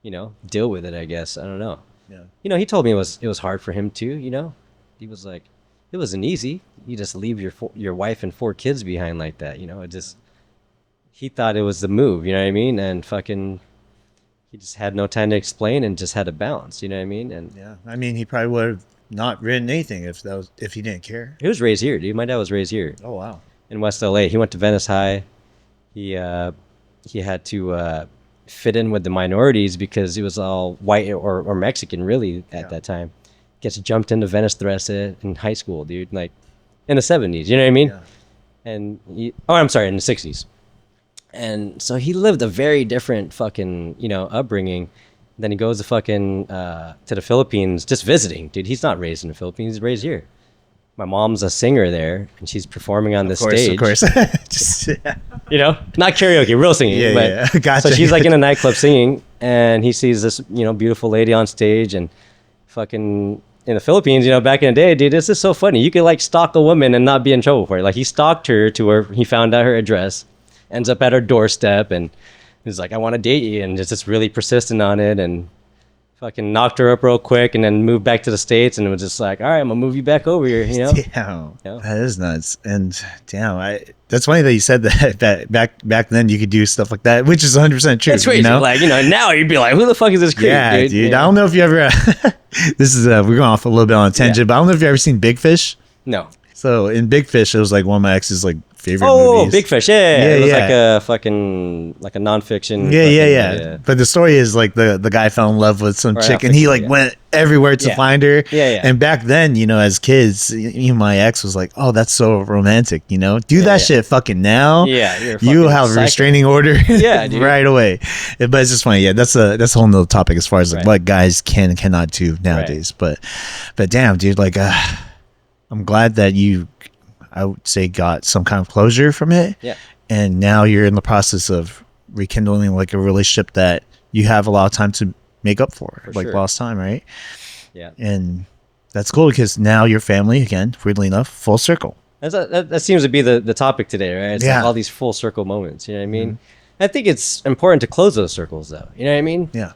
you know, deal with it, I guess. I don't know. Yeah. You know, he told me it was hard for him too, you know? He was like, it wasn't easy. You just leave your wife and 4 kids behind like that, you know? It just, he thought it was the move, you know what I mean? And fucking, he just had no time to explain and just had to bounce, you know what I mean? And yeah, I mean, he probably would have not written anything if he didn't care. He was raised here, dude. My dad was raised here. Oh wow. In West LA. He went to Venice High. He had to fit in with the minorities because he was all white or Mexican really at that time. Gets jumped into Venice Thresa in high school, dude. Like in the 70s, you know what I mean? Yeah. And I'm sorry, in the 60s. And so he lived a very different fucking, you know, upbringing. Then he goes to fucking to the Philippines just visiting. Dude, he's not raised in the Philippines. He's raised here. My mom's a singer there, and she's performing on the stage. Of course. Just, You know, not karaoke, real singing. Yeah, but, yeah. Gotcha. So she's like in a nightclub singing, and he sees this, beautiful lady on stage, and fucking in the Philippines, back in the day, dude, this is so funny. You could like stalk a woman and not be in trouble for it. Like he stalked her to where he found out her address, ends up at her doorstep, and he's like, I want to date you, and just really persistent on it, and fucking knocked her up real quick, and then moved back to the States, and was just like, all right, I'm gonna move you back over here, Damn, Yeah. that is nuts. And damn, that's funny that you said that back then you could do stuff like that, which is 100% true. It's crazy. Like, now you'd be like, who the fuck is this creep, Yeah, dude. Yeah. I don't know if you ever. This is we're going off a little bit on a tangent, but I don't know if you ever seen Big Fish. No. So in Big Fish, it was like one of my ex's like favorite Oh, movies. Big Fish, yeah. Yeah, It was yeah. like a fucking, like a nonfiction. Yeah. But the story is like the guy fell in love with some Or chick, and he like yeah. went everywhere to Yeah. find her. Yeah. And back then, as kids, even my ex was like, "Oh, that's so romantic." Do that Yeah. shit fucking now. Yeah, you're a You fucking have a psycho. restraining order. Yeah, dude. right away. But it's just funny. Yeah, that's a whole nother topic as far as like Right. what guys can and cannot do nowadays. But damn, dude, like I'm glad that you, I would say, got some kind of closure from it. Yeah. And now you're in the process of rekindling like a relationship that you have a lot of time to make up for like sure. lost time, right? Yeah. And that's cool because now your family, again, weirdly enough, full circle. That seems to be the topic today, right? It's Yeah. like all these full circle moments, you know what I mean? I think it's important to close those circles, though. You know what I mean? Yeah.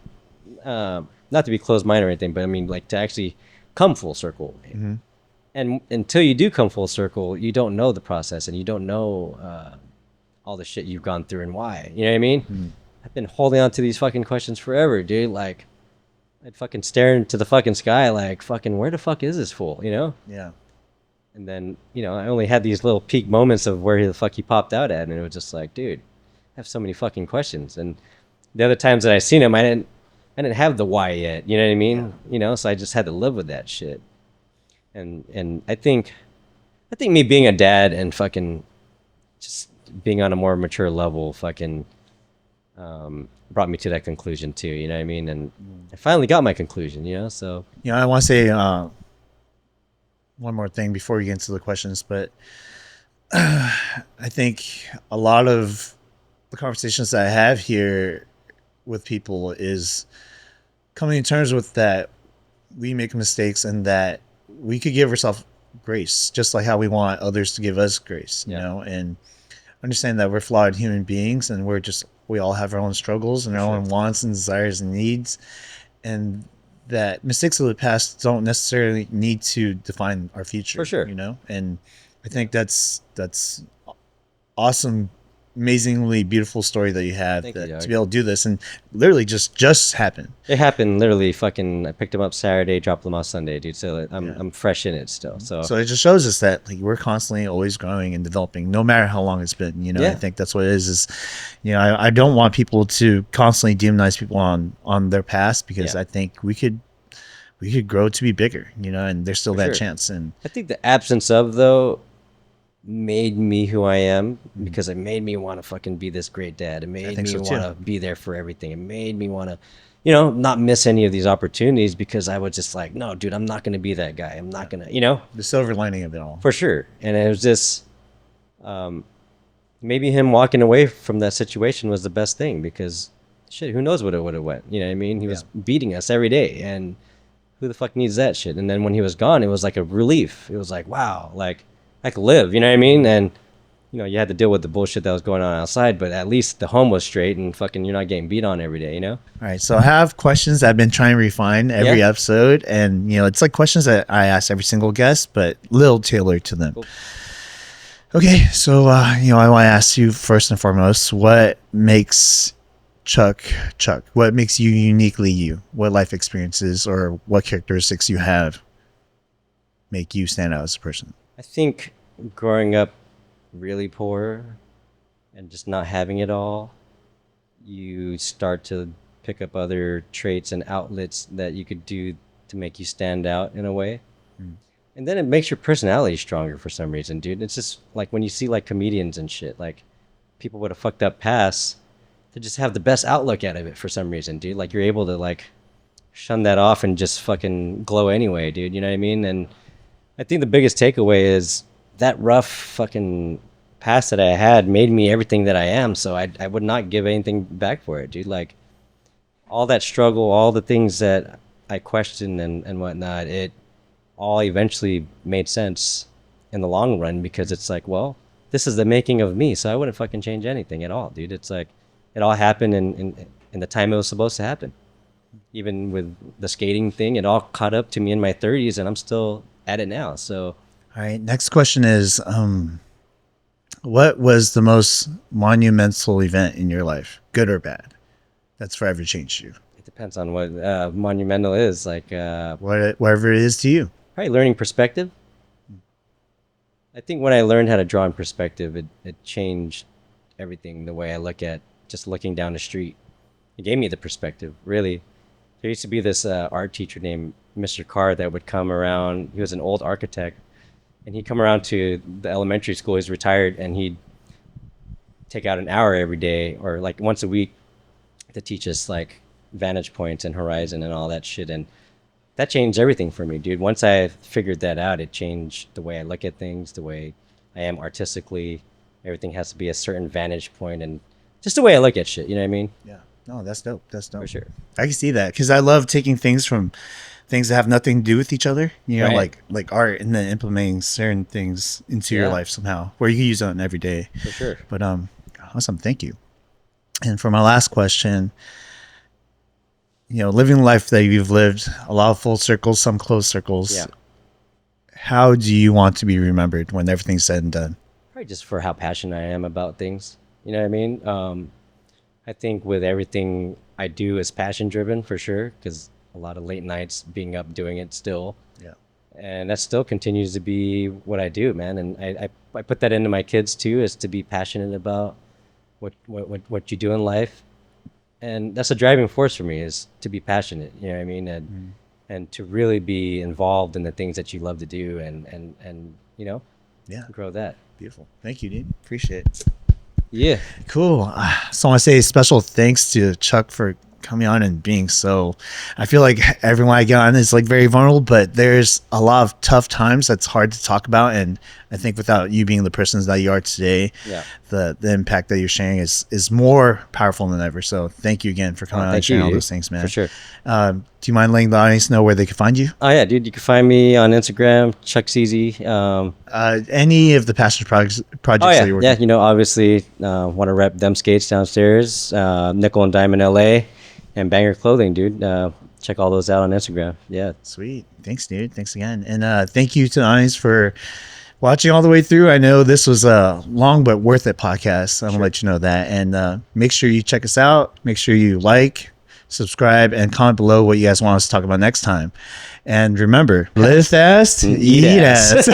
Not to be closed-minded or anything, but I mean, like, to actually come full circle. And until you do come full circle, you don't know the process, and you don't know all the shit you've gone through and why. You know what I mean? I've been holding on to these fucking questions forever, dude. Like, I'd fucking stare into the fucking sky like, fucking, where the fuck is this fool, Yeah. And then, I only had these little peak moments of where the fuck he popped out at, and it was just like, dude, I have so many fucking questions. And the other times that I seen him, I didn't have the why yet. You know what I mean? So I just had to live with that shit. And I think me being a dad and fucking just being on a more mature level fucking brought me to that conclusion too. You know what I mean? And I finally got my conclusion. So I want to say one more thing before we get into the questions, but I think a lot of the conversations that I have here with people is coming to terms with that we make mistakes and that we could give ourselves grace, just like how we want others to give us grace, and understand that we're flawed human beings and we all have our own struggles and our own wants and desires and needs, and that mistakes of the past don't necessarily need to define our future. For sure. And I think that's awesome, amazingly beautiful story that you have. Thank you, to dog. be able to do this and literally just happen. it happened literally fucking. I picked him up Saturday, dropped him off Sunday, dude. So I'm fresh in it still. So it just shows us that like we're constantly always growing and developing, no matter how long it's been. Yeah. I think that's what it is. I don't want people to constantly demonize people on their past, because Yeah. I think we could grow to be bigger, and there's still For that sure. chance. And I think the absence of though made me who I am, because it made me want to fucking be this great dad. It made think me so, want too. to be there for everything. It made me want to, not miss any of these opportunities, because I was just like, no, dude, I'm not going to be that guy. I'm not going to, the silver lining of it all. for sure. And it was just, maybe him walking away from that situation was the best thing, because shit, who knows what it would have went. You know what I mean? He was beating us every day, and who the fuck needs that shit? And then when he was gone, it was like a relief. It was like, wow, like I could live, you know what I mean? And you had to deal with the bullshit that was going on outside, but at least the home was straight, and fucking you're not getting beat on every day, All right, so I have questions that I've been trying to refine every Yeah. episode, and it's like questions that I ask every single guest, but little tailored to them. Cool. Okay, so I want to ask you first and foremost, what makes Chuck? What makes you uniquely you? What life experiences or what characteristics you have make you stand out as a person? I think growing up really poor and just not having it all, you start to pick up other traits and outlets that you could do to make you stand out in a way. And then it makes your personality stronger for some reason, dude. It's just like when you see like comedians and shit, like people with a fucked up past, to just have the best outlook out of it for some reason, dude. Like you're able to like shun that off and just fucking glow anyway, dude. You know what I mean? And I think the biggest takeaway is that rough fucking past that I had made me everything that I am. So I would not give anything back for it, dude. Like all that struggle, all the things that I questioned and whatnot, it all eventually made sense in the long run because it's like, well, this is the making of me. So I wouldn't fucking change anything at all, dude. It's like it all happened in the time it was supposed to happen. Even with the skating thing, it all caught up to me in my 30s and I'm still at it now. So All right. Next question is, what was the most monumental event in your life, good or bad, that's forever changed you? it depends on what monumental is. Like Whatever it is to you. probably learning perspective. I think when I learned how to draw in perspective, it changed everything. The way I look at just looking down the street, it gave me the perspective. Really, there used to be this art teacher named Mr. Carr that would come around. He was an old architect, and he'd come around to the elementary school. He's retired, and he'd take out an hour every day or like once a week to teach us like vantage points and horizon and all that shit. And that changed everything for me, dude. Once I figured that out, it changed the way I look at things, the way I am artistically. Everything has to be a certain vantage point and just the way I look at shit. You know what I mean? Yeah. No, that's dope. That's dope. For sure. I can see that because I love taking things from things that have nothing to do with each other, you know, Right. like art, and then implementing certain things into your Yeah. life somehow where you can use it every day. For sure. But awesome, thank you. And for my last question, you know, living the life that you've lived, a lot of full circles, some closed circles. Yeah. How do you want to be remembered when everything's said and done? Probably just for how passionate I am about things. You know what I mean? I think with everything I do is passion driven for sure, because a lot of late nights being up doing it still. Yeah. And that still continues to be what I do, man. And I put that into my kids too, is to be passionate about what you do in life. And that's a driving force for me, is to be passionate, you know what I mean? And to really be involved in the things that you love to do and you know, Yeah. grow that. Beautiful. Thank you, dude. Appreciate it. Yeah. Cool. So I want to say special thanks to Chuck for coming on and being so, I feel like everyone I get on is like very vulnerable, but there's a lot of tough times that's hard to talk about. And I think without you being the person that you are today, Yeah. the impact that you're sharing is more powerful than ever. So thank you again for coming on and Thank sharing you, all dude. those things, man. For sure. Do you mind letting the audience know where they can find you? Oh yeah, dude. You can find me on Instagram, Chuck CZ. Any of the passion projects Oh that yeah, you're working yeah. You know, obviously, want to rep them skates downstairs, Nickel and Diamond LA, and Banger Clothing, dude. Check all those out on Instagram. Yeah. Sweet. Thanks, dude. Thanks again. And thank you to the audience for watching all the way through. I know this was a long but worth it podcast. I'm going to let you know that. And make sure you check us out. Make sure you like, subscribe, and comment below what you guys want us to talk about next time. And remember, live fast, eat ass.